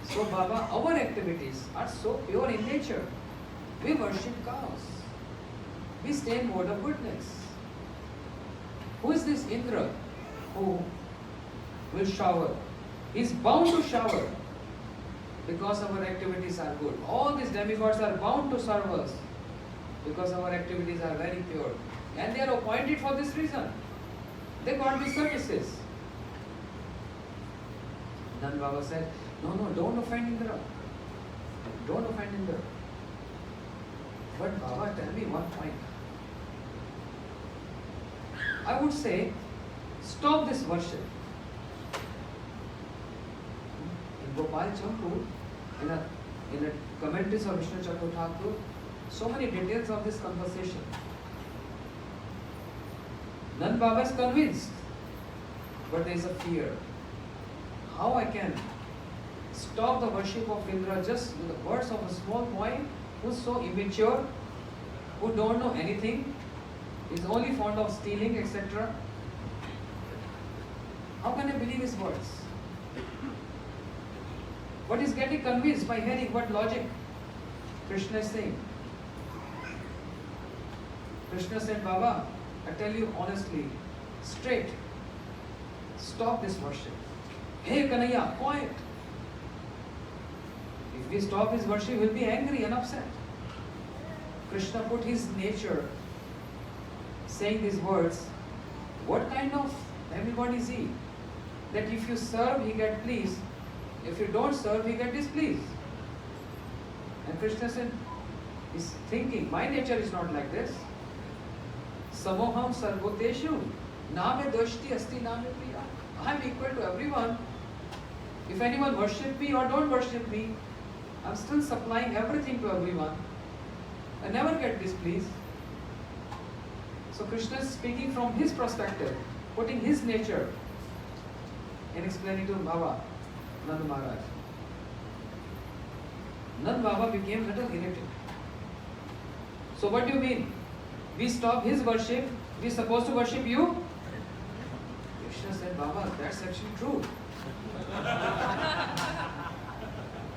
So Baba, our activities are so pure in nature. We worship cows. We stay in mode of goodness. Who is this Indra who will shower? He is bound to shower because our activities are good. All these demigods are bound to serve us because our activities are very pure. And they are appointed for this reason. They got these services. Then Baba said, no, don't offend Indra. Don't offend Indra. But Baba, tell me one point. I would say, stop this worship. In Gopal Champu, in a commentaries of Vishnu Chakra Thakur, so many details of this conversation. Nand Baba is convinced, but there is a fear. How I can stop the worship of Indra just with the words of a small boy who is so immature, who don't know anything, is only fond of stealing, etc. How can I believe his words? But he's getting convinced by hearing what logic Krishna is saying. Krishna said, Baba, I tell you honestly, straight, stop this worship. Hey Kanhaiya, quiet. If we stop his worship, he'll be angry and upset. Krishna put his nature saying these words. What kind of demigod is he? That if you serve, he get pleased. If you don't serve, he get displeased. And Krishna said, he's thinking, my nature is not like this. Samoham sarvoteshu, name doshti asti name priya. I am equal to everyone. If anyone worship me or don't worship me, I am still supplying everything to everyone. I never get displeased. So Krishna is speaking from his perspective, putting his nature and explaining to Baba, Nand Maharaj. Nand Baba became a little irritated. So what do you mean? We stop his worship, We supposed to worship you? Krishna said, Baba, that's actually true.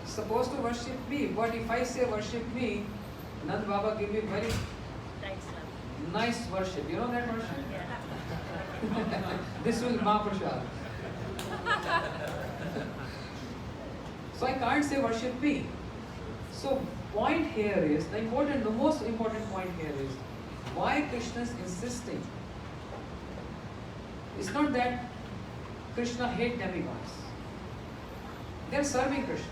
Supposed to worship me, but if I say worship me, Nand Baba give me very
Right, sir.
nice worship. You know that worship?
Yeah.
This will Mahaprasad. So I can't say worship me. So point here is, the most important point here is, why Krishna is insisting. It's not that Krishna hates demigods. They are serving Krishna.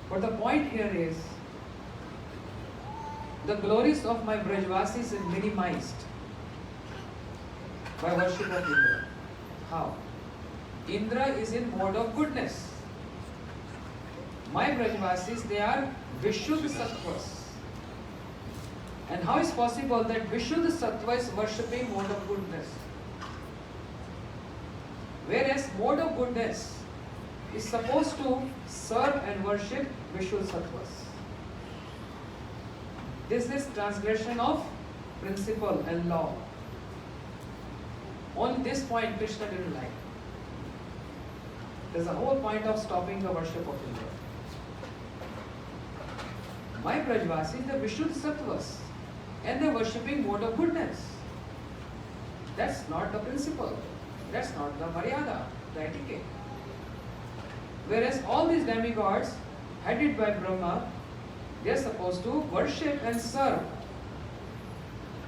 But the point here is, the glories of my Brajvasis is minimized by worship of Indra. How? Indra is in mode of goodness. My Brajvasis, they are Vishuddha Sattvas. And how is possible that Vishuddha Sattva is worshipping mode of goodness? Whereas mode of goodness is supposed to serve and worship Vishuddha Sattvas. This is transgression of principle and law. On this point Krishna didn't like. There's a whole point of stopping the worship of Indra. My Brajvasis, the Vishuddha Sattvas, and they're worshipping mode of goodness. That's not the principle. That's not the Maryada, the etiquette. Whereas all these demigods, headed by Brahma, they're supposed to worship and serve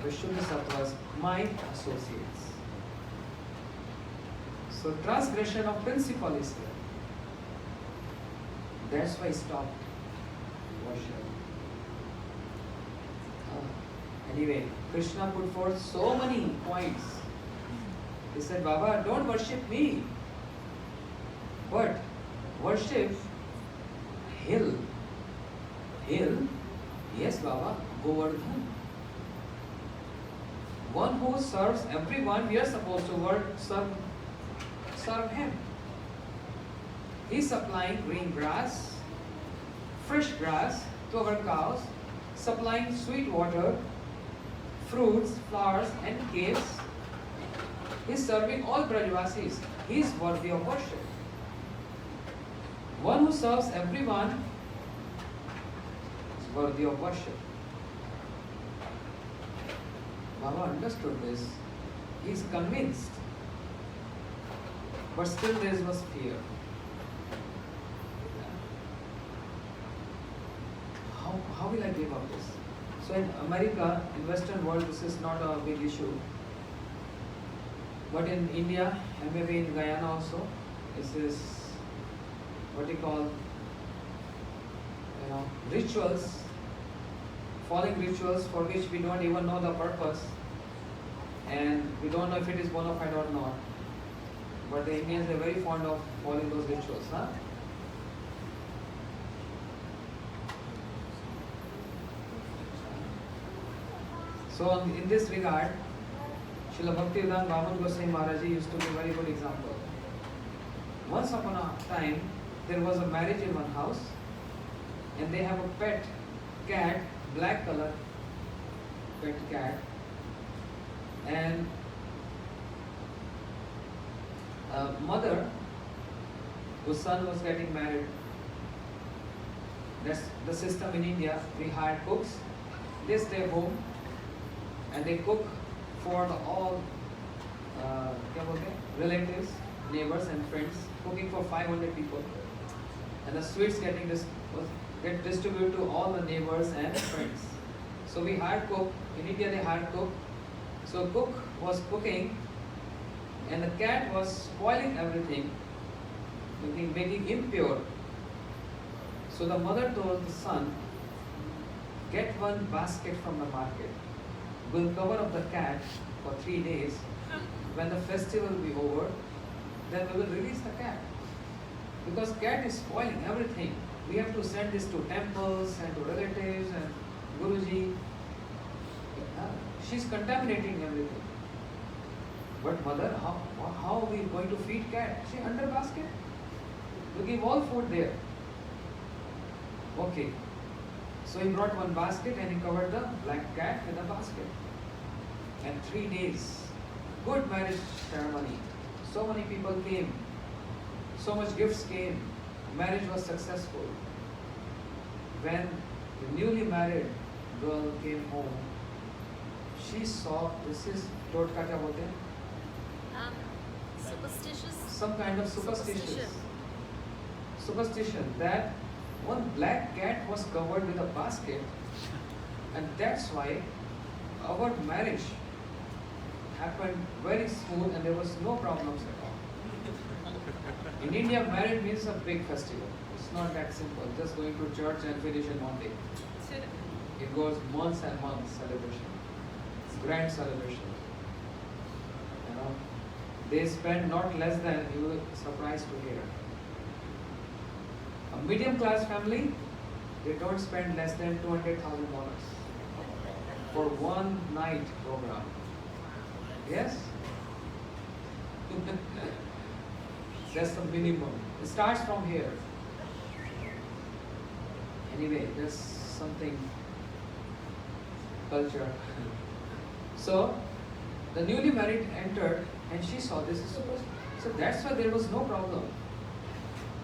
Vishuddha Sattvas, my associates. So transgression of principle is there. That's why stop worship. Anyway, Krishna put forth so many points. He said, Baba, don't worship me, but worship hill. Hill? Yes, Baba, Govardhan. One who serves everyone, we are supposed to serve him. He's supplying green grass, fresh grass to our cows, supplying sweet water, fruits, flowers and caves. He's serving all Brajvasis. He is worthy of worship. One who serves everyone is worthy of worship. Baba understood this. He is convinced. But still there was fear. How will I give up this? So in America, in Western world, this is not a big issue. But in India, and maybe in Guyana also, this is what you call, rituals, following rituals for which we don't even know the purpose, and we don't know if it is bona fide or not. But the Indians are very fond of following those rituals, huh? So in this regard, Srila Bhaktivedanta Vaman Goswami Maharaj used to be a very good example. Once upon a time, there was a marriage in one house, and they have a pet cat, black color pet cat, and a mother whose son was getting married. That's the system in India. We hire cooks, they stay home and they cook for all relatives, neighbors and friends, cooking for 500 people, and the sweets get distributed to all the neighbors and friends. So we hired cook. In India they hired cook. So cook was cooking, and the cat was spoiling everything, making impure. So the mother told the son, get one basket from the market. We'll cover up the cat for 3 days. When the festival will be over, then we will release the cat. Because cat is spoiling everything. We have to send this to temples and to relatives and Guruji. She's contaminating everything. But mother, how are we going to feed cat? She under basket. We give all food there. Okay. So he brought one basket and he covered the black cat with a basket. And 3 days, good marriage ceremony. So many people came, so much gifts came. Marriage was successful. When the newly married girl came home, she saw, this is totka kya bolte hain?
Superstitious.
Some kind of superstition that one black cat was covered with a basket, and that's why our marriage happened very smooth and there was no problems at all. In India, marriage means a big festival. It's not that simple, just going to church and finish in one day. It goes months and months celebration. It's grand celebration. You know, they spend not less than, you will be surprised to hear. A medium class family, they don't spend less than $200,000 for one night program. Yes? That's the minimum. It starts from here. Anyway, there's something culture. So the newly married entered and she saw this is supposed. So that's why there was no problem.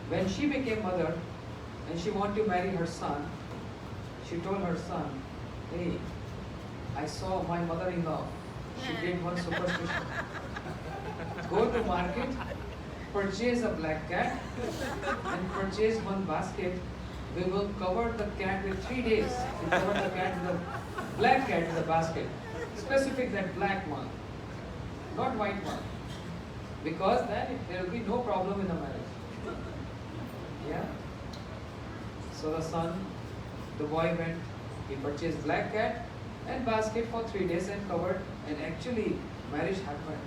When she became mother and she wanted to marry her son, she told her son, hey, I saw my mother-in-law. She did one superstition. Go to market, purchase a black cat and purchase one basket. We will cover the cat with 3 days. We cover the cat with a black cat with a basket. Specific that black one, not white one. Because then there will be no problem in the marriage. Yeah? So the son, the boy went, he purchased black cat and basket for 3 days and covered, and actually marriage happened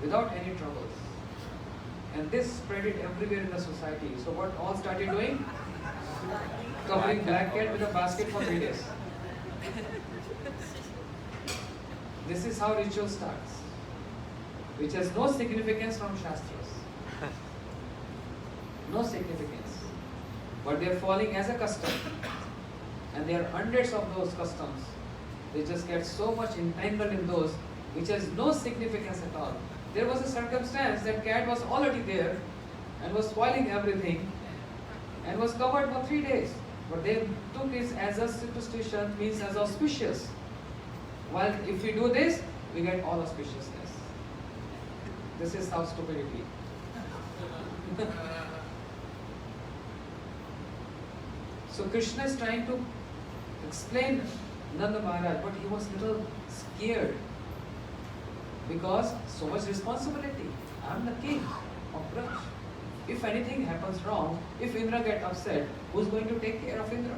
without any troubles. And this spread it everywhere in the society. So what all started doing? Covering black cat with a basket for 3 days. This is how ritual starts, which has no significance from Shastras. No significance. But they are falling as a custom. And there are hundreds of those customs. They just get so much entangled in those which has no significance at all. There was a circumstance that cat was already there and was spoiling everything and was covered for 3 days. But they took it as a superstition, means as auspicious. While if we do this, we get all auspiciousness. This is how stupidity. So Krishna is trying to explain Nanda Maharaj, but he was little scared because so much responsibility. I am the king of Braj. If anything happens wrong, if Indra gets upset, who's going to take care of Indra?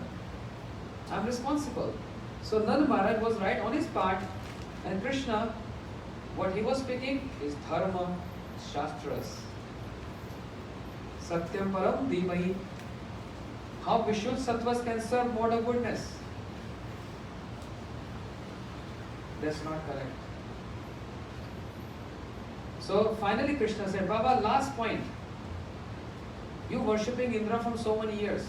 I am responsible. So Nanda Maharaj was right on his part, and Krishna, what he was speaking is dharma, shastras. Satyam param dhimahi. How Vishuddha Sattvas can serve mode of goodness. That's not correct. So finally Krishna said, Baba, last point. You worshipping Indra from so many years.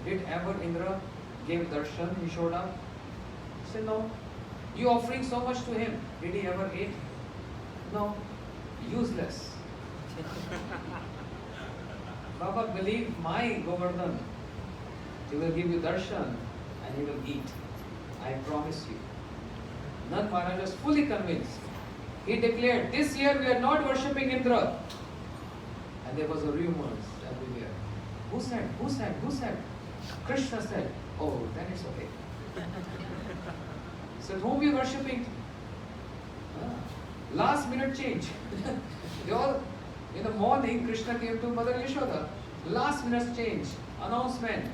Did ever Indra give darshan? He showed up? He said, no. You offering so much to him. Did he ever eat? No. Useless. Baba, believe my Govardhan. He will give you darshan and he will eat. I promise you. Nanda Maharaj was fully convinced. He declared, this year we are not worshipping Indra. And there was a rumors everywhere. Who said? Who said? Who said? Krishna said, oh, then it's okay. So whom we worshipping? Last minute change. They all, in the morning, Krishna came to Mother Yashoda. Last minute change. Announcement.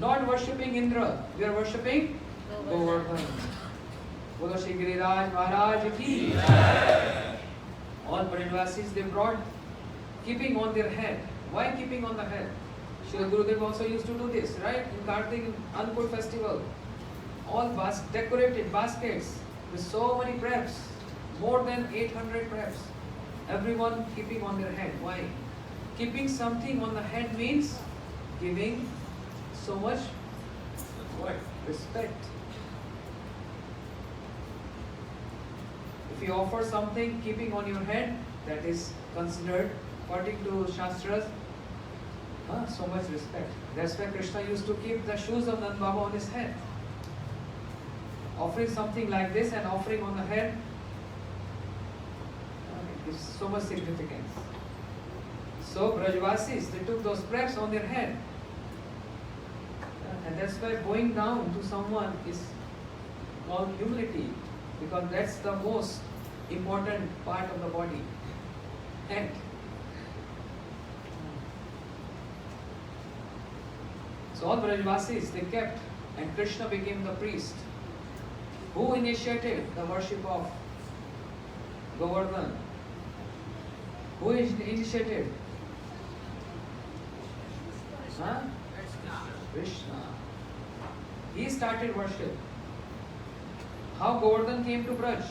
Not worshipping Indra. We are worshipping Govardhan. Bolo Shri Giriraj Maharaj ki. All Parinvasis they brought keeping on their head. Why keeping on the head? Srila Gurudev also used to do this, right? In Kartik Ankur festival. All decorated baskets with so many preps. More than 800 preps. Everyone keeping on their head. Why? Keeping something on the head means giving so much what? respect. If you offer something keeping on your head, that is considered, according to Shastras, so much respect. That's why Krishna used to keep the shoes of Nand Baba on his head. Offering something like this and offering on the head gives so much significance. So Brajvasis, they took those preps on their head. And that's why bowing down to someone is called humility, because that's the most important part of the body. Head. So all Brajvasis, they kept, and Krishna became the priest. Who initiated the worship of Govardhan? Who initiated? Krishna. He started worship. How Govardhan came to Braj?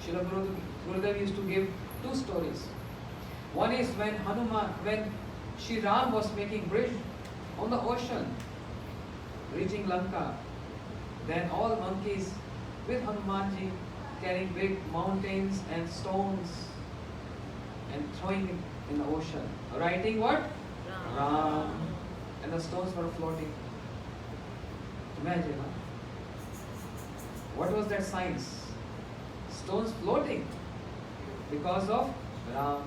Srila Gurudev used to give two stories. One is when Shri Ram was making bridge on the ocean, reaching Lanka, then all monkeys with Hanumanji carrying big mountains and stones and throwing it in the ocean. Writing what? Ram. And the stones were floating. Imagine, huh? What was that science? Stones floating because of Ram.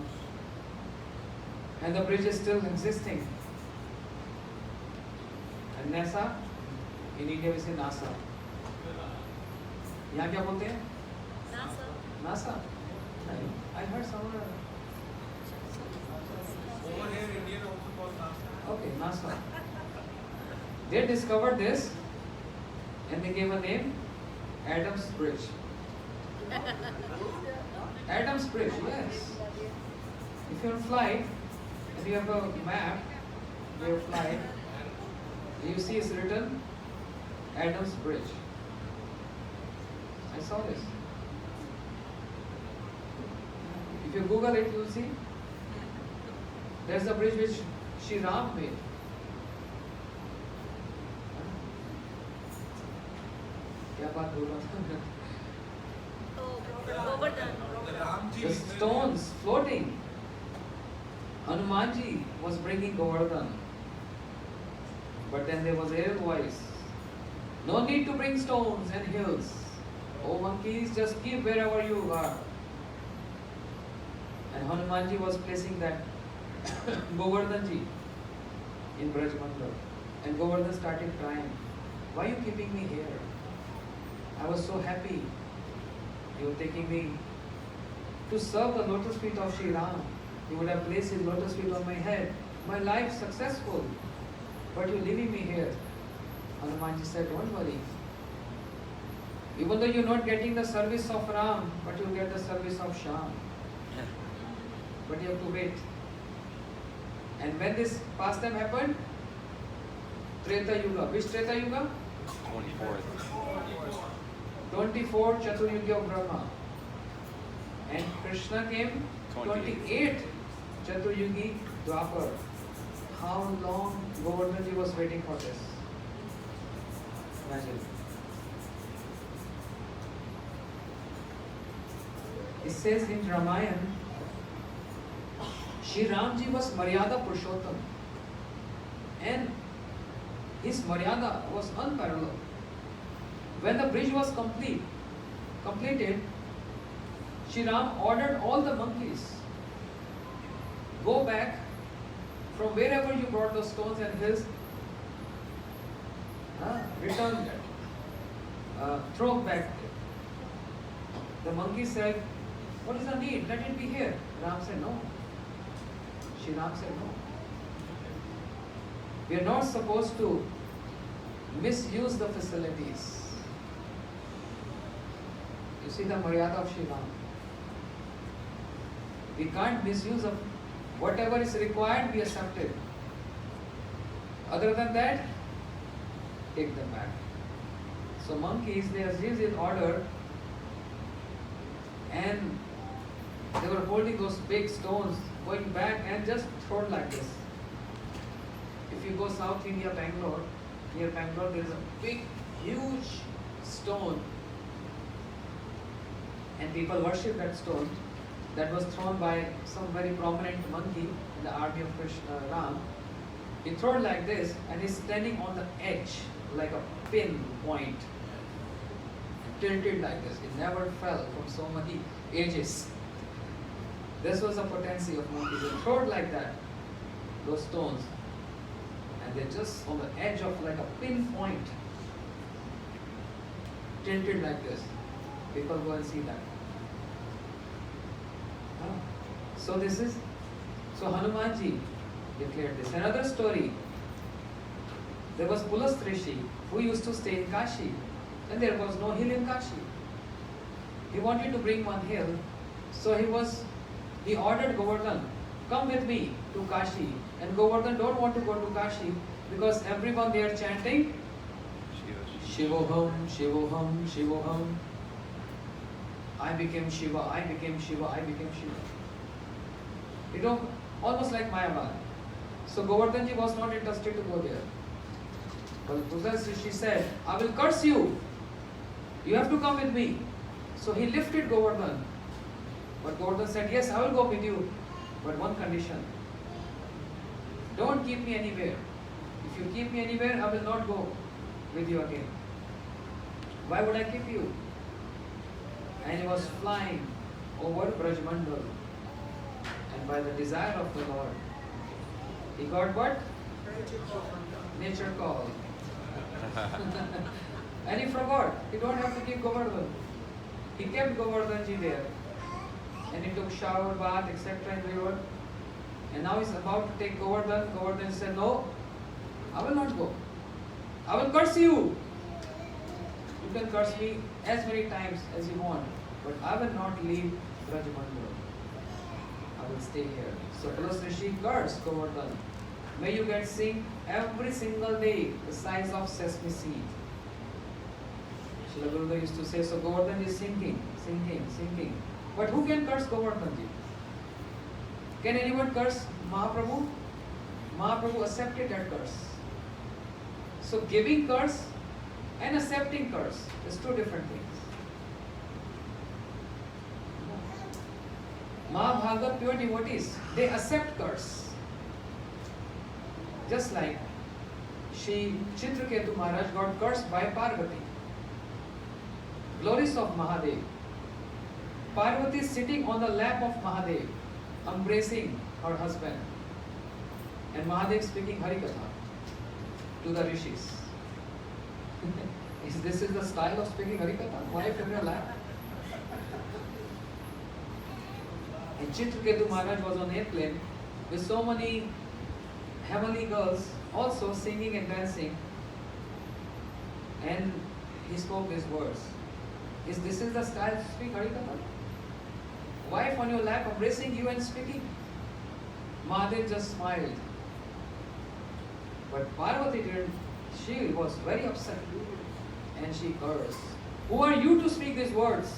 And the bridge is still existing. And NASA, in India we say NASA. यहाँ क्या बोलते हैं? NASA. I heard somewhere.
Over here, Indian also called NASA.
Okay, NASA. They discovered this and they gave a name, Adam's Bridge. Adam's Bridge, yes. If you're on flight and you have a map of your flight, you see it's written Adam's Bridge. I saw this. If you Google it, you'll see. There's the bridge which Shri Ram made. क्या बात बोल रहा था? The stones floating. Hanumanji was bringing Govardhan. But then there was a voice. No need to bring stones and hills. Oh monkeys, just keep wherever you are. And Hanumanji was placing that Govardhanji in Braj Mandal. And Govardhan started crying. Why are you keeping me here? I was so happy. You were taking me to serve the lotus feet of Shri Ram. You would have placed his lotus feet on my head. My life successful. But you're leaving me here. Hanumanji said, don't worry. Even though you're not getting the service of Ram, but you'll get the service of Sham. But you have to wait. And when this pastime happened, Treta Yuga. Which Treta Yuga? 24th Chaturyuga of Brahma. And Krishna came 28th Chaturyugi Dwapar. How long Govardhanji was waiting for this? Imagine. It says in Ramayana, Shri Ramji was Maryada Purushottam. And his Maryada was unparalleled. When the bridge was completed, Shri Ram ordered all the monkeys, go back from wherever you brought those stones and hills, return that, throw back. The monkey said, what is the need? Let it be here. Ram said no. Shri Ram said no. We are not supposed to misuse the facilities. You see the Maryada of Shri Ram. We can't misuse of whatever is required, we accept it. Other than that, take them back. So monkeys, they assumed in order and they were holding those big stones, going back and just thrown like this. If you go South India, Bangalore, near Bangalore there is a big huge stone, and people worship that stone that was thrown by some very prominent monkey in the army of Krishna Ram. He threw it like this, and he's standing on the edge like a pin point, tilted like this. It never fell from so many ages. This was the potency of monkeys. They throw it like that, those stones, and they're just on the edge of like a pin point, tilted like this. People go and see that. So this is, so Hanumanji declared this. Another story, there was Pulas Rishi who used to stay in Kashi, and there was no hill in Kashi. He wanted to bring one hill, so he ordered Govardhan, come with me to Kashi, and Govardhan don't want to go to Kashi because everyone there chanting Shivoham, Shivoham, Shivoham. I became Shiva, I became Shiva, I became Shiva. You know, almost like Mayavad. So Govardhanji was not interested to go there. But Pulas Rishi said, I will curse you. You have to come with me. So he lifted Govardhan. But Govardhan said, yes, I will go with you. But one condition. Don't keep me anywhere. If you keep me anywhere, I will not go with you again. Why would I keep you? And he was flying over Brajmandal. And by the desire of the Lord, he got what? Nature call. And he forgot. He don't have to keep Govardhan. He kept Govardhanji there. And he took shower, bath, etc. in the river. And now he's about to take Govardhan. Govardhan said, no, I will not go. I will curse you. You can curse me as many times as you want, but I will not leave Brajmandal. I will stay here. So Pulas Rishi cursed Govardhan. May you get sick every single day the size of sesame seed. Srila Gurudev used to say, so Govardhan is sinking. But who can curse Govardhanji? Can anyone curse Mahaprabhu? Mahaprabhu accepted that curse. So giving curse and accepting curse is two different things. Mahabharata pure devotees, they accept curse. Just like Shri Chitraketu Maharaj got cursed by Parvati. Glories of Mahadev. Parvati is sitting on the lap of Mahadev, embracing her husband. And Mahadev speaking Harikatha to the rishis. This is the style of speaking Harikatha? Wife in your lap? And Chitraketu Maharaj was on airplane with so many heavenly girls also singing and dancing. And he spoke these words. This is the style to speak Harikatha? Wife on your lap embracing you and speaking? Mahadev just smiled. But Parvati didn't. She was very upset. And she cursed. Who are you to speak these words?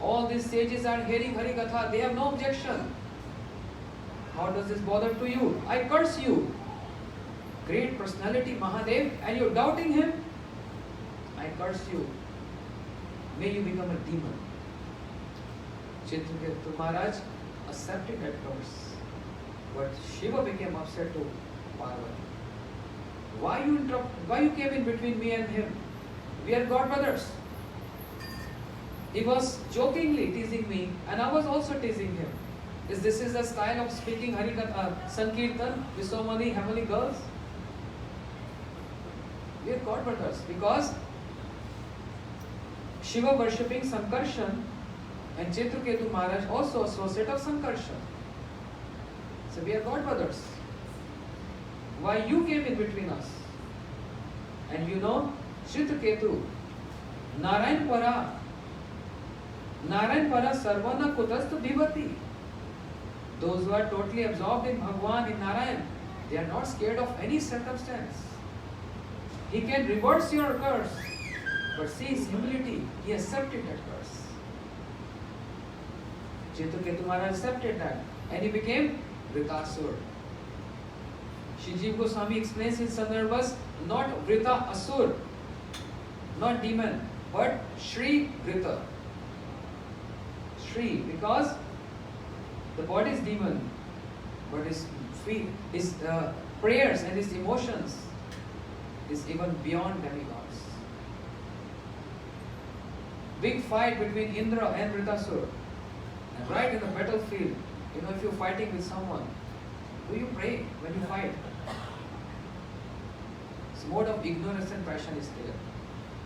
All these sages are hearing Harikatha. They have no objection. How does this bother to you? I curse you. Great personality Mahadev, and you're doubting him? I curse you. May you become a demon. Chitraketu Maharaj accepted that curse. But Shiva became upset to Parvati. Why you came in between me and him? We are god brothers. He was jokingly teasing me, and I was also teasing him. This is the style of speaking Harikatha, Sankirtan with so many heavenly girls? We are god brothers because Shiva worshipping Sankarshan and Chitraketu Maharaj also associate of Sankarshan. So we are god brothers. Why you came in between us? And you know, Chitraketu, Narayan Para Sarvana Kutastu Bhivati. Those who are totally absorbed in Bhagwan, in Narayan, they are not scared of any circumstance. He can reverse your curse, but see his humility, he accepted that curse. Chitraketu Maharaj accepted that, and he became Vritasur. Shri Jiva Goswami explains in Sandarbhas, not Vrita Asur. not demon, but Shri Vrita. Shri, because the body is demon, but his feet, his prayers and his emotions is even beyond demigods. Big fight between Indra and Vritasur. And right in the battlefield, if you're fighting with someone, do you pray when you fight? This mode of ignorance and passion is there.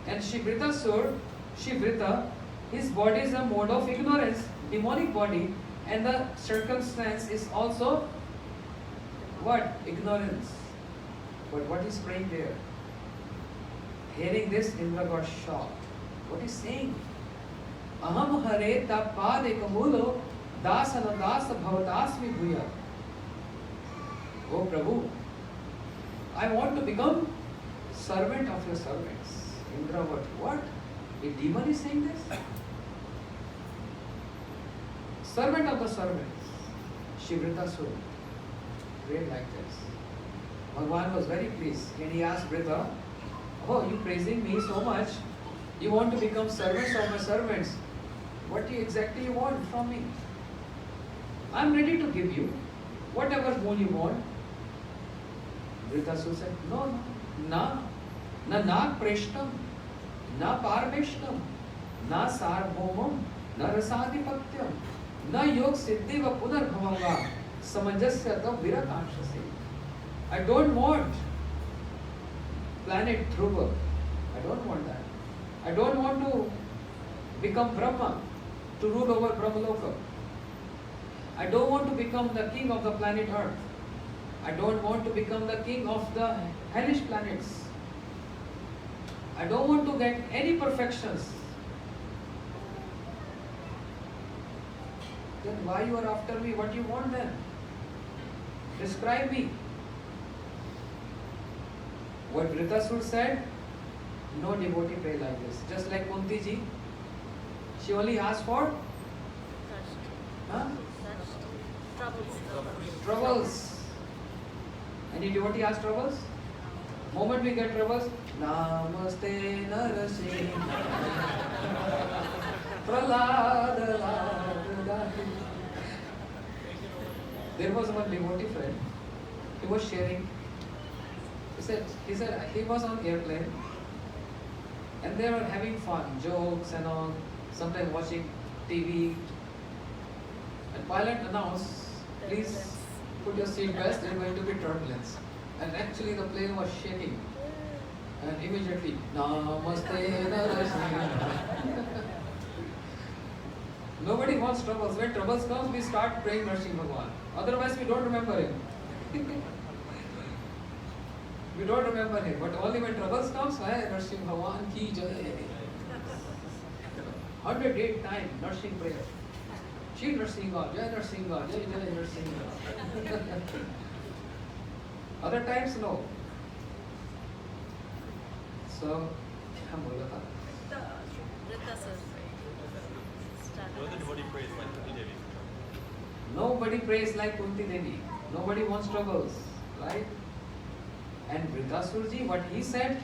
And Vritasur, Vrita, his body is a mode of ignorance, demonic body, and the circumstance is also what? Ignorance. But what is praying there? Hearing this, Indra got shocked. What is saying? Aham hare tapad ekamulo dasana dasa bhavatasmi bhuya. Oh Prabhu, I want to become servant of your servants. Indra, what? A demon is saying this? Servant of the servants. Vritasur prayed like this. Bhagavan was very pleased and he asked Vrita, oh, you praising me so much, you want to become servants of my servants. What exactly you want from me? I am ready to give you whatever boon you want. Vritasur said, no, na nag preshtam, na parveshtam, na sarvomam, na rasadhipatyam, na yog siddhi va punarbhavanga, samajasya ta virakanshasi. I don't want planet Dhruva. I don't want that. I don't want to become Brahma, to rule over Brahmaloka. I don't want to become the king of the planet Earth. I don't want to become the king of the hellish planets. I don't want to get any perfections. Then why you are after me? What do you want then? Describe me. What Vritasur said, no devotee pray like this. Just like Kunti ji, she only asked for troubles. Any devotee ask troubles? Moment we get troubles, Namaste Narasingha Pralada. There was one devotee friend, he was sharing. He said he was on airplane and they were having fun, jokes and all, sometimes watching TV. And pilot announced, please put your seat belt, there is going to be turbulence. And actually the plane was shaking. And immediately, Namaste Narasingha. Nobody wants troubles. When troubles comes, we start praying Narasingha Bhagavan. Otherwise we don't remember him. We don't remember him, but only when troubles comes, hey, Narasingha Bhagavan ki jai. 108 times Narasingha prayer. Shri Narasingha, Jai Narasingha, Jai Jai Narasingha. Other times, no. So, क्या बोला था? Nobody prays like Kunti Devi. Nobody wants troubles, right? And Vritasur ji, what he said,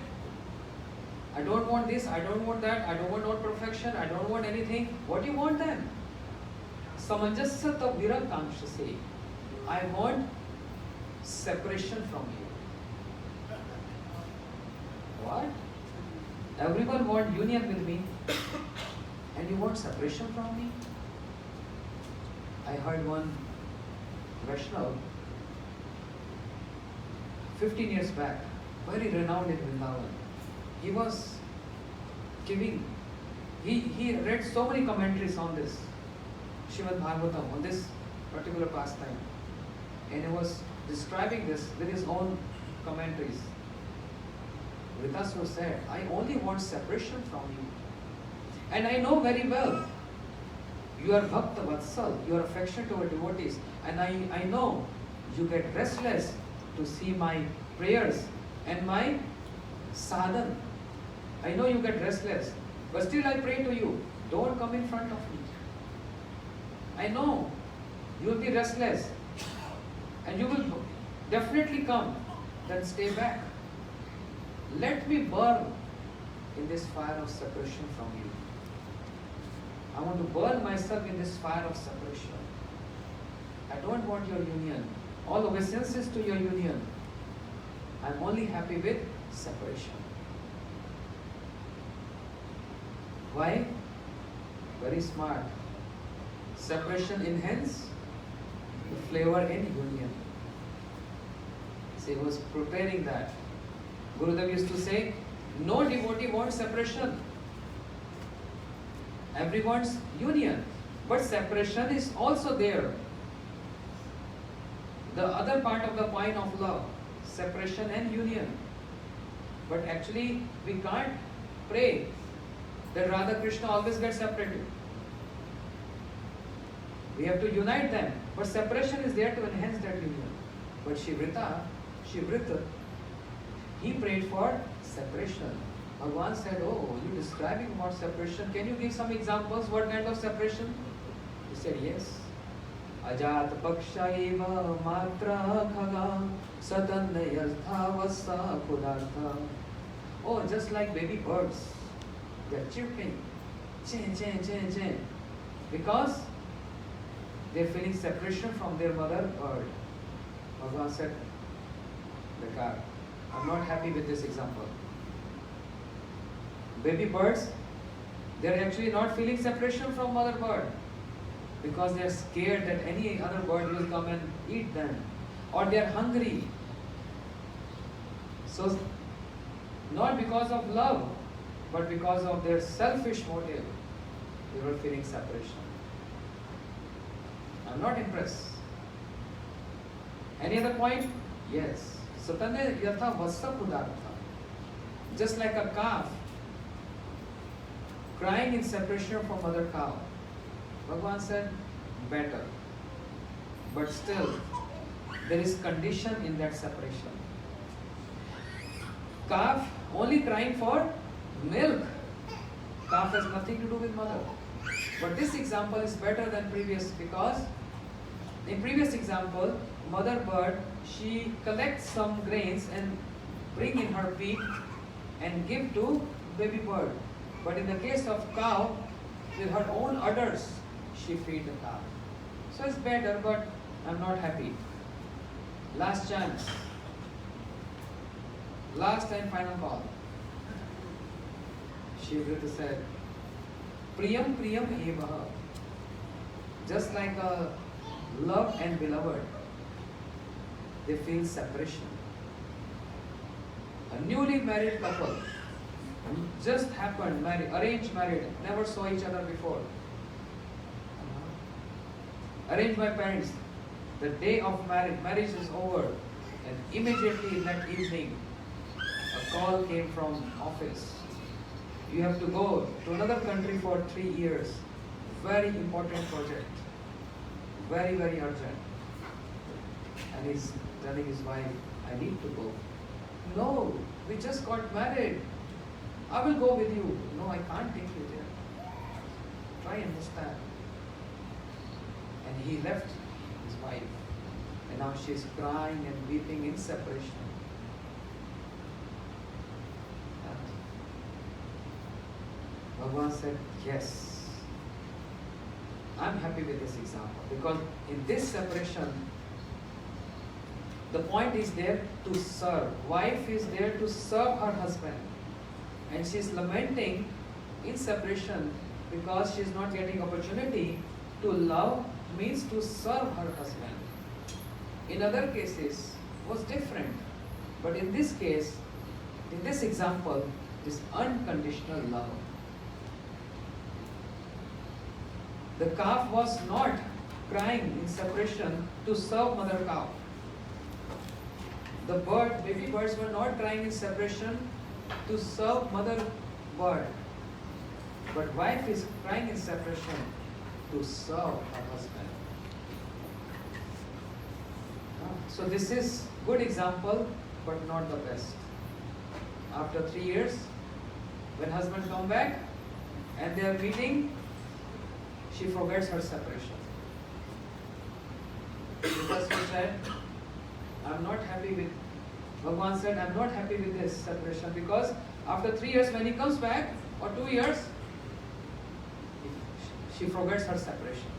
I don't want this, I don't want that, I don't want all perfection, I don't want anything. What do you want then? Samajasya ta virakanshasi. I want separation from you. What? Everyone wants union with me and you want separation from me? I heard one Vaishnava 15 years back, very renowned in Vrindavan. He was giving, he read so many commentaries on this Srimad Bhagavat, on this particular pastime, and he was describing this with his own commentaries. Vritasur said, I only want separation from you. And I know very well, you are Bhakta Vatsal, you are affectionate toward devotees, and I know you get restless to see my prayers and my sadhan. I know you get restless, but still I pray to you, don't come in front of me. I know you will be restless and you will definitely come, then stay back. Let me burn in this fire of separation from you. I want to burn myself in this fire of separation. I don't want your union. All obeisances to your union. I'm only happy with separation. Why? Very smart. Separation enhances the flavor in union. So he was preparing that. Gurudev used to say, no devotee wants separation. Everyone's union. But separation is also there. The other part of the point of love, separation and union. But actually, we can't pray that Radha Krishna always get separated. We have to unite them. But separation is there to enhance that union. But Shivrita, he prayed for separation. Bhagavan said, oh, you're describing about separation. Can you give some examples? What kind of separation? He said, yes. Ajat pakshaiva matra khaga satannayasthavasa kudartha. Oh, just like baby birds. They're chirping. Chen, chen, chen, chen. Because they're feeling separation from their mother bird. Bhagavan said, Bekar, I'm not happy with this example. Baby birds, they're actually not feeling separation from mother bird because they're scared that any other bird will come and eat them, or they're hungry. So, not because of love, but because of their selfish motive, they were feeling separation. I'm not impressed. Any other point? Yes. Satane yatha vassa pudartha. Just like a calf crying in separation from mother cow. Bhagavan said, better. But still, there is condition in that separation. Calf only crying for milk. Calf has nothing to do with mother. But this example is better than previous because in previous example, mother bird, she collects some grains and bring in her beak and give to baby bird. But in the case of cow, with her own udders, she feed the cow. So it's better, but I'm not happy. Last chance. Last and final call. Shivrita said, Priyam Priyam Evaha. Just like a loved and beloved, they feel separation. A newly married couple just happened, arranged married, never saw each other before. Arranged by parents. The day of marriage is over, and immediately in that evening, a call came from office. You have to go to another country for 3 years. Very important project. Very, very urgent. And he's telling his wife, I need to go. No, we just got married. I will go with you. No, I can't take you there. Try and understand. And he left his wife. And now she is crying and weeping in separation. And Bhagavan said, yes, I'm happy with this example. Because in this separation, the point is there to serve. Wife is there to serve her husband. And she is lamenting in separation because she is not getting opportunity to love, means to serve her husband. In other cases, was different. But in this case, in this example, is unconditional love. The calf was not crying in separation to serve mother cow. The baby birds were not crying in separation to serve mother bird. But wife is crying in separation to serve her husband. So this is good example, but not the best. After 3 years, when husband come back and they are meeting, she forgets her separation. Because she said, I'm not happy with, Bhagavan said, I'm not happy with this separation because After 3 years, when he comes back, or 2 years, she forgets her separation.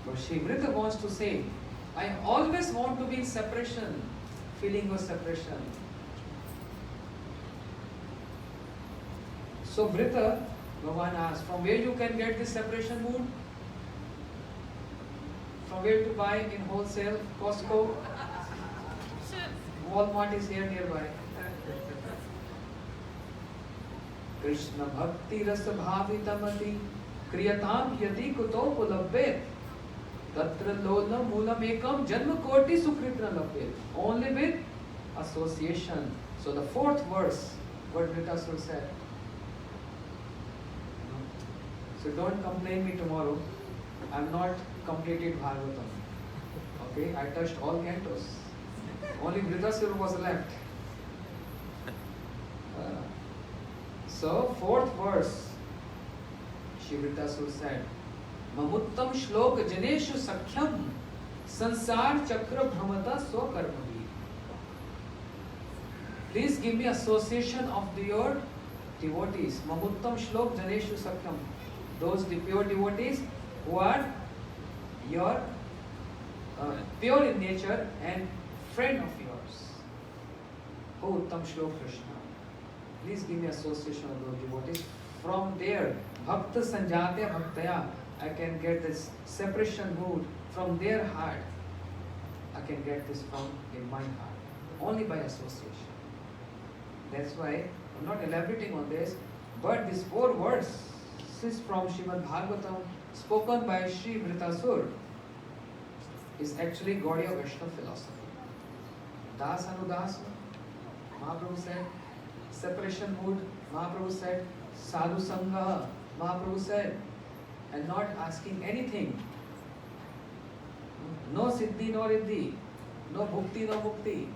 But Shivrita wants to say, I always want to be in separation, feeling of separation. So Vrita, Bhagavan asks, from where you can get this separation mood? From where to buy in wholesale? Costco? Walmart is here nearby. Krishna bhakti rasa bhavitamati kriyatam yati kuto pulabhet tatra lola moolam ekam janma koti sukritna labhet. Only with association. So the fourth verse, what Vritasur said. So don't complain me tomorrow. I'm not completed Bhagavatam. Okay, I touched all cantos. Only Vritasur was left. So fourth verse, Shri Vritasur said, Mamuttam shlok janeshu sakhyam sansar chakra bhramata swakarmavi. Please give me association of your devotees. Mamuttam shlok janeshu sakhyam. Those pure devotees who are your pure in nature and friend of yours. Oh Uttam Shlok Krishna. Please give me association of those devotees. From there, Bhakta Sanjatya Bhaktaya, I can get this separation mood from their heart. I can get this from in my heart. Only by association. That's why I'm not elaborating on this, but this 4 verses from Srimad Bhagavatam spoken by Sri Vritasur is actually Gaudiya Vaishnava philosophy. Das Anudas, Mahaprabhu said, separation mood, Mahaprabhu said, Sadhu Sangha, Mahaprabhu said, and not asking anything. No Siddhi, no Riddhi, no Bhukti, no Mukti.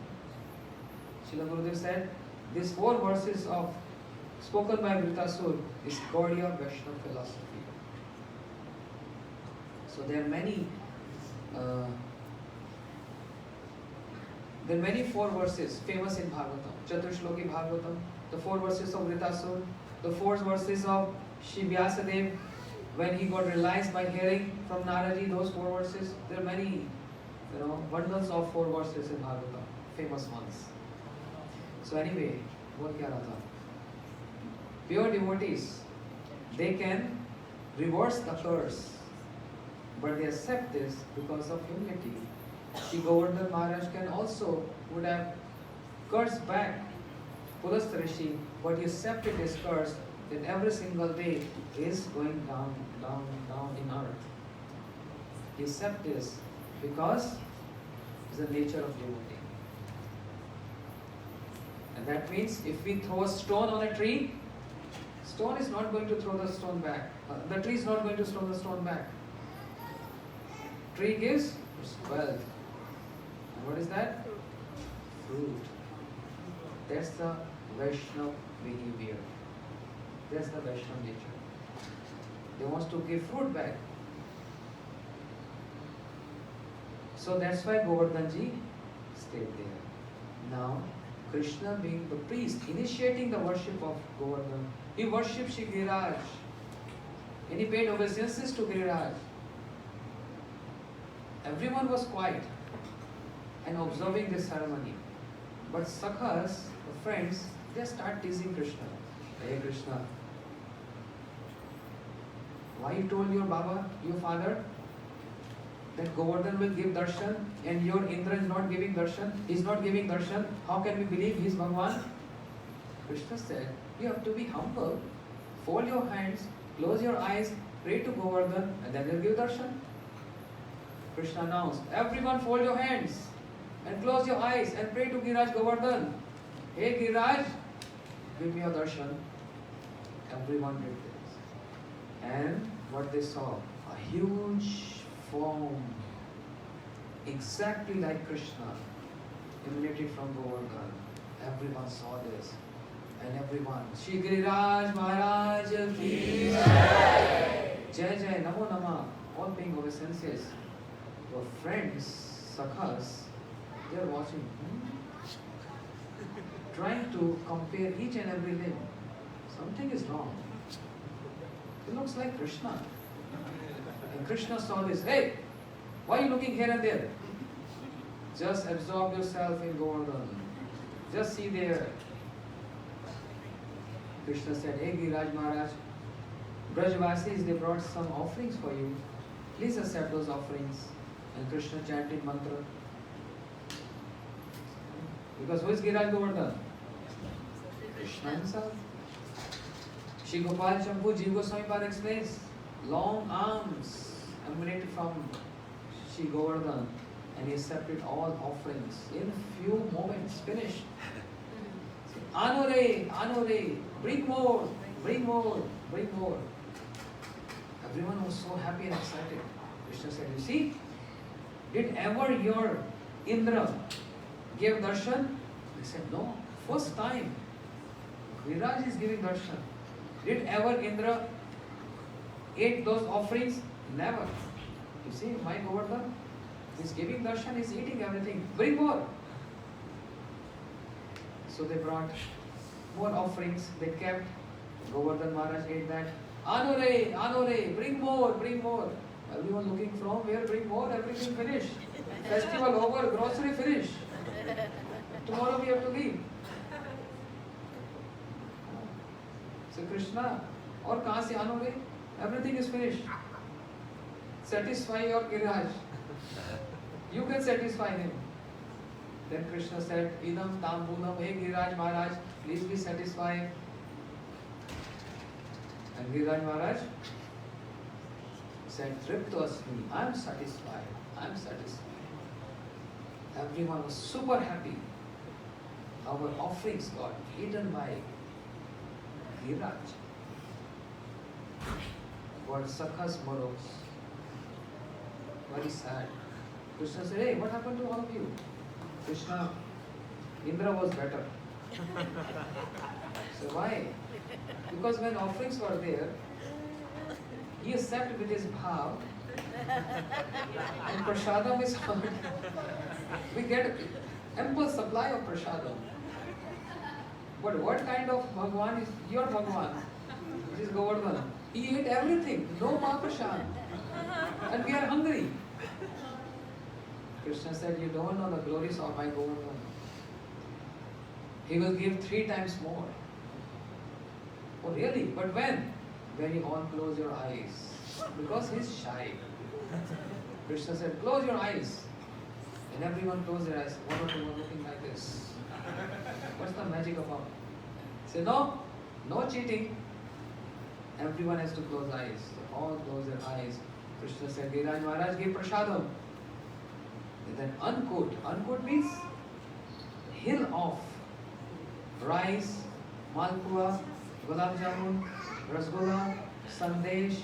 Srila Gurudev said, these 4 verses of spoken by Vritasur is Gaudiya Vaishnava philosophy. So there are many 4 verses famous in Bhagavatam. Chaturshloki Bhagavatam, the 4 verses of Vritasur, the 4 verses of Shri Vyasadeva when he got realized by hearing from Naraji, those 4 verses. There are many, bundles of 4 verses in Bhagavatam, famous ones. So anyway, what kya raha tha? Pure devotees, they can reverse the curse, but they accept this because of humility. Shri Govardhan Maharaj would have cursed back Pulastha Rishi, but he accepted his curse that every single day is going down, down, down in earth. He accepts this because it's the nature of devotee. And that means if we throw a stone on a tree, stone is not going to throw the stone back. The tree is not going to throw the stone back. Tree gives wealth. And what is that? Fruit. That's the Vaishnava behavior. That's the Vaishnava nature. They want to give fruit back. So that's why Govardhanji stayed there. Now, Krishna being the priest, initiating the worship of Govardhan, he worshipped Shri Giriraj. And he paid obeisances to Giriraj. Everyone was quiet and observing this ceremony. But Sakhas, the friends, they start teasing Krishna. Hey Krishna, why you told your Baba, your father, that Govardhan will give darshan and your Indra is not giving darshan? He is not giving darshan. How can we believe he is Bhagavan? Krishna said, you have to be humble. Fold your hands, close your eyes, pray to Govardhan, and then he'll give darshan. Krishna announced, everyone fold your hands and close your eyes and pray to Giriraj Govardhan. Hey Giriraj, give me a darshan. Everyone did this. And what they saw? A huge form, exactly like Krishna, emanated from Govardhan. Everyone saw this. And everyone, Shri Giriraj Maharaj ki Jai, Jai Jai, Namo Nama, all paying obeisances. Your friends, Sakhas, they are watching. trying to compare each and every limb. Something is wrong. It looks like Krishna. And Krishna saw this. Hey, why are you looking here and there? Just absorb yourself in Govardhan. Just see there. Krishna said, Hey Giriraj Maharaj, Brajvasis, they brought some offerings for you. Please accept those offerings. And Krishna chanted mantra. Because who is Giriraj Govardhan? Krishna himself. Shri Gopal Champu Jiva Goswami Pad explains, long arms emanated from Shri Govardhan and he accepted all offerings in few moments, finished. Anore, Anore, bring more, bring more, bring more. Everyone was so happy and excited. Krishna said, you see, did ever your Indra give darshan? They said, no, first time. Viraj is giving darshan. Did ever Indra ate those offerings? Never. You see, my Govardhan is giving darshan, is eating everything. Bring more. So they brought more offerings. They kept. Govardhan Maharaj ate that. Anore, Anore, bring more, bring more. Everyone looking from where, bring more, everything finished. Festival over, grocery finished. Tomorrow we have to leave. So Krishna, और कहाँ से आनोगे? Everything is finished. Satisfy your Giriraj. You can satisfy him. Then Krishna said, Idam Tambunam, hey Giriraj Maharaj, please be satisfied. And Giriraj Maharaj said, Tripto Asmi, I am satisfied, I am satisfied. Everyone was super happy. Our offerings got eaten by Giriraj. What Sakhas morose. Very sad. Krishna said, hey, what happened to all of you? Krishna, Indra was better. So why? Because when offerings were there, he accepted with his bhav, and prasadam is hard. We get ample supply of prasadam. But what kind of Bhagwan is your Bhagwan? Which is Govardhan. He ate everything, no Mahaprasad. And we are hungry. Krishna said, you don't know the glories of my Govardhan. He will give 3 times more. Oh really? But when? When you all close your eyes. Because he is shy. Krishna said, close your eyes. And everyone closed their eyes. One or two were looking like this. What's the magic about it? Say no, no cheating. Everyone has to close eyes. So all close their eyes. Krishna said, Giriraj Maharaj, give prasadam. And then Ankut means hill of rice, malpua, gulab jamun, rasgulla, sandesh,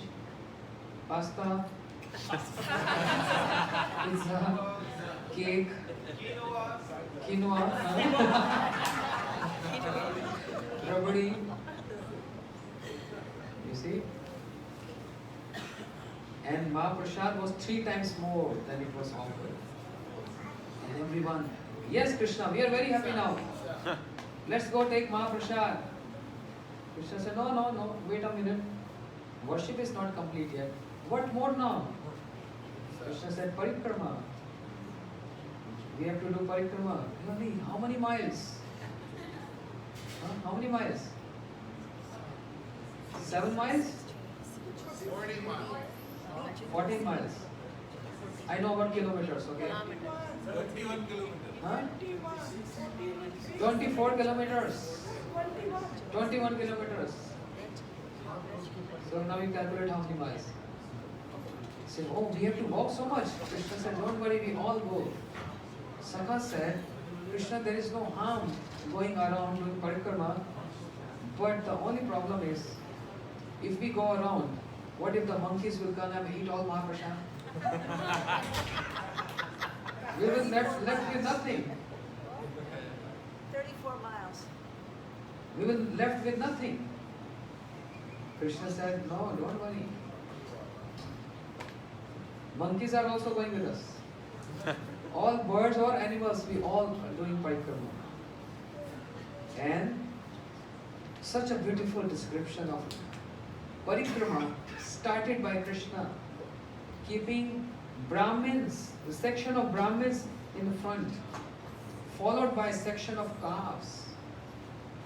pasta, pizza, cake, quinoa, rabdi. You see? And Mahaprasad was 3 times more than it was offered. And everyone, yes Krishna, we are very happy now. Let's go take Mahaprasad. Krishna said, no, wait a minute. Worship is not complete yet. What more now? Krishna said, parikrama. We have to do parikrama. Really? How many miles? How many miles? 7 miles?
40 miles.
14 miles. I know about kilometers, okay?
21 kilometers.
Huh? 24 kilometers. 21 kilometers. So now you calculate how many miles. Say, oh, we have to walk so much. Krishna said, don't worry, we all go. Sakha said, Krishna, there is no harm going around doing parikrama, but the only problem is, if we go around, what if the monkeys will come and eat all Mahaprasad? We will left with nothing.
34 miles.
We will left with nothing. Krishna said, no, don't worry. Monkeys are also going with us. All birds or animals, we all are doing parikrama. And such a beautiful description of parikrama started by Krishna, keeping Brahmins, the section of Brahmins in the front, followed by a section of calves,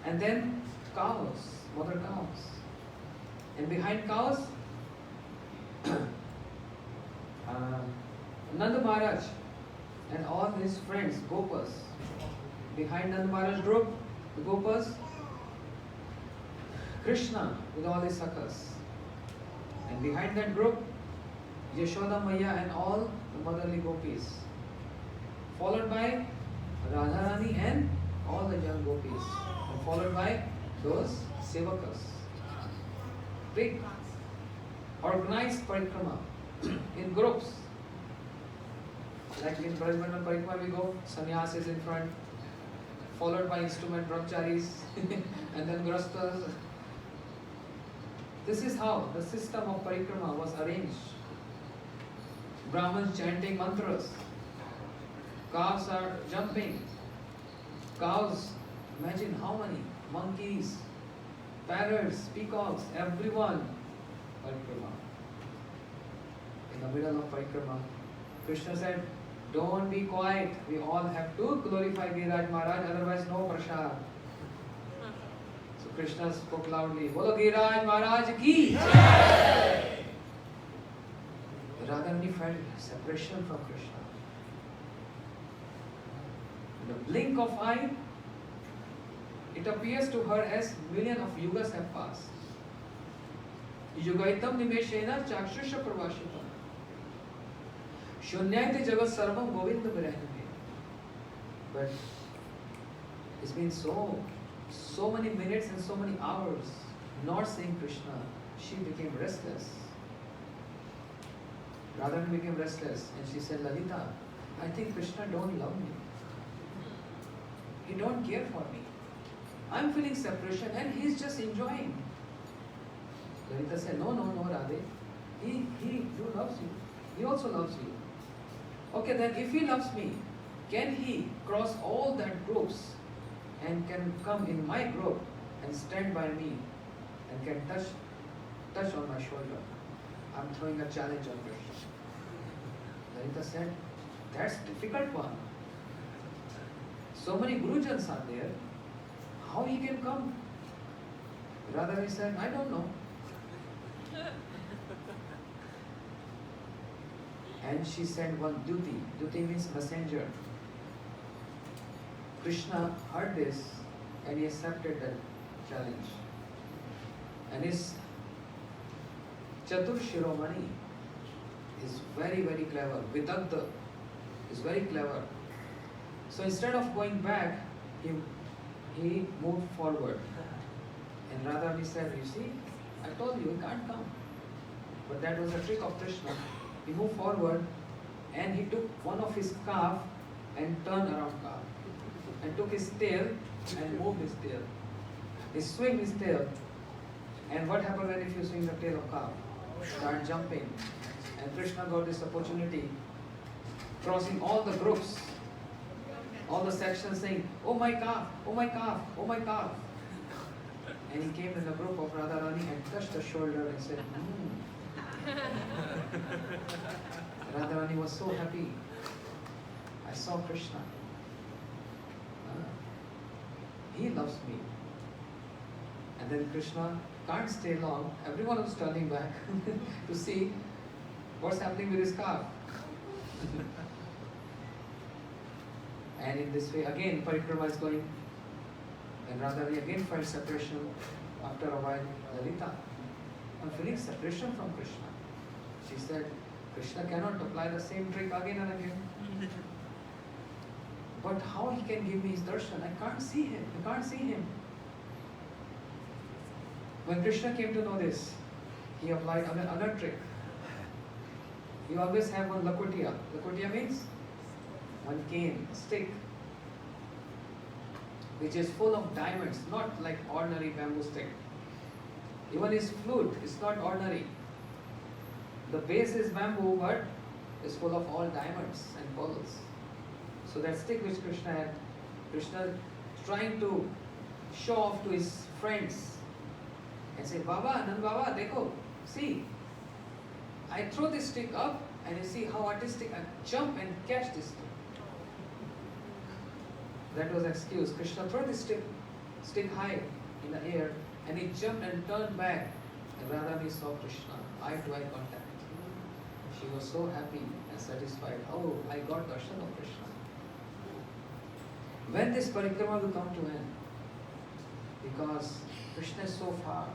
and then cows, mother cows. And behind cows, Nanda Maharaj and all his friends, Gopas. Behind Nanda Maharaj group, the Gopas, Krishna with all his sakhas. And behind that group, Yashoda Maya and all the motherly gopis. Followed by Radharani and all the young gopis. And followed by those sevakas. Big organized parikrama in groups. Like in Brajmandal Parikrama we go, sannyasis in front, followed by instrument brahmacharis and then grastas. This is how the system of parikrama was arranged. Brahmins chanting mantras, calves are jumping, cows, imagine how many, monkeys, parrots, peacocks, everyone, parikrama. In the middle of parikrama, Krishna said, don't be quiet, we all have to glorify Giriraj Maharaj, otherwise no prasad. So Krishna spoke loudly, Bolo Giriraj Maharaj ki Jai! Radharani felt separation from Krishna. In the blink of eye, it appears to her as millions of yugas have passed. Yugaitam nimeshena chakshusha pravashita. Shunyayate jagat sarvam govinda virahime. But it's been so many minutes and so many hours not seeing Krishna. She became restless. Radharani became restless and she said, Lalita, I think Krishna don't love me. He don't care for me. I'm feeling separation and he's just enjoying. Lalita said, no, Radhe. He loves you. He also loves you. Okay, then if he loves me, can he cross all that groups and can come in my group and stand by me and can touch on my shoulder? I'm throwing a challenge on Krishna. Lalita said, that's difficult one. So many Gurujans are there. How he can come? Radharani said, I don't know. And she sent one Duti. Duti means messenger. Krishna heard this and he accepted that challenge. And his Chatur Shiromani is very, very clever. Vidagdha is very clever. So instead of going back, he moved forward. And Radharani said, you see, I told you, he can't come. But that was a trick of Krishna. He moved forward and he took one of his calf and turned around calf. And took his tail and moved his tail. He swung his tail. And what happens when if you swing the tail of calf? Start jumping. And Krishna got this opportunity, crossing all the groups, all the sections saying, oh my calf, oh my calf, oh my calf. And he came in the group of Radharani and touched the shoulder and said, Radharani was so happy. I saw Krishna. He loves me. And then Krishna can't stay long. Everyone was turning back to see what's happening with his calf. And in this way, again, parikrama is going. And Radharani again felt separation after a while. Lalita, I'm feeling separation from Krishna. She said, Krishna cannot apply the same trick again and again. But how he can give me his darshan? I can't see him. I can't see him. When Krishna came to know this, he applied another trick. You always have one lakotia. Lakotia means one cane, stick, which is full of diamonds, not like ordinary bamboo stick. Even his flute is not ordinary. The base is bamboo, but is full of all diamonds and pearls. So that stick which Krishna had, Krishna is trying to show off to his friends and say, Baba, Nand Baba, dekho, see, I throw this stick up and you see how artistic I jump and catch this stick. That was excuse. Krishna threw this stick high in the air and he jumped and turned back. And Radharani saw Krishna, eye-to-eye contact. She was so happy and satisfied. Oh, I got darshan of Krishna. When this parikrama will come to end? Because Krishna is so far.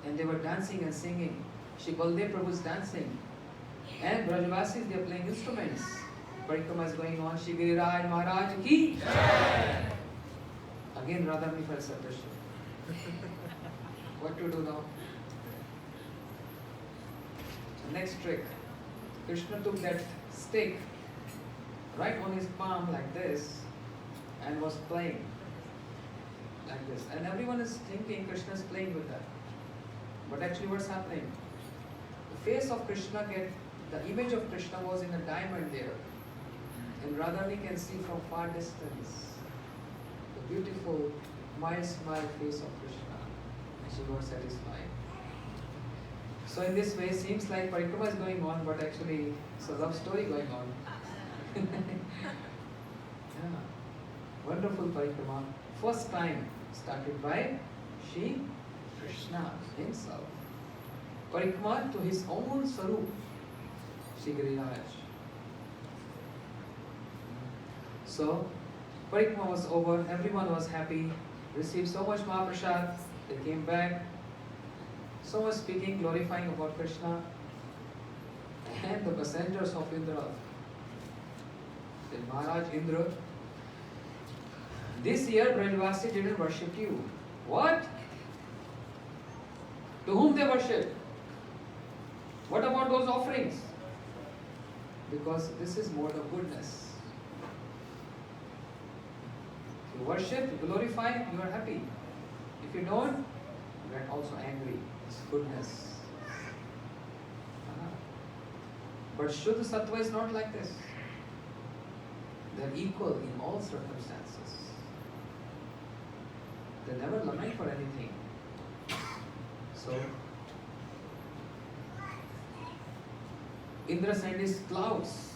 And they were dancing and singing. Shri Baldev Prabhu is dancing. And Brajavasis, they are playing instruments. Parikrama is going on. Shri Giriraj Maharaj ki. Again Radharani felt separation. What to do now? Next trick. Krishna took that stick right on his palm like this and was playing like this. And everyone is thinking Krishna is playing with that. But actually what's happening? The face of Krishna, the image of Krishna was in a diamond there. And Radharani can see from far distance the beautiful, mild smile face of Krishna. And she was satisfied. So in this way, it seems like parikrama is going on, but actually it's a love story going on. Yeah. Wonderful parikrama. First time started by Shri Krishna himself. Parikrama to his own Sarup, Shri Giriraj. So, parikrama was over, everyone was happy, received so much Mahaprasad, they came back, so much speaking, glorifying about Krishna, and the passengers of Indra. Then Maharaj Indra, this year Brajvasi didn't worship you. What? To whom they worship? What about those offerings? Because this is mode of goodness. If you worship, you glorify, you are happy. If you don't, you are also angry. It's goodness. But Shuddha Sattva is not like this. They are equal in all circumstances. They never lament for anything. So, Indra sent his clouds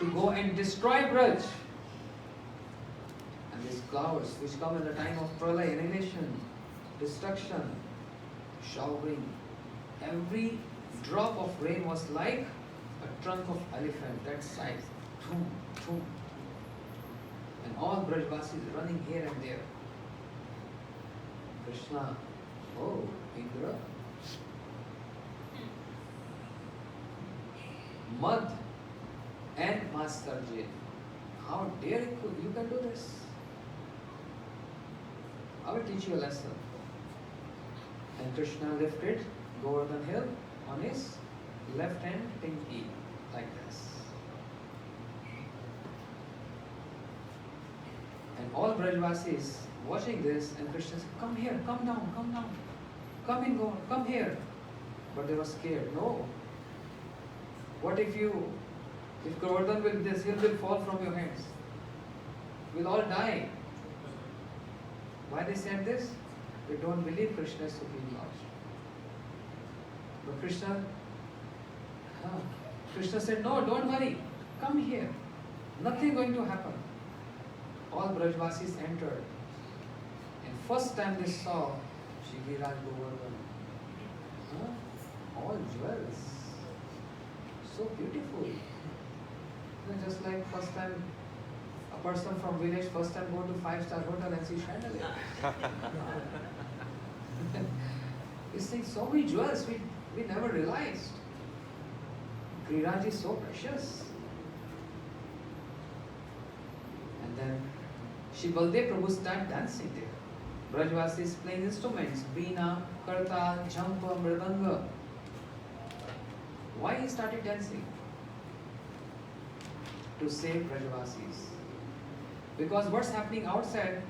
to go and destroy Braj. And these clouds, which come in the time of pralaya, annihilation, destruction, showering, every drop of rain was like a trunk of elephant, that size. Thum, thum. And all Brajvasis running here and there. Krishna, oh, Indra. Mud and Mastarji. How dare you can do this? I will teach you a lesson. And Krishna lifted Govardhan hill on his left hand pinky like this. And all Brajvasis watching this, and Krishna said, come here, come down, come in, go, come here. But they were scared. No. What if Govardhan this hill will fall from your hands? We'll all die. Why they said this? They don't believe Krishna is Supreme Lord. But Krishna said, no, don't worry. Come here. Nothing going to happen. All Brajvasis entered. And first time they saw Shri Giriraj Govardhan. All jewels. So beautiful. Just like first time a person from village first time go to 5-star hotel and see chandelier. You see so many jewels we never realized. Giriraj is so precious. And then Shri Baldev Prabhu started dancing there. Brajvasis playing instruments, veena, kartal, jhampa, mridanga. Why he started dancing? To save Brajvasis. Because what's happening outside?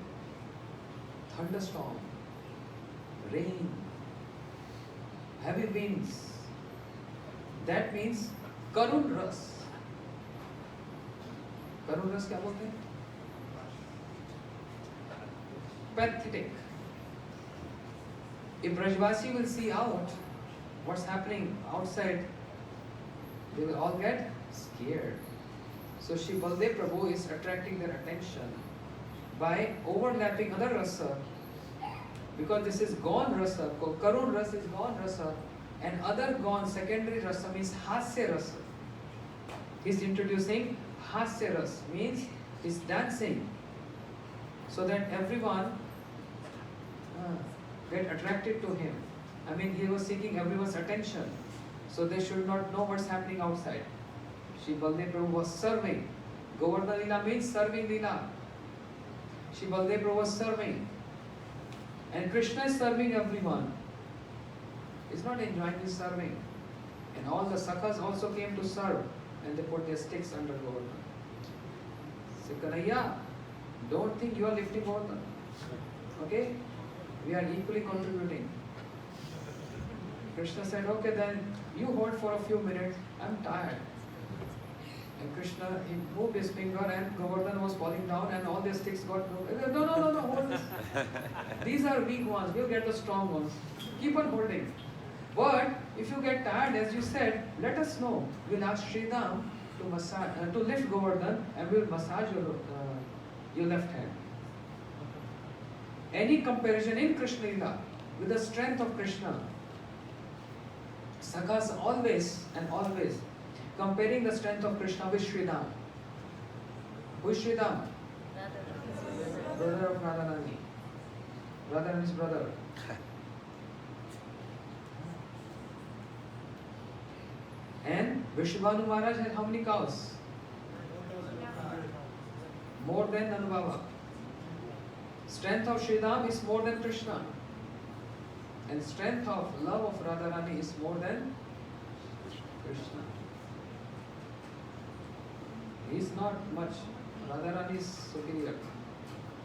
Thunderstorm, rain, heavy winds. That means Karun Ras. Karun Ras क्या बोलते हैं? pathetic. If Brajvasi will see out what's happening outside, they will all get scared. So Shri Baldev Prabhu is attracting their attention by overlapping other rasa, because this is gone rasa, Karun rasa is gone rasa, and other gone secondary rasa means hasya rasa. He's introducing hasya rasa, means he's dancing, so that everyone get attracted to him. I mean, he was seeking everyone's attention, so they should not know what's happening outside. Shri Baldev Prabhu was serving. Govardhan Leela means serving Leela. Shri Baldev Prabhu was serving. And Krishna is serving everyone. He's not enjoying his serving. And all the sakhas also came to serve, and they put their sticks under Govardhan. Say, Kanhaiya, don't think you are lifting Govardhan. Okay? We are equally contributing. Krishna said, okay, then you hold for a few minutes. I'm tired. And Krishna, he moved his finger and Govardhan was falling down and all the sticks got moved. No, hold this. These are weak ones. We'll get the strong ones. Keep on holding. But if you get tired, as you said, let us know. We'll ask Sridham to lift Govardhan and we'll massage your left hand. Any comparison in Krishna Lila with the strength of Krishna, Sakhas always and always comparing the strength of Krishna with Sridham. Who is Sridham? Brother of Radharani. Radharani's brother. And Vishwabhanu Maharaj had how many cows? More than Nanubhava. Strength of Sridham is more than Krishna. And strength of love of Radharani is more than Krishna. He is not much. Radharani is superior.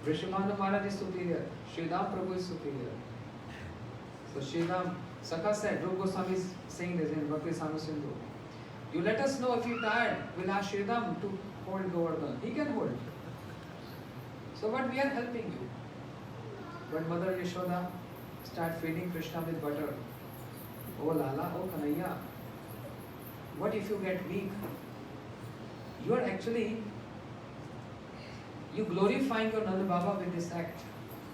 Vrishabhanu Maharaj is superior. Sridham Prabhu is superior. So Sridham, Sakha said, Rupa Goswami is saying this in Bhakti Samasindhu. You let us know if you're tired. We'll ask Sridham to hold Govardhan. He can hold. So but we are helping you. But Mother Yashoda start feeding Krishna with butter. Oh Lala, oh Kanhaiya. What if you get weak? You are actually, you glorifying your Nanda Baba with this act.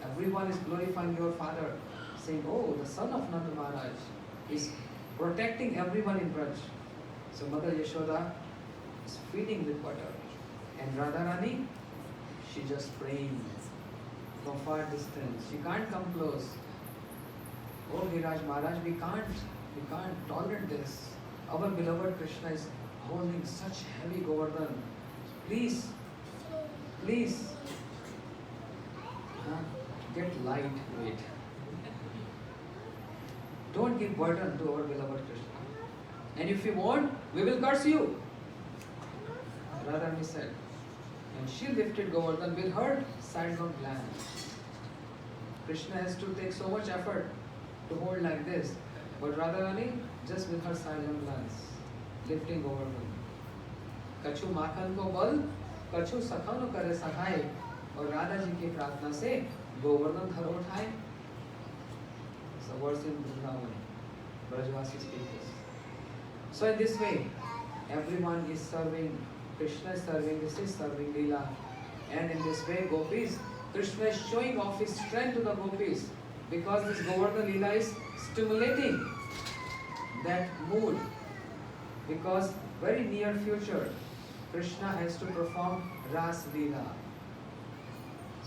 Everyone is glorifying your father, saying, oh, the son of Nanda Maharaj is protecting everyone in Braj. So Mother Yashoda is feeding with butter. And Radharani, she just praying from far distance. She can't come close. Oh Viraj Maharaj, we can't tolerate this. Our beloved Krishna is holding such heavy Govardhan. Please, get lightweight. Don't give burden to our beloved Krishna. And if you won't, we will curse you. Radharani said. And she lifted Govardhan with her sidelong glance. Krishna has to take so much effort to hold like this. But Radharani, just with her sidelong glance, lifting Govardhan. कछु माखन को बल, कछु सखानु करे सखाए, और राधा जी की प्रार्थना से गोवर्धन धर उठाए. So words in Vrindavan, Brajvasi speak this. So in this way, everyone is serving, Krishna is serving, this is serving Leela. And in this way, gopis, Krishna is showing off his strength to the gopis, because this Govardhan Leela is stimulating that mood. Because very near future, Krishna has to perform Ras Leela.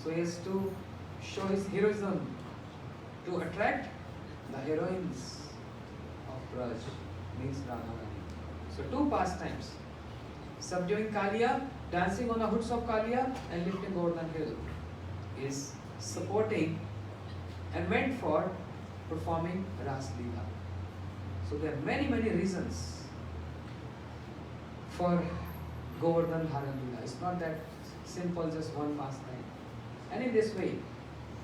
So he has to show his heroism to attract the heroines of Braj, means Radharani. So two pastimes, subduing Kaliya, dancing on the hoods of Kaliya, and lifting Govardhan Hill, is supporting and meant for performing Ras Leela. So there are many reasons for Govardhan Dharan Leela. It's not that simple, just one pastime. And in this way,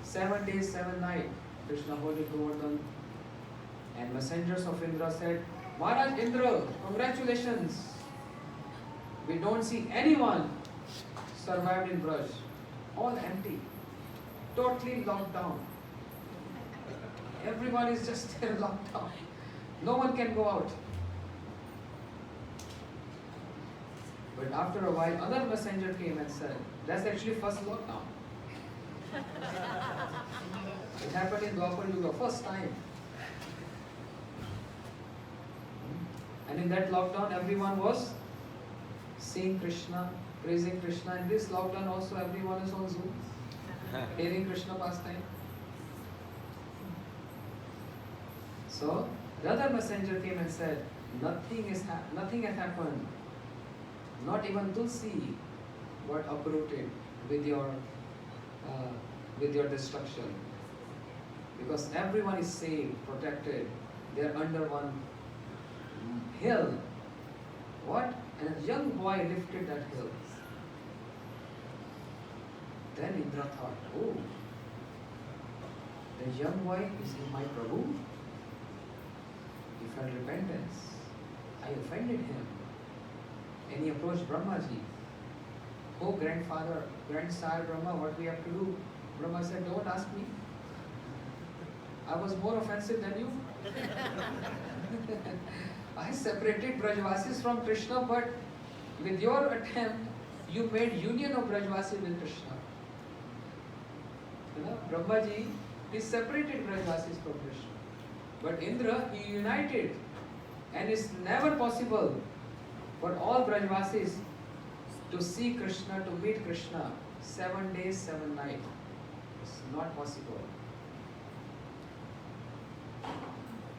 7 days, 7 nights, Krishna holding Govardhan, and messengers of Indra said, Maharaj Indra, congratulations! We don't see anyone survived in Braj. All empty. totally locked down. Everyone is just locked down. No one can go out. But after a while, another messenger came and said, that's actually first lockdown. It happened in Dwapar Yuga, first time. And in that lockdown, everyone was seeing Krishna, praising Krishna. In this lockdown also, everyone is on Zoom, hearing Krishna pastime. So, the other messenger came and said, nothing has happened. Not even Tulsi got uprooted with your destruction. Because everyone is saved, protected. They are under one hill. What? And a young boy lifted that hill. Then Indra thought, oh, the young boy is my Prabhu. He felt repentance. I offended him. And he approached Brahmaji. Oh, grandsire Brahma, what we have to do? Brahma said, don't ask me. I was more offensive than you. I separated Brajvasis from Krishna, but with your attempt, you made union of Brajvasis with Krishna. You know, Brahmaji, he separated Brajvasis from Krishna. But Indra, he united. And it's never possible for all Brajvasis to see Krishna, to meet Krishna 7 days, 7 nights. It's not possible.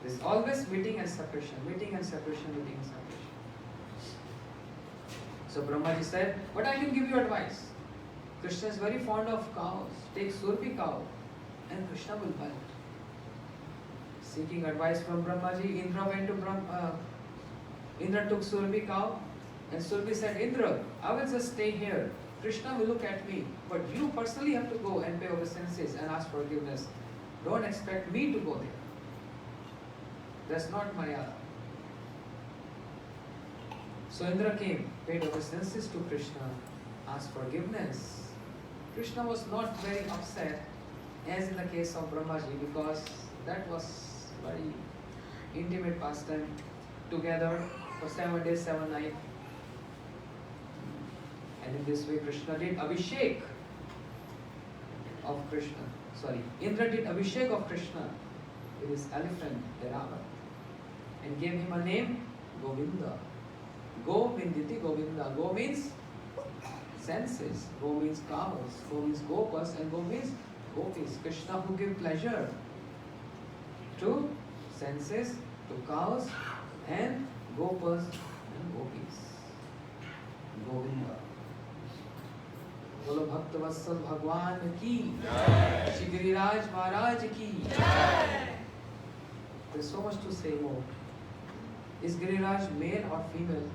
There's always meeting and separation, meeting and separation, meeting and separation. So Brahmaji said, but I can give you advice. Krishna is very fond of cows. Take Surpi cow and Krishna will buy it. Seeking advice from Brahmaji, Indra went to Indra took Surpi cow and Surpi said, Indra, I will just stay here. Krishna will look at me, but you personally have to go and pay obeisances and ask forgiveness. Don't expect me to go there. That's not Maryada. So Indra came, paid obeisances to Krishna, asked forgiveness. Krishna was not very upset as in the case of Brahmaji because that was very intimate pastime together for 7 days, 7 nights. And in this way Krishna did Abhishek of Krishna. Indra did Abhishek of Krishna with his elephant, Irava, and gave him a name, Govinda. Go Vinditi Govinda. Go means senses. Go means cows. Go means gopas. And go means gopis. Krishna who give pleasure to senses, to cows, and gopas and gopis. Govinda. Bolo Bhakta Vatsal Bhagwan ki Jai. Shri Giriraj Maharaj ki Jai. There's so much to say more. Is Giriraj male or female?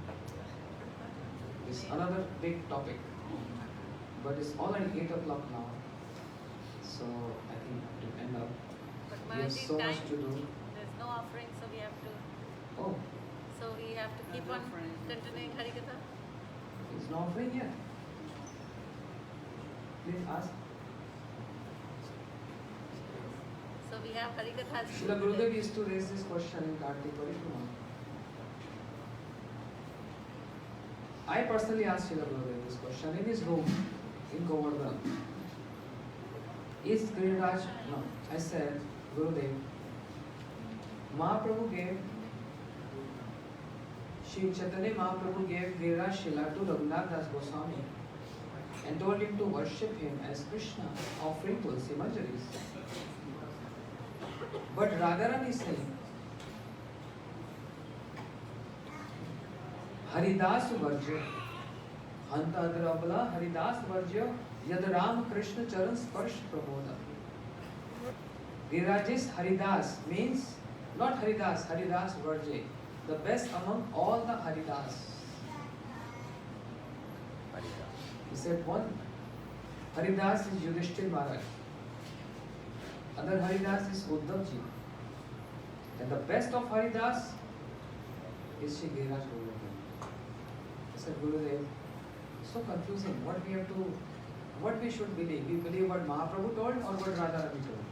It's another big topic. But it's already 8 o'clock now. So I think to end up.
But
We have so much to do.
There's no offering, so we have to.
Oh,
So we have to keep on continuing Harikatha.
it's not offering yet. Please ask.
So we have Harikatha.
Srila Gurudev used to raise this question in Kartik Parishma. I personally asked Srila Gurudev this question in his room in Govardhan. Is Giriraj? No. I said, Gurudev, Mahaprabhu gave, Shri Chaitanya Mahaprabhu gave Giriraj Shila to Raghunath Das Goswami and told him to worship him as Krishna, offering Tulsi Manjaris. But Radharan is saying, Haridas Varjya, Hanta Drabala, Haridas Varjya, Yad Ram Krishna Charan Sparsh Prabodha. Giriraj's Haridas means not Haridas, Haridas Varjya, the best among all the Haridas. He said one Haridas is Yudhishthir Maharaj. Other Haridas is Uddhavji. And the best of Haridas is Shri Giriraj Govardhan. I said, Gurudev, it's so confusing. What we have to what we should believe? We believe what Mahaprabhu told or what Radharani told?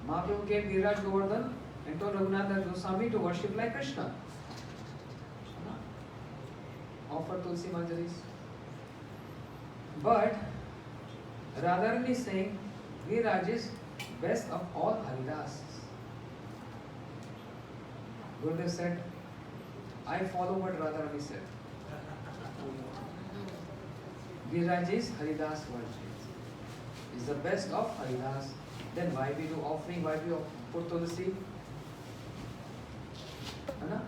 Mahaprabhu came Giriraj Govardhan and told Raghunath Goswami to worship like Krishna. Offer Tulsi Manjaris. But Radharani is saying Giriraj is best of all Haridas. Gurudev said, I follow what Radharani said. Giriraj is Haridas worship. Is the best of Haridas. Then why we do offering? Why we put Tulsi? Anna?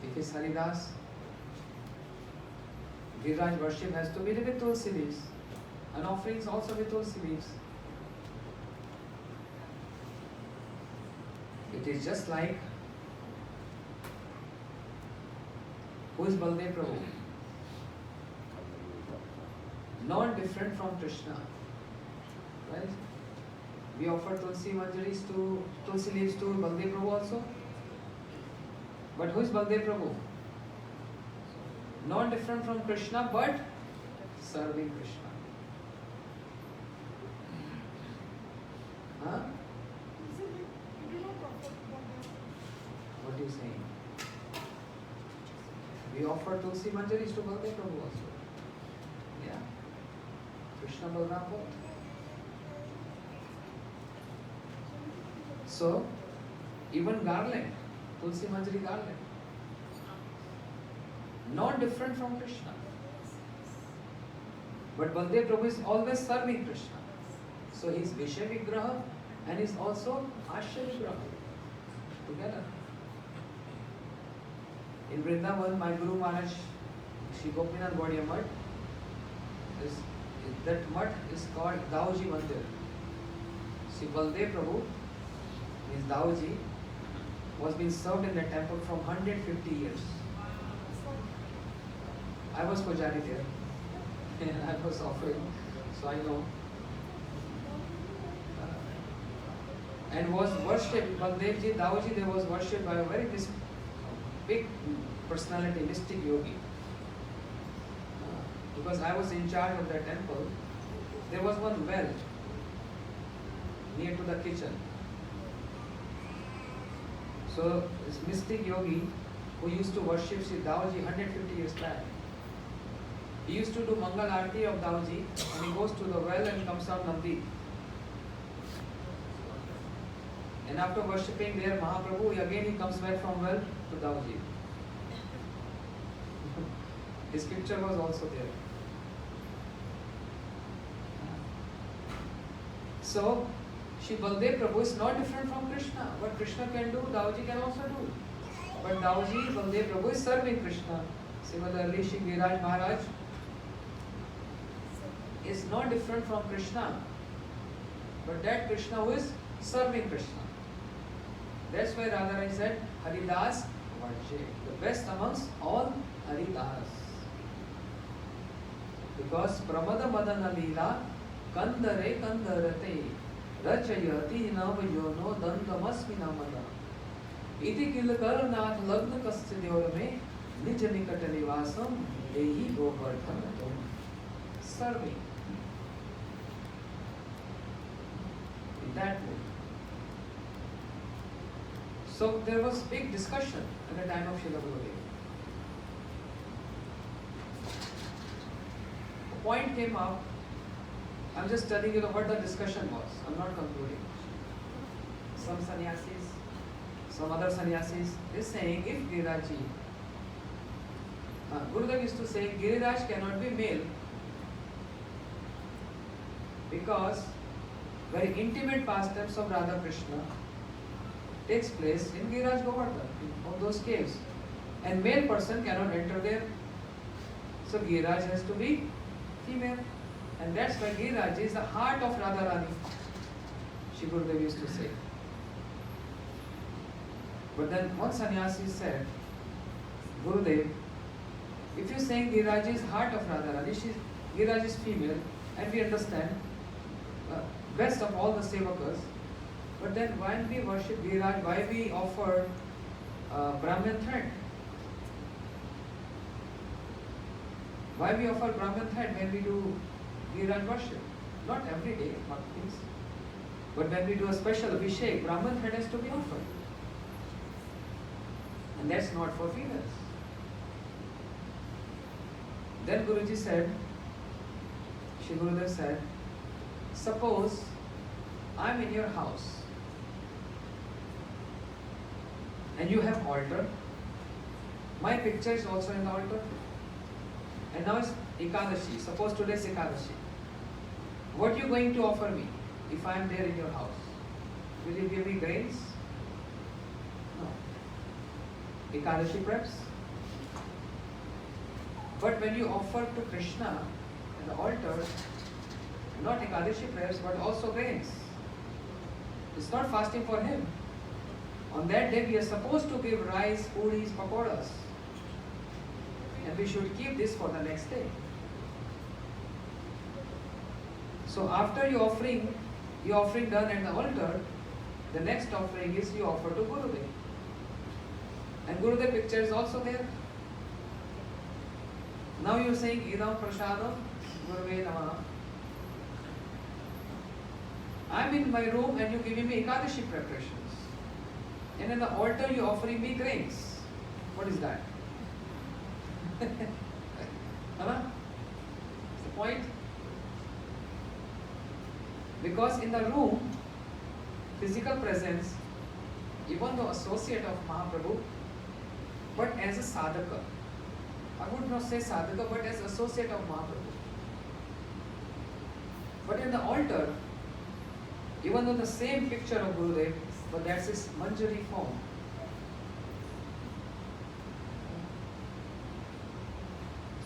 If it's Haridas, Giriraj worship has to be with Tulsi leaves. And offerings also with Tulsi leaves. It is just like who is Baldev Prabhu? Not different from Krishna. Right? We offer Tulsi Manjaris to Tulsi leaves to Baldev Prabhu also. But who is Baldev Prabhu? Not different from Krishna but serving Krishna. Huh? What are you saying? We offer Tulsi Manjaris to Baldev Prabhu also. Yeah. Krishna Balram both. So, even garland, Tulsi Manjari garland, not different from Krishna. But Baldev Prabhu is always serving Krishna. So he is Vishya Vigraha and is also Ashya Vigraha. Together. In Vrindavan, my Guru Maharaj, Shri Gopinath Gaudiya Mutt, that mutt is called Daoji Mandir. Shri Baldev Prabhu, his Daoji, was being served in the temple from 150 years. I was Pujari there. And I was offering, so I know. And was worshipped, Baldevji, Daoji, they was worshipped by a very big personality, mystic yogi. Because I was in charge of that temple, there was one well near to the kitchen. So this mystic yogi who used to worship Sri Daoji 150 years back, he used to do Mangal Aarti of Daoji and he goes to the well and comes out Nandi. And after worshipping there Mahaprabhu, again he comes back from well to Daoji. His picture was also there. So, Shri Baldev Prabhu is not different from Krishna. What Krishna can do, Daoji can also do. But Daoji, Baldev Prabhu is serving Krishna. Similarly, Shri Giriraj Maharaj is not different from Krishna. But that Krishna who is serving Krishna. That's why Radharani said, Haridas Varshe, the best amongst all Haridas. Because Pramada Madana Leela Kandare Kandarate Rachayati Navayono Dandamasmi Namada Iti Kilkarnath Lagna Kastyadyome Nijanikata Nivasam Dehi Govardhanatum. Serving. In that way. So there was big discussion at the time of Srila Gurudev. A point came up. I'm just telling you what the discussion was. I'm not concluding. Some sannyasis, some other sannyasis is saying if Girirajji, Gurudev used to say Giriraj cannot be male because very intimate pastimes of Radha Krishna takes place in Giriraj Govardhan, in those caves. And male person cannot enter there. So Giriraj has to be female. And that's why Giriraj is the heart of Radharani, Shri Gurudev used to say. But then one sannyasi said, Gurudev, if you're saying Giriraj is heart of Radharani, Giriraj is female, and we understand best of all the sevakas, but then why we worship Giriraj, why we offer Brahman thread? Why we offer Brahman thread when we do Giriraj worship? Not every day, not things. But when we do a special Abhishek, Brahman thread has to be offered. And that's not for females. Then Guruji said, Shri Gurudev said, suppose I'm in your house and you have altar. My picture is also in the altar. And now it's Ekadashi. Suppose today is Ekadashi. What are you going to offer me if I am there in your house? Will you give me grains? No. Ekadashi perhaps? But when you offer to Krishna at the altar, not Ekadashi prayers but also grains. It's not fasting for him. On that day we are supposed to give rice, puris, pakoras. And we should keep this for the next day. So after your offering done at the altar, the next offering is you offer to Gurudev. And Gurudev picture is also there. Now you are saying Idam Prasadam Guruve Namaha. I am in my room and you are giving me Ekadashi preparations. And in the altar you are offering me grains. What is that? What's the point? Because in the room, physical presence, even though associate of Mahaprabhu, but as a sadhaka. I would not say sadhaka, but as associate of Mahaprabhu. But in the altar, even though the same picture of Gurudev, but that's his manjari form.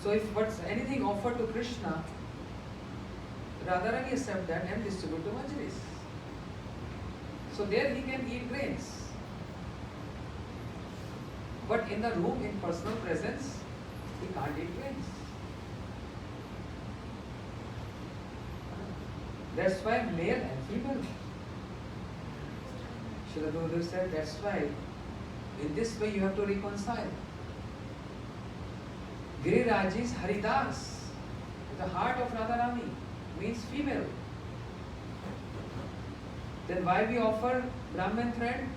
So if what's anything offered to Krishna, Radharani accept that and distribute to manjaris. So there he can eat grains. But in the room, in personal presence, he can't eat grains. That's why male and female. Srila Gurudev said, that's why in this way you have to reconcile. Giriraj is Haridas, the heart of Radharani, means female. Then why we offer Brahman thread?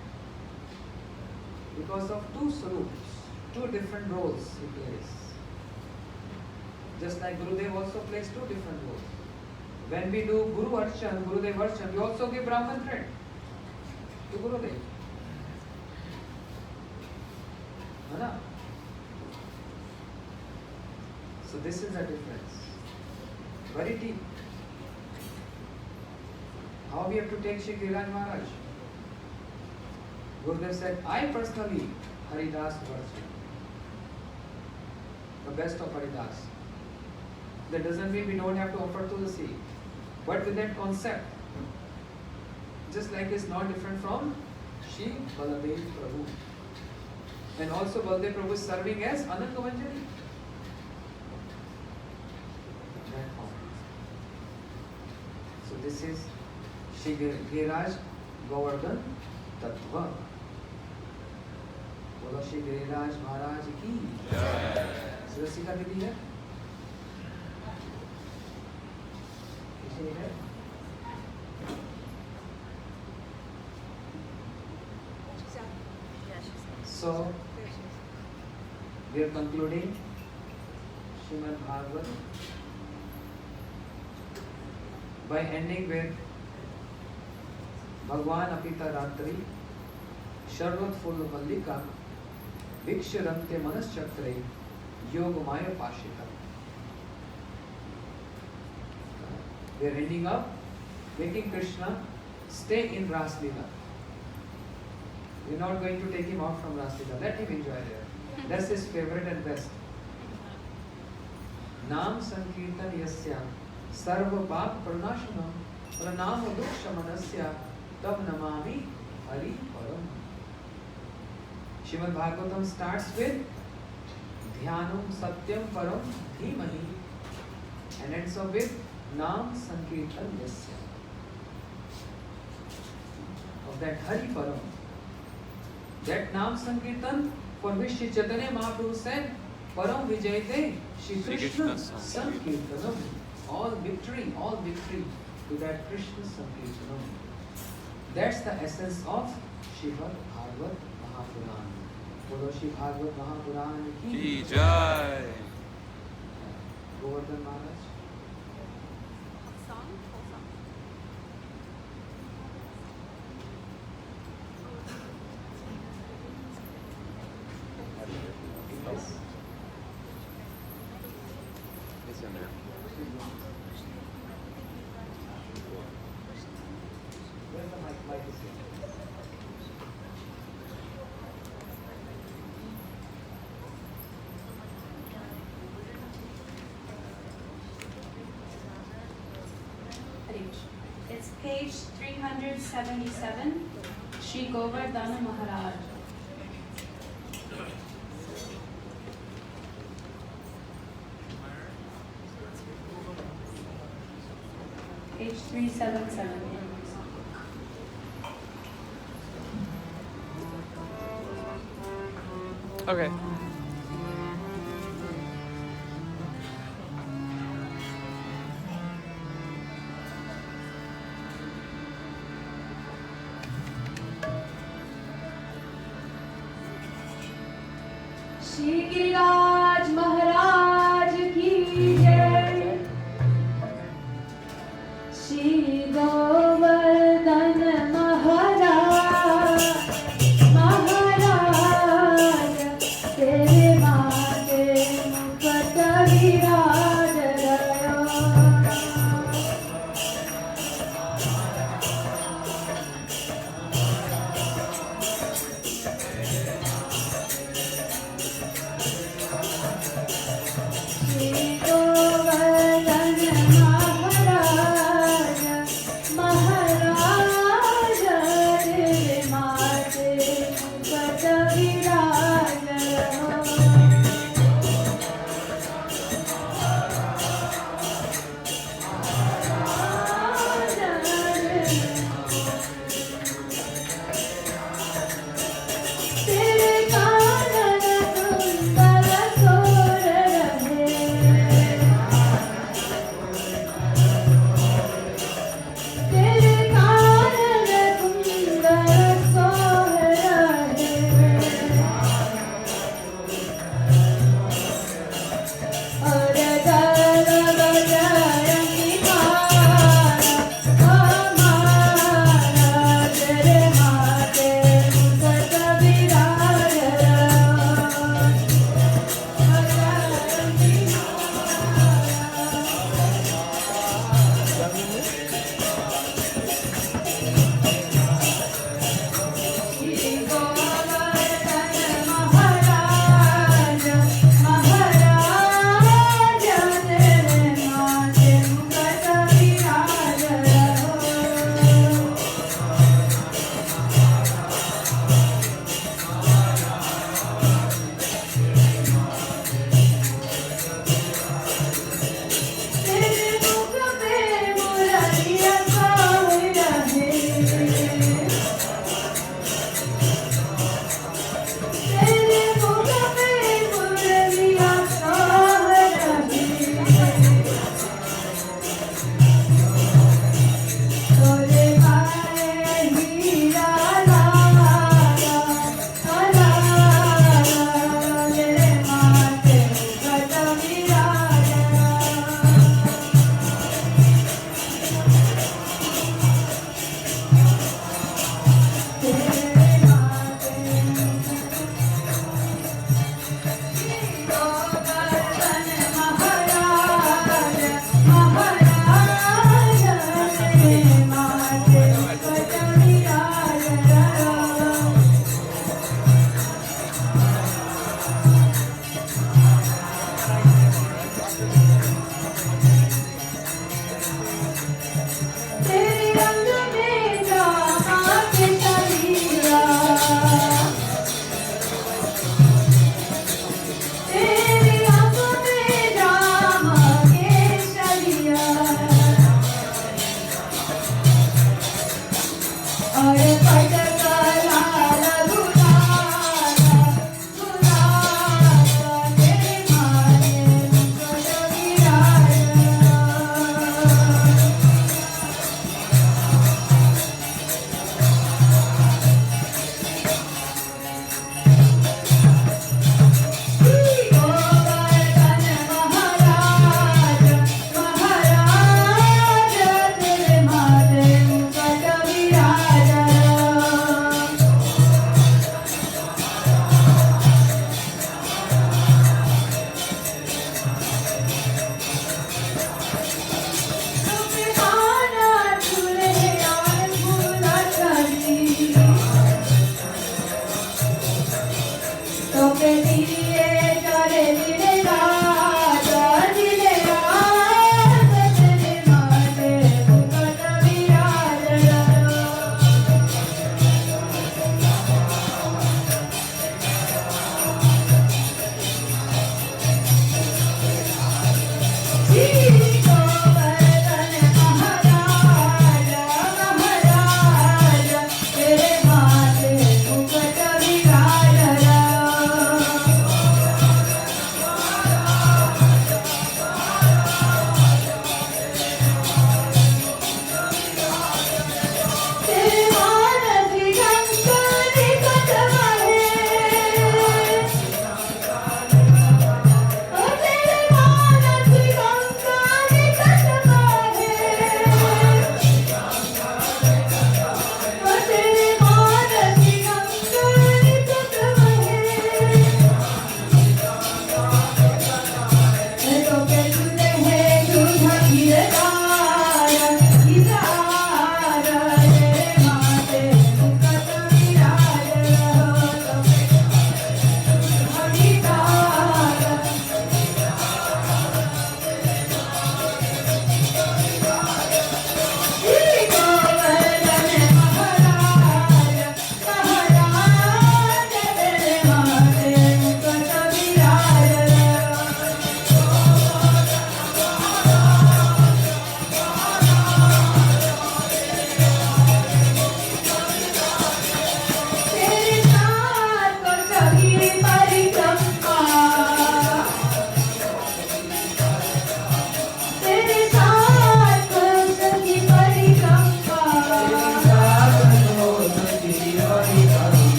Because of two swarups, two different roles he plays. Just like Gurudev also plays two different roles. When we do Guru Archan, Gurudev Archan, we also give Brahman thread to Gurudev. Right? So this is the difference. Very deep. How we have to take Shri Giriraj Maharaj? Gurudev said, I personally Haridas worship. The best of Haridas. That doesn't mean we don't have to offer to the sea. But with that concept, just like it's not different from Shri Baladev Prabhu. And also Baladev Prabhu is serving as Ananga Manjari. So this is Shri Giriraj Govardhan Tattva. बोलो श्री गिरिराज महाराज की रसिका दीदी है किसी है So we are concluding Srimad Bhagavat by ending with Bhagwan Apita Ratri Sharvat Full Mallika Vikshirante Manaschakre Yogamaya Pashita. We are ending up making Krishna stay in Ras Leela. We are not going to take him out from Ras Leela. Let him enjoy there. That's his favorite and best. Naam Sankirtan Yasya Sarva Pap Pranashanam Pranam Duksha Manasya Tab Namami Hari Param. Srimad Bhagavatam starts with Dhyanam Satyam Param Dhimahi and ends up with Naam Sankirtan Yasya. Of that Hari Param. That Naam Sankirtan for which Sri Chaitanya Mahaprabhu said, Param Vijayate Shri Krishna
Krishna
Sankirtanam. All victory to that Krishna Sankirtanam. That's the essence of Srimad Bhagavat Mahapuran. Bolo Shri Bhagavat Mahapuran
Ki Jai.
Govardhan Maharaj.
Song? Full song?
Yes.
It's in there.
Where's the mic? Mic is here.
It's page 377, Sri Govardhana Maharaj. Page 377.
Okay.
Shri Giriraj महाराज की जय। श्री गोवर्धन महाराज महाराज तेरे माथे मुकुट विराज रयो। Shri Govardhan Maharaj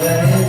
Hare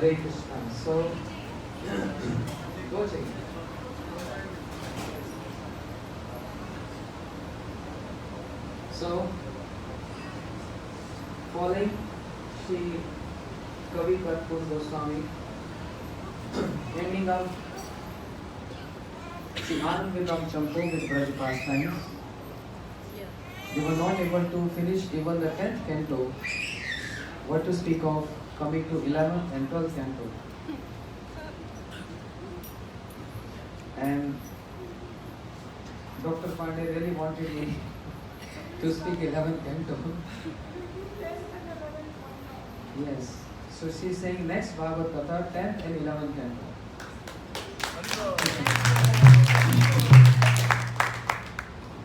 Hare Krishna. So, go check. So, following Sri Kavi Karpur Goswami, ending up Sri Anandvidam Champo with Braj pastimes. They were not able to finish even the 10th canto. What to speak of coming to 11th and 12th canto. And Dr. Pandey really wanted me to speak 11th canto. Yes. So she's saying next Bhagavad Katha, 10th and 11th canto.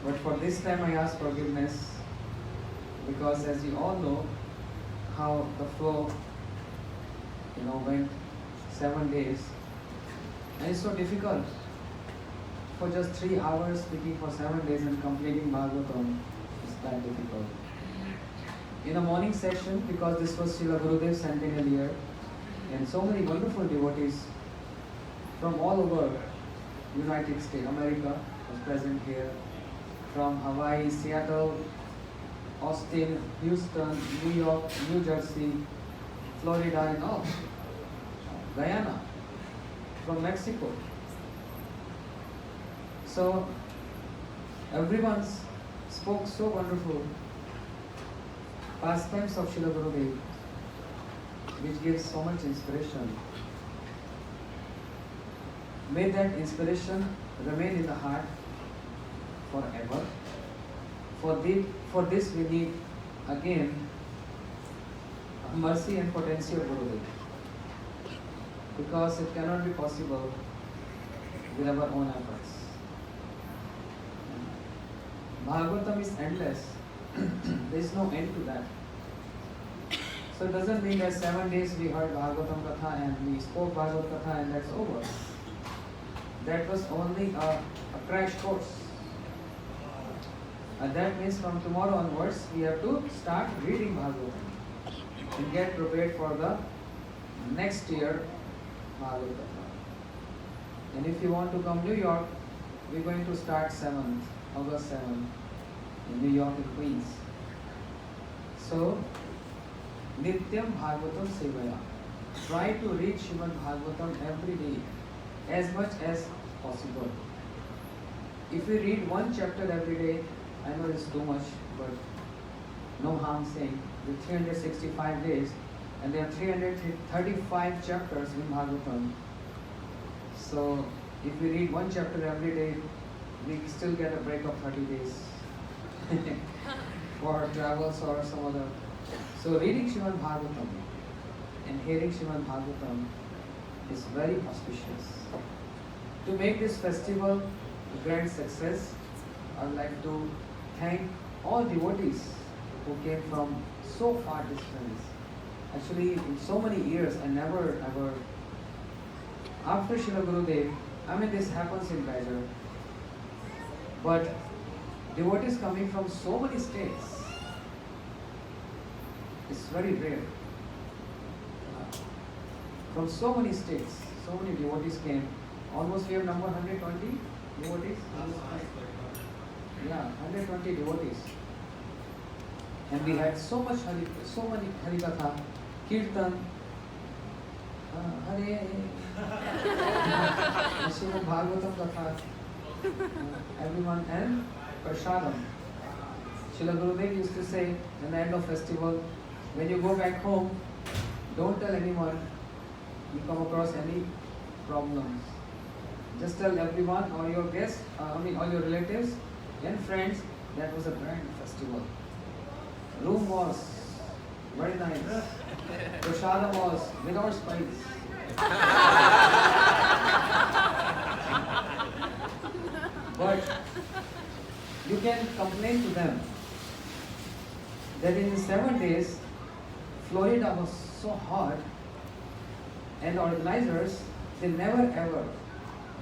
But for this time I ask forgiveness because as you all know how the flow went 7 days, and it's so difficult for just 3 hours speaking for 7 days and completing Bhagavatam. It's that difficult. In the morning session, because this was Srila Gurudev's centennial year, and so many wonderful devotees from all over United States, America was present here, from Hawaii, Seattle, Austin, Houston, New York, New Jersey, Florida, and all. Guyana, from Mexico. So everyone spoke so wonderful pastimes of Srila Gurudev, which gives so much inspiration. May that inspiration remain in the heart forever. For this we need again mercy and potency of Gurudev, because it cannot be possible with our own efforts. Bhagavatam is endless. There is no end to that. So it doesn't mean that 7 days we heard Bhagavatam Katha and we spoke Bhagavad Katha and that's over. That was only a crash course. And that means from tomorrow onwards we have to start reading Bhagavatam and get prepared for the next year Bhagavad Katha. And if you want to come New York, we're going to start August 7th in New York and Queens. So, Nityam Bhagavatam Sevaya. Try to read Srimad Bhagavatam every day as much as possible. If we read one chapter every day, I know it's too much, but no harm saying. With 365 days, and there are 335 chapters in Bhagavatam. So, if we read one chapter every day, we still get a break of 30 days for travels or some other. So, reading Srimad Bhagavatam and hearing Srimad Bhagavatam is very auspicious. To make this festival a grand success, I would like to thank all devotees who came from so far distance. Actually, in so many years, I never ever, after Srila Gurudev, this happens in Bhajan, but devotees coming from so many states, it's very rare. From so many states, so many devotees came. Almost we have number 120 devotees. Yeah, 120 devotees. And we had so many Harikatha, Kirtan, Hare, Srimad Bhagavatam Katha, everyone, and Prasadam. Srila Gurudev used to say at the end of festival, when you go back home, don't tell anyone you come across any problems. Just tell everyone or your guests, all your relatives and friends, that was a grand festival. Room was very nice. Prasadam was without spice. But you can complain to them that in 7 days, Florida was so hot, and the organizers, they never ever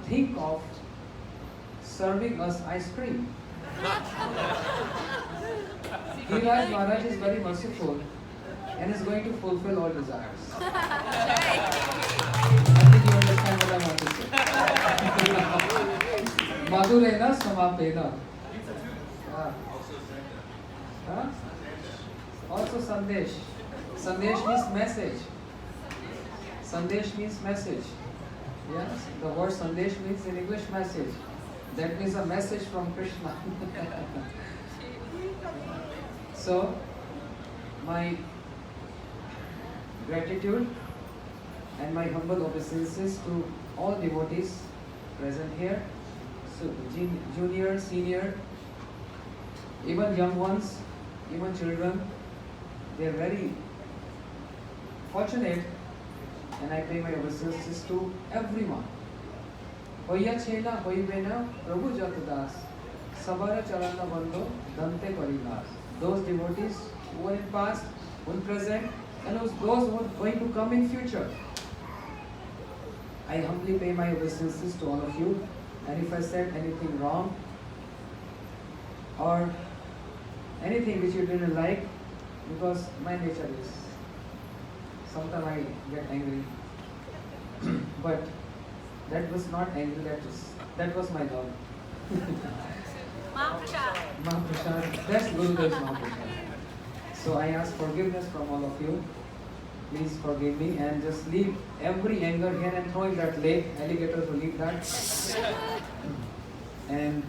think of serving us ice cream. Maharaj is very merciful. and is going to fulfill all desires. I think you understand what I want to say. Madhurena samapena. Huh? Also Sandesh. Sandesh means message. Sandesh means message. Yes, the word Sandesh means in English message. That means a message from Krishna. So, my gratitude and my humble obeisances to all devotees present here, so junior, senior, even young ones, even children, they are very fortunate, and I pay my obeisances to everyone. Hoya chela hoibena Prabhu Jatadas Sabara Charana Bando Dante Parinas. Those devotees who are in past, who are present, and those who are going to come in future. I humbly pay my obeisances to all of you, and if I said anything wrong or anything which you didn't like, because my nature is, sometimes I get angry, but that was not anger, that was my love. Mahaprasad, that's Gurudev's Mahaprasad. So I ask forgiveness from all of you. Please forgive me and just leave every anger here and throw in that lake. Alligators will leave that. And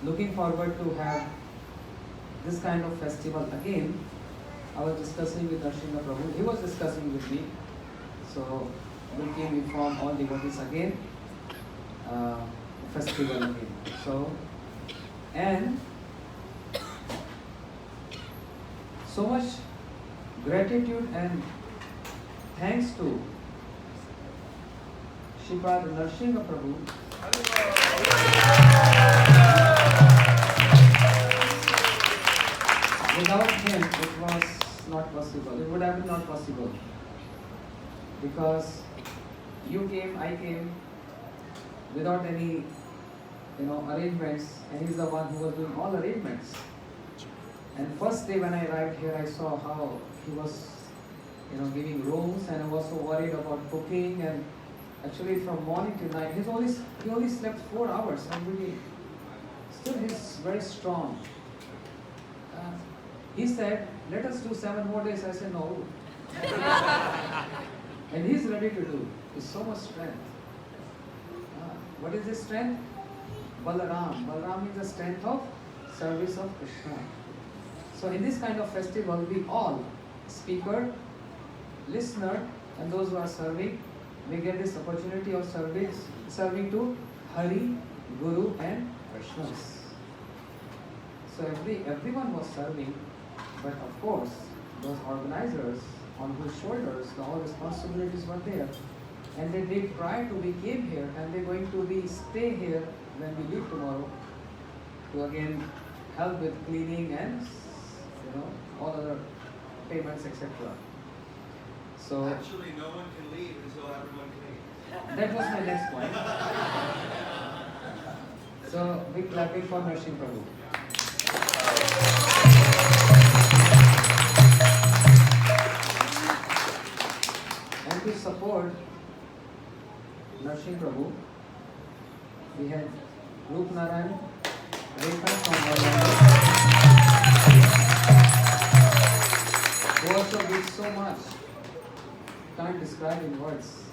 looking forward to have this kind of festival again. I was discussing with Nrsimha Prabhu. He was discussing with me. So we came inform all devotees again. Festival again. So, and so much gratitude and thanks to Sripad Nrsimha Prabhu. Without him, it was not possible. It would have been not possible. Because you came, I came, without any, arrangements, and he's the one who was doing all arrangements. And first day when I arrived here, I saw how he was, giving rooms, and I was so worried about cooking, and actually from morning to night, he only slept 4 hours, and really, still he's very strong. He said, let us do 7 more days. I said, no. And he's ready to do. With so much strength. What is this strength? Balaram. Balaram is the strength of service of Krishna. So in this kind of festival, we all, speaker, listener, and those who are serving, we get this opportunity of serving to Hari, Guru, and Krishna. So everyone was serving, but of course, those organizers on whose shoulders all responsibilities were there, and they did prior to we came here, and they're going to stay here when we leave tomorrow to again help with cleaning and all other payments, etc. So
Actually, no one can leave until everyone cleans.
that was my next point. So big clapping for Nrsimha Prabhu. And to support Nrsimha Prabhu, we had Rup Narayan, Rekha from Bhajans, who also did so much. Can't describe in words.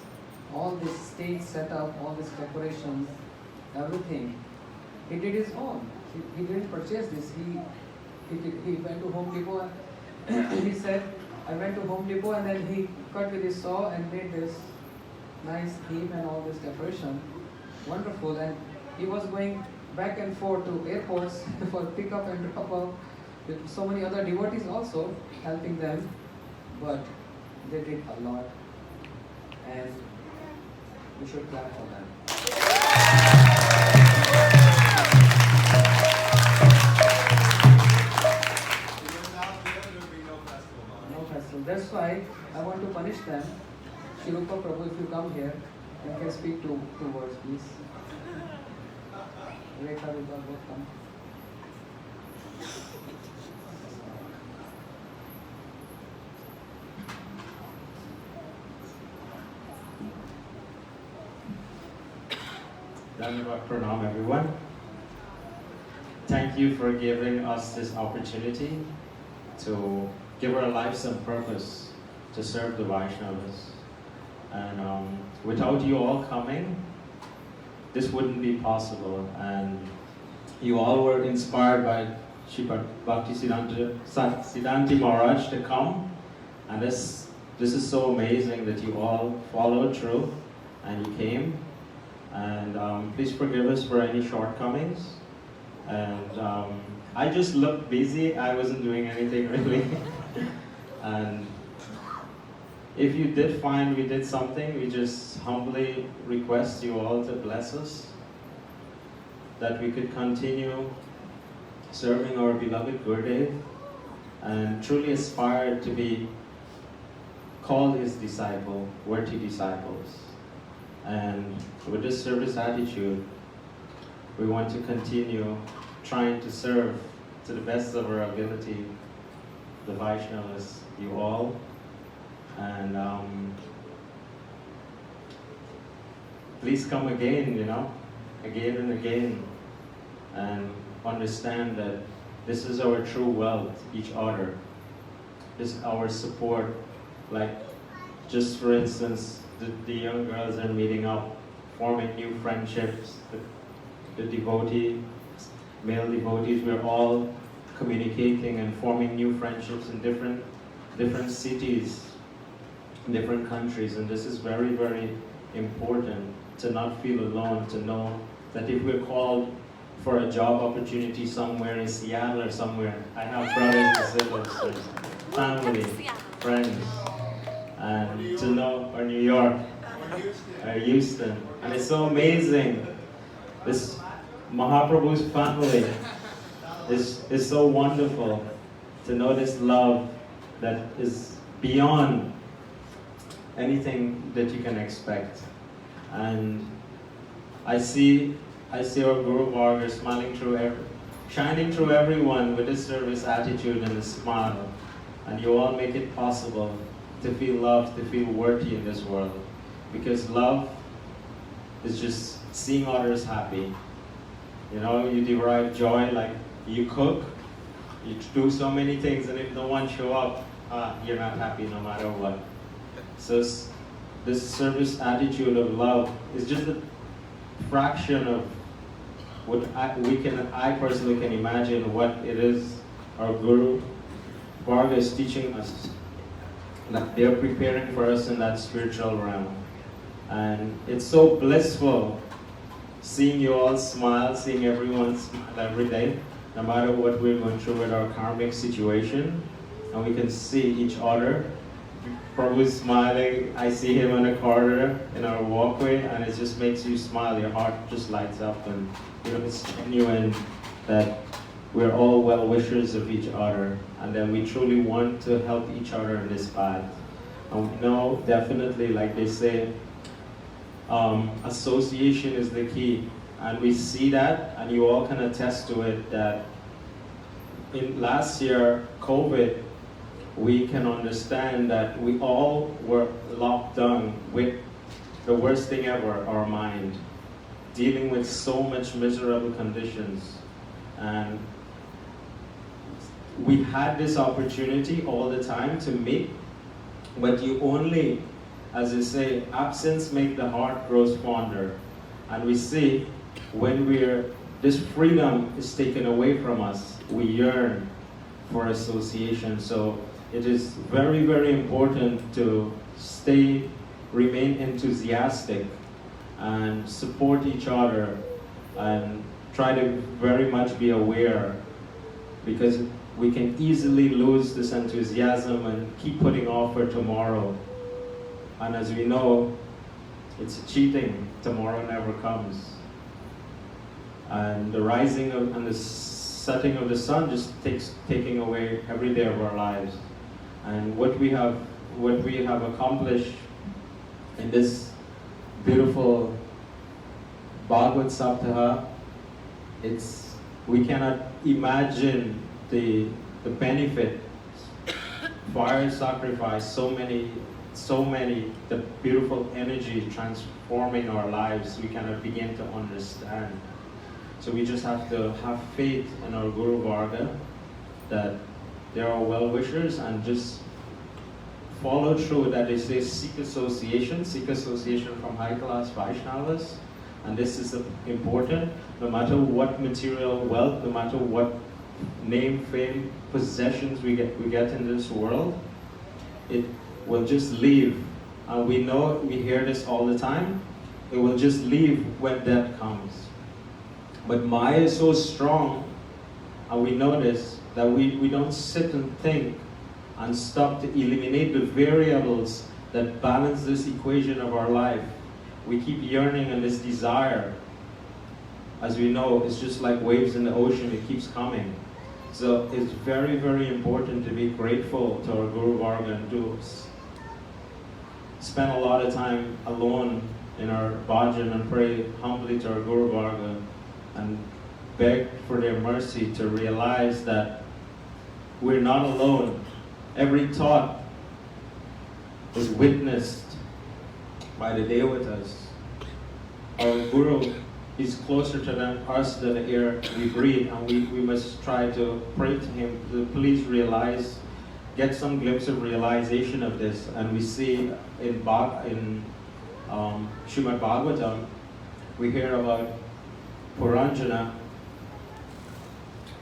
All this stage setup, all this decoration, everything. He did his own. He didn't purchase this. He went to Home Depot and he said, I went to Home Depot, and then he cut with his saw and made this nice theme and all this decoration. Wonderful. And he was going back and forth to airports for pickup and drop off with so many other devotees also helping them. But they did a lot. And we should clap for them. That's why I want to punish them. Shirupa Prabhu, if you come here, you can speak two words, please. Rekha, Rupa, both come.
Dandavat Pranam, everyone. Thank you for giving us this opportunity to give our life some purpose to serve the Vaishnavas. And without you all coming, this wouldn't be possible. And you all were inspired by Sripad Bhakti Siddhanti Maharaj to come. And this is so amazing that you all followed through and you came. And please forgive us for any shortcomings. And I just looked busy. I wasn't doing anything really. And if you did find we did something, we just humbly request you all to bless us, that we could continue serving our beloved Gurudev and truly aspire to be called his disciple, worthy disciples. And with this service attitude, we want to continue trying to serve to the best of our ability the Vaishnavas, you all. And please come again, again and again, and understand that this is our true wealth, each other. This is our support. Like, just for instance, the young girls are meeting up, forming new friendships. The male devotees, we're all communicating and forming new friendships in different cities, different countries. And this is very, very important, to not feel alone, to know that if we're called for a job opportunity somewhere in Seattle or somewhere, I have brothers and sisters, family, friends, and to know, or New York, or Houston. And it's so amazing. This Mahaprabhu's family is so wonderful, to know this love that is beyond anything that you can expect. And I see our Guru Varga shining through everyone with this service attitude and a smile. And you all make it possible to feel loved, to feel worthy in this world. Because love is just seeing others happy. You derive joy, like you cook, you do so many things, and if no one show up, you're not happy no matter what. So this service attitude of love is just a fraction of what I personally can imagine what it is our Guru Varga is teaching us. Like they're preparing for us in that spiritual realm. And it's so blissful seeing you all smile, seeing everyone smile every day, no matter what we're going through with our karmic situation. And we can see each other. Prabhu's smiling, I see him in the corridor in our walkway, and it just makes you smile, your heart just lights up, and it's genuine that we're all well-wishers of each other, and that we truly want to help each other in this path. And we know definitely, like they say, association is the key, and we see that, and you all can attest to it, that in last year, COVID, we can understand that we all were locked down with the worst thing ever, our mind, dealing with so much miserable conditions. And we had this opportunity all the time to meet, but you only, as they say, absence makes the heart grows fonder. And we see when this freedom is taken away from us, we yearn for association. So it is very, very important to remain enthusiastic and support each other and try to very much be aware, because we can easily lose this enthusiasm and keep putting off for tomorrow. And as we know, it's cheating. Tomorrow never comes. And the rising and the setting of the sun just taking away every day of our lives. And what we have accomplished in this beautiful Bhagavat Saptah, we cannot imagine the benefit. Fire sacrifice, so many so many, the beautiful energy transforming our lives, we cannot begin to understand. So we just have to have faith in our Guru Varga, that they are well-wishers, and just follow through that they say seek association from high-class Vaishnavas. And this is important, no matter what material wealth, no matter what name, fame, possessions we get in this world, it will just leave. And we know, we hear this all the time, it will just leave when death comes. But Maya is so strong, and we know this, that we don't sit and think and stop to eliminate the variables that balance this equation of our life. We keep yearning and this desire. As we know, it's just like waves in the ocean, it keeps coming. So it's very, very important to be grateful to our Guru Varga and to spend a lot of time alone in our bhajan and pray humbly to our Guru Varga and beg for their mercy to realize that we're not alone. Every thought is witnessed by the Devatas. Our Guru is closer to us than the air we breathe, and we must try to pray to him to please realize, get some glimpse of realization of this. And we see in Srimad Bhagavatam, we hear about Puranjana.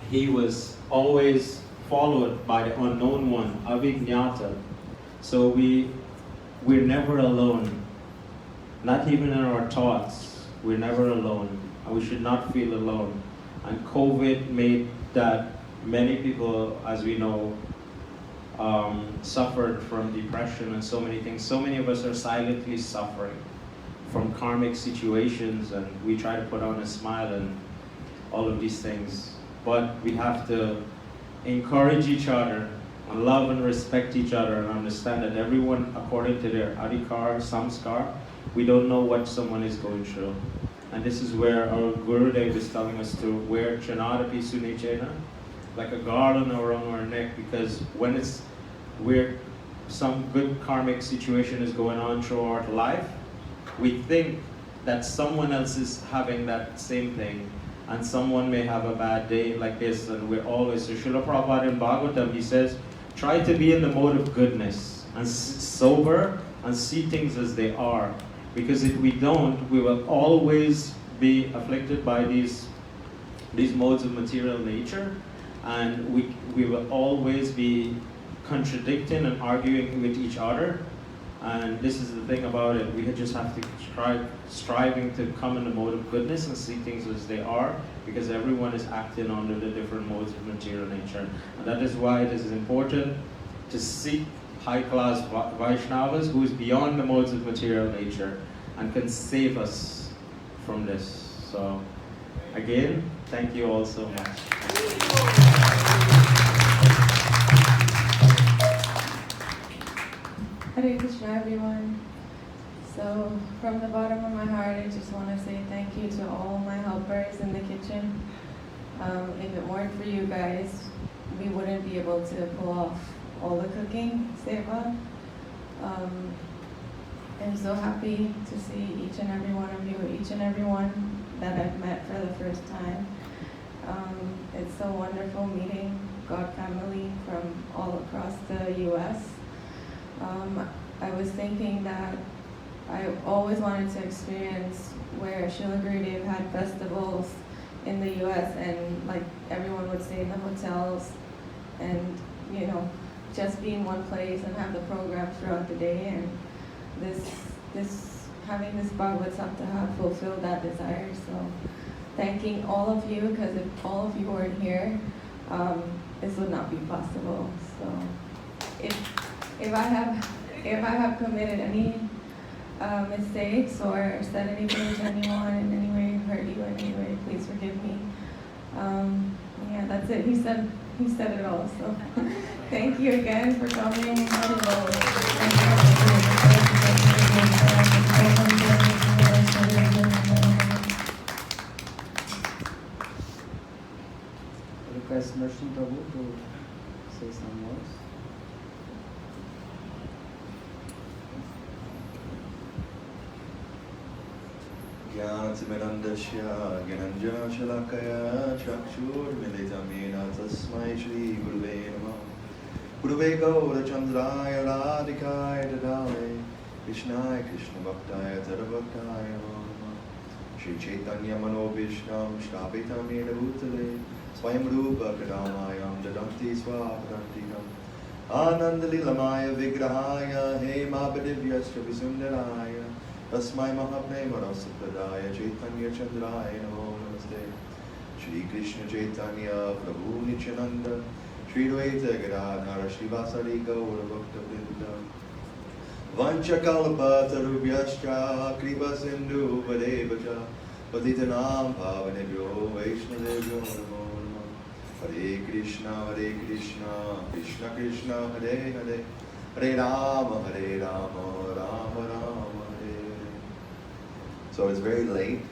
He was always followed by the unknown one, Avijñata. So we're never alone. Not even in our thoughts, we're never alone. And we should not feel alone. And COVID made that many people, as we know, suffered from depression and so many things. So many of us are silently suffering from karmic situations, and we try to put on a smile and all of these things. But we have to encourage each other and love and respect each other and understand that everyone, according to their adhikar, samskar, we don't know what someone is going through. And this is where our Gurudev is telling us to wear chanadapi sunichena, like a garland around our neck, because when some good karmic situation is going on throughout life, we think that someone else is having that same thing, and someone may have a bad day like this, and we're always, so Srila Prabhupada in Bhagavatam, he says, try to be in the mode of goodness, and sober, and see things as they are. Because if we don't, we will always be afflicted by these modes of material nature, and we will always be contradicting and arguing with each other. And this is the thing about it, we just have to try striving to come in the mode of goodness and see things as they are, because everyone is acting under the different modes of material nature. And that is why it is important to seek high-class Vaishnavas who is beyond the modes of material nature and can save us from this. So again, thank you all so much.
Hare Krishna, everyone. So from the bottom of my heart, I just want to say thank you to all my helpers in the kitchen. If it weren't for you guys, we wouldn't be able to pull off all the cooking, seva. I'm so happy to see each and every one of you, each and every one that I've met for the first time. It's so wonderful meeting God family from all across the U.S. I was thinking that I always wanted to experience where Srila Gurudev had festivals in the U.S. and like everyone would stay in the hotels and, you know, just be in one place and have the programs throughout the day, and having this Bhagavat Saptah fulfilled that desire. So thanking all of you, because if all of you weren't here, this would not be possible. So if I have committed any mistakes or said anything to anyone in any way, hurt you in any way, please forgive me. Yeah, that's it. He said it all. So thank you again for coming.
Request Mercy Prabhu to say some words.
ज्ञानतिमिरन्दस्य ज्ञानञ्जनशलाकया चक्षुर्मिलितं येन तस्मै श्रीगुरुवे नमः। गुरुवे गौरचन्द्राय राधिकाय ददाले कृष्णाय कृष्णभक्ताय तद्भक्ताय नमो नमः। श्रीचैतन्यमनोभीष्टं स्थापितं येन भूतले स्वयं रूप कदामायं ददन्ति स्वापदान्तिकम् आनन्दलीलमाय विग्रहाय हेमापदिव्यश्च विसुन्दराय तस्मै महाप्रेमरसप्रदाय चैतन्यचन्द्राय नमो नमस्ते। श्रीकृष्ण चैतन्य प्रभु नित्यानन्द श्री द्वैत गदाधर श्रीवासरि गौरभक्तवृन्द वंशकल्पतरुभ्यश्च कृपासिन्धुभ्येव च पतितानां पावनेभ्यो वैष्णवेभ्यो नमो नमः। हरे कृष्ण कृष्ण कृष्ण हरे हरे हरे राम राम राम हरे हरे. So it's very late,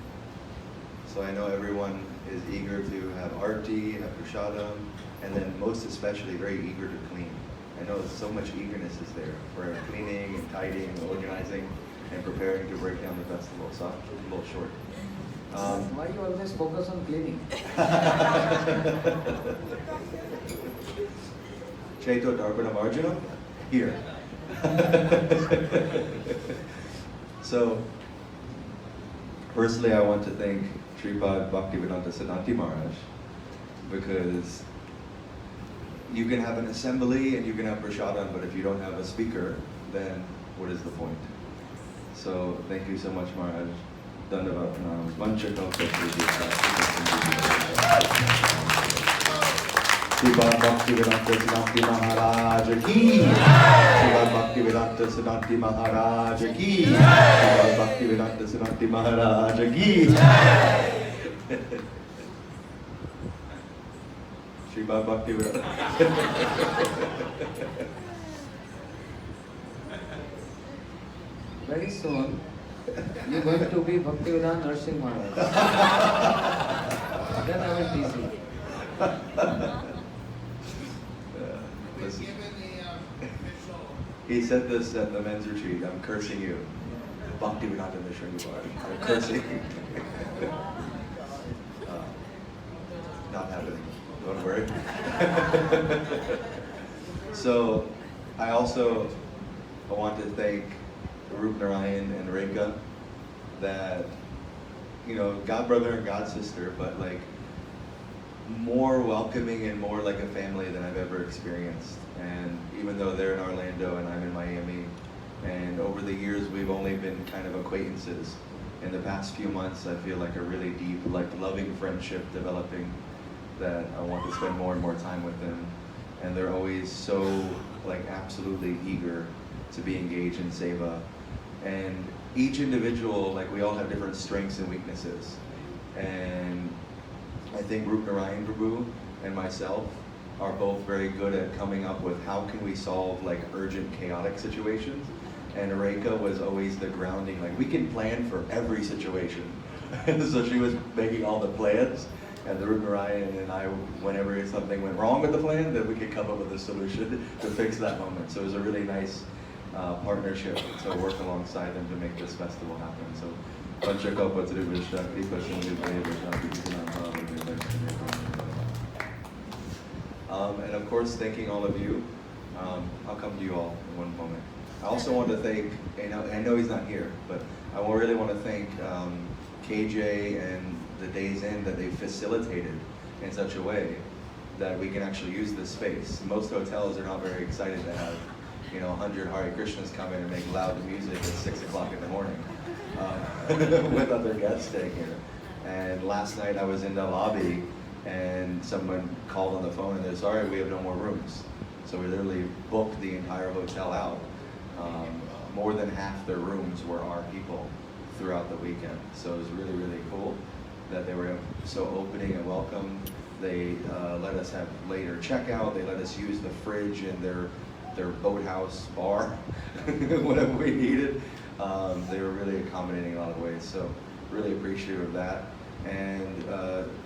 so I know everyone is eager to have arti, have prasadam, and then most especially very eager to clean. I know so much eagerness is there for cleaning and tidying and organizing and preparing to break down the festival, so I'm a little short.
Why you always focus on cleaning?
Chaito Darpana Marjana? Here. So, firstly I want to thank Sripad Bhaktivedanta Siddhanti Maharaj, because you can have an assembly and you can have prasadam, but if you don't have a speaker, then what is the point? So thank you so much, Maharaj. Dandavat pranam. Sripad Bhaktivedanta Siddhanti Maharaj ki. Sripad Bhaktivedanta Siddhanti Maharaj ki. Sripad Bhaktivedanta Siddhanti Maharaj ki. Sripad Bhaktivedanta.
Very soon, you're going to be Bhaktivedanta Nursing Maharaj. Then I will teach you.
He said this at the men's retreat. I'm cursing you. Bhaktivedanta Nursing Maharaj. I'm cursing. Not happening. Don't worry. So, I also want to thank Rup Narayan and Rekha, that, you know, God brother and God sister, but like more welcoming and more like a family than I've ever experienced. And even though they're in Orlando and I'm in Miami, and over the years we've only been kind of acquaintances, in the past few months I feel like a really deep, like loving friendship developing, that I want to spend more and more time with them. And they're always so like absolutely eager to be engaged in seva. And each individual, like we all have different strengths and weaknesses. And I think Rup Narayan Prabhu and myself are both very good at coming up with how can we solve like urgent chaotic situations. And Rekha was always the grounding, like we can plan for every situation. So she was making all the plans. And the Rup Narayan and I, whenever something went wrong with the plan, then we could come up with a solution to fix that moment. So it was a really nice partnership to work alongside them to make this festival happen. So, and of course, thanking all of you. I'll come to you all in one moment. I also want to thank, I know he's not here, but I really want to thank KJ and the Days Inn that they facilitated in such a way that we can actually use this space. Most hotels are not very excited to have, 100 Hare Krishnas come in and make loud music at 6 o'clock in the morning with other guests staying here. And last night I was in the lobby and someone called on the phone and they're sorry, we have no more rooms. So we literally booked the entire hotel out. More than half their rooms were our people throughout the weekend. So it was really, really cool that they were so opening and welcome. They let us have later checkout. They let us use the fridge in their boathouse bar whenever we needed. They were really accommodating in a lot of ways. So really appreciative of that. And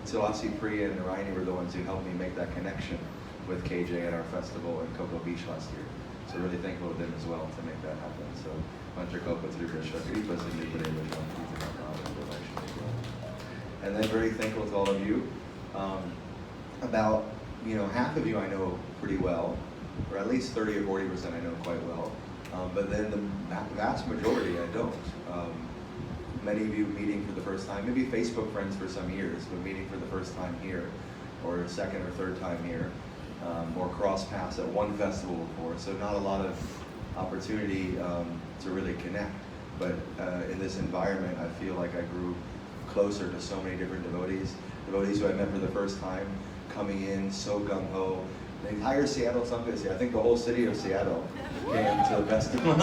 Tulasi Priya and Narayani were the ones who helped me make that connection with KJ at our festival in Cocoa Beach last year. So really thankful to them as well to make that happen. So Mantra Kopa Trivrasha Kripa Sindhi Pureva Shanti. And then very thankful to all of you. About half of you I know pretty well, or at least 30 or 40% I know quite well. But then the vast majority I don't. Many of you meeting for the first time, maybe Facebook friends for some years, but meeting for the first time here, or second or third time here, or cross paths at one festival before. So not a lot of opportunity to really connect. But in this environment, I feel like I grew closer to so many different devotees who I met for the first time, coming in so gung-ho. The entire Seattle Sangha is here. I think the whole city of Seattle came to the festival.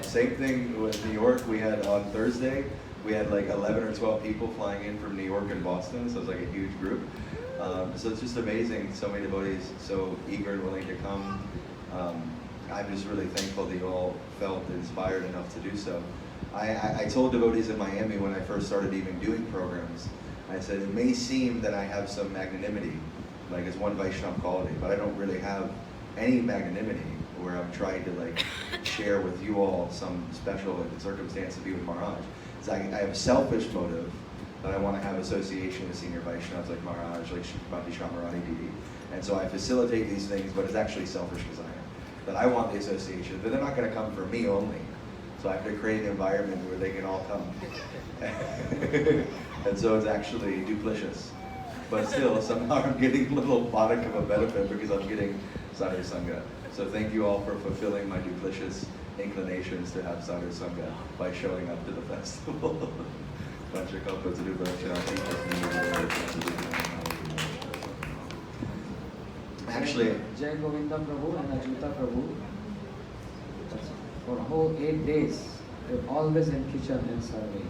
Same thing with New York. We had on Thursday, we had like 11 or 12 people flying in from New York and Boston, so it was like a huge group. So it's just amazing, so many devotees so eager and willing to come. I'm just really thankful that you all felt inspired enough to do so. I told devotees in Miami when I first started even doing programs, I said, it may seem that I have some magnanimity, like it's one Vaishnava quality, but I don't really have any magnanimity where I'm trying to like share with you all some special circumstance to be with Maharaj. So I have a selfish motive that I want to have association with senior Vaishnavas like Maharaj, like Sripad Shamarani Didi. And so I facilitate these things, but it's actually selfish desire. That I want the association, but they're not going to come for me only. So I have to create an environment where they can all come. And so it's actually duplicitous. But still, somehow I'm getting a little modicum of a benefit because I'm getting Sadhu Sangha. So thank you all for fulfilling my duplicitous inclinations to have Sadhu Sangha by showing up to the festival. Actually,
Jai Govinda Prabhu and Ajuta Prabhu, for whole 8 days, they're always in kitchen and serving.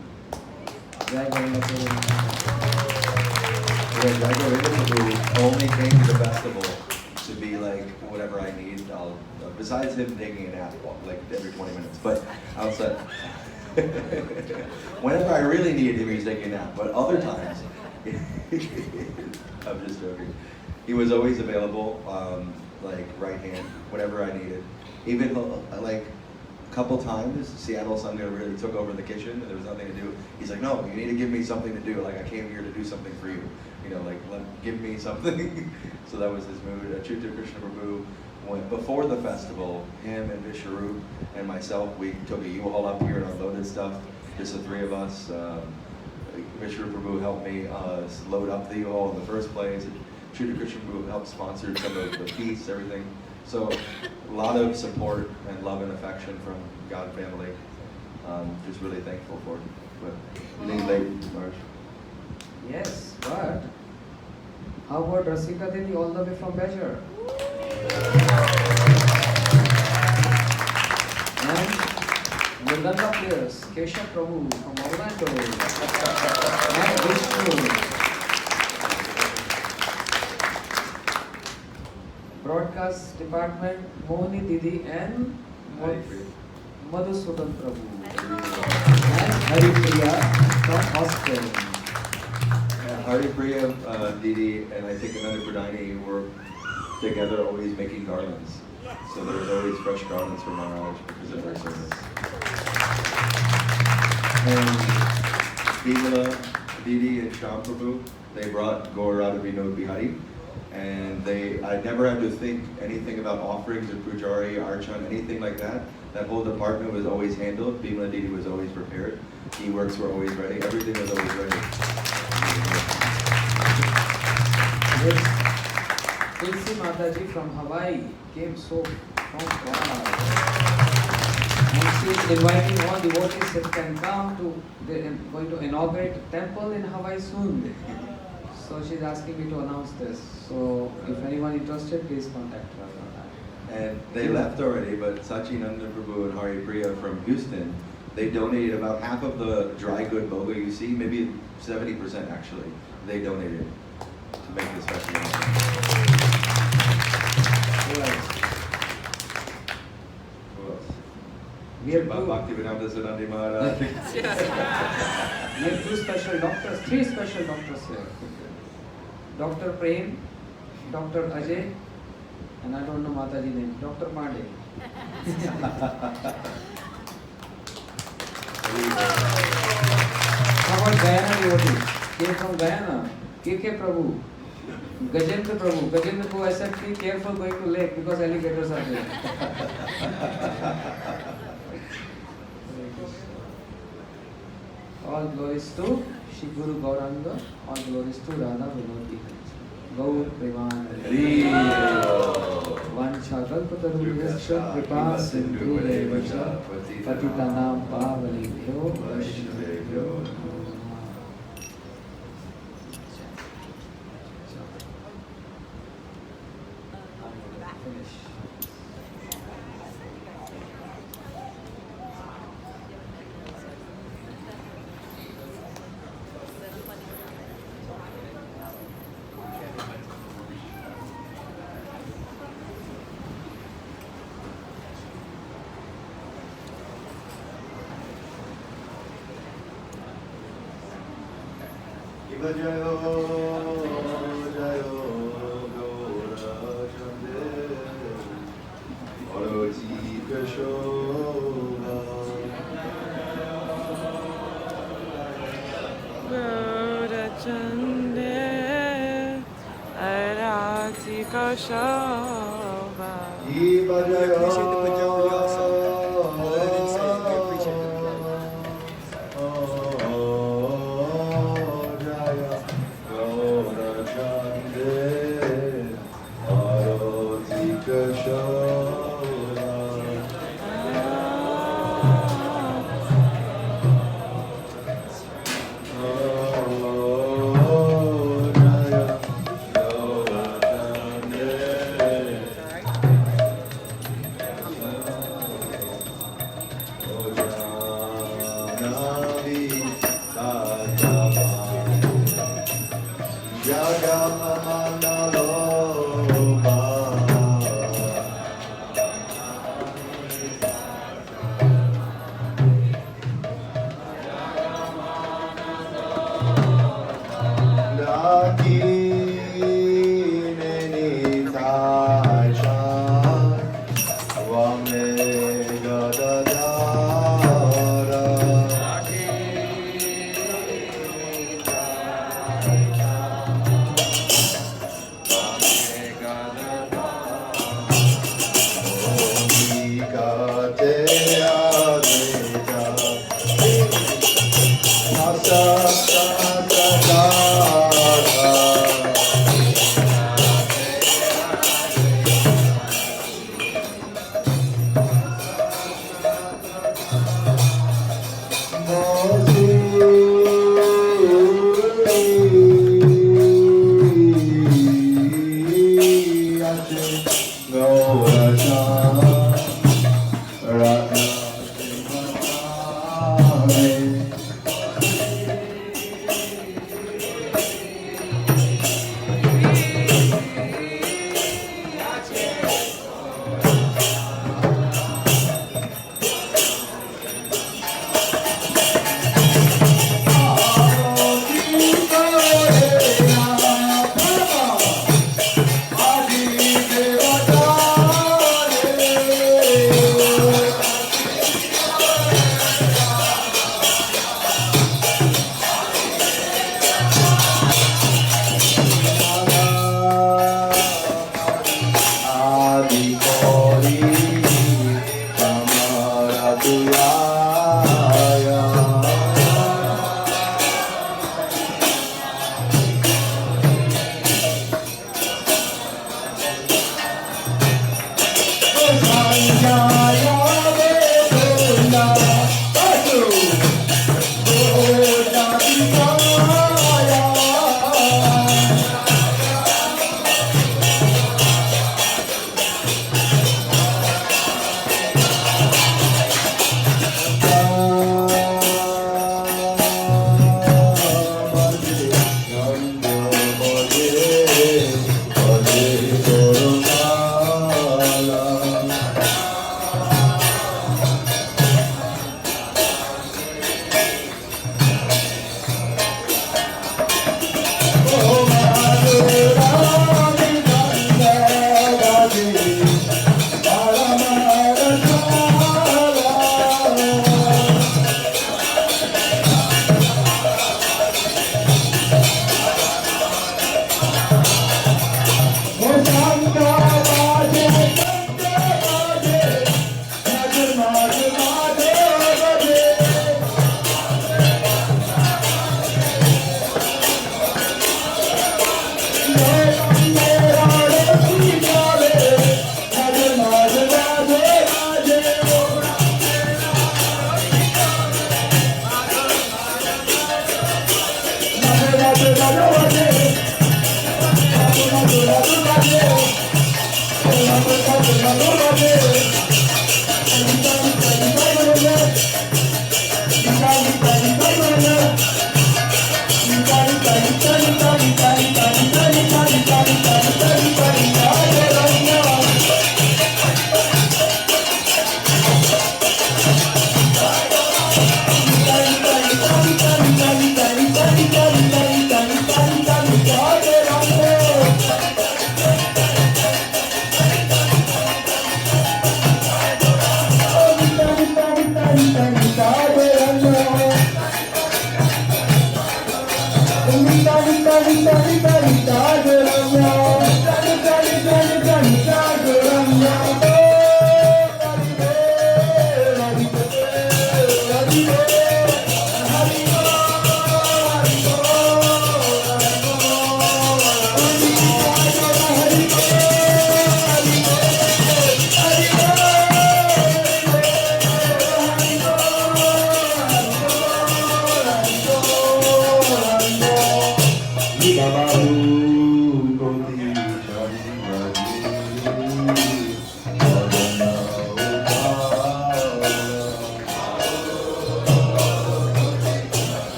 Jai Govinda Prabhu.
Yeah, Jai Govinda Prabhu only came to the festival to be like, whatever I need, besides him taking a nap, like every 20 minutes, but outside. Whenever I really needed him, he was taking a nap, but other times, I'm just joking. He was always available, like right hand, whatever I needed. Even like a couple times, Seattle Sangha really took over the kitchen and there was nothing to do. He's like, no, you need to give me something to do. Like I came here to do something for you. Give me something. So that was his mood. Achyuta Krishna Prabhu went before the festival, him and Vishwarup and myself, we took a U-Haul up here and unloaded stuff, just the three of us. Vishwarup Prabhu helped me load up the U-Haul in the first place. Achyuta Krishna Prabhu helped sponsor some of the piece, everything. So a lot of support and love and affection from God family. Just really thankful for it. But you need late, Maharaj.
Yes, but how about Rasika Didi all the way from Bajor? And Mridanga players, Keshav Prabhu from Orlando, and Vishnu. Broadcast department, Mohini Didi and Madhusudan Prabhu. And Haripriya from Austin.
Haripriya, Didi, and I think another Pradhani were together always making garlands. So there was always fresh garlands for Maharaj because of their service. And Bimala, Didi, and Shyam Prabhu, they brought Gaurada Vinod Bihari. And I never had to think anything about offerings or pujari, archan, anything like that. That whole department was always handled. Bimala Didi was always prepared. E-works were always ready. Everything was always ready.
Yes. Tulsi Mataji from Hawaii came so from God. And she is inviting all devotees that can come to, they're going to inaugurate a temple in Hawaii soon. So she's asking me to announce this. So if anyone interested, please contact her on that.
And they left already, but Sachinanda Prabhu and Hari Priya from Houston, they donated about half of the dry good boga you see, maybe 70% actually, they donated to make this festival happen.
Who else?
Who else?
We have two,
Bhaktivedanta Siddhanti Maharaj.
we have two special doctors, three special doctors here. Dr. Prem, Dr. Ajay, and I don't know Mataji name, Dr. Pandey. How about Guyana devotees? Came from Guyana. KK Prabhu. Gajendra Prabhu. Gajendra Prabhu, I said, be careful going to lake because alligators are there. All glories to Shri Guru Gauranga. All glories to Radha Vinodi. Gaur Premanandi. Vancha kalpatarubhyascha kripa sindhu devacha patitanam pavanebhyo vaishnavebhyo.
Jayo Jayo Gaura Chande Oroti Kashoga
Gaura Chande Arati Kashoga.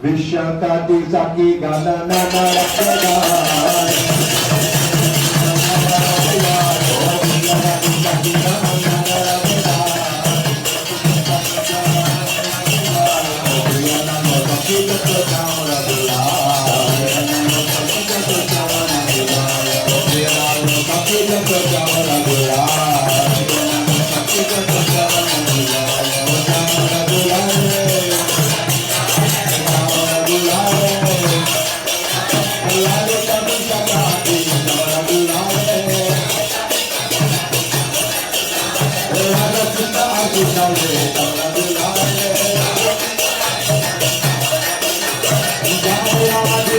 Vishakati Saki Gana Nana Jaya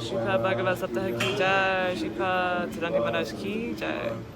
Srimad Bhagavat Saptah ki jai, Sripad, Siddhanti Maharaj ki jai.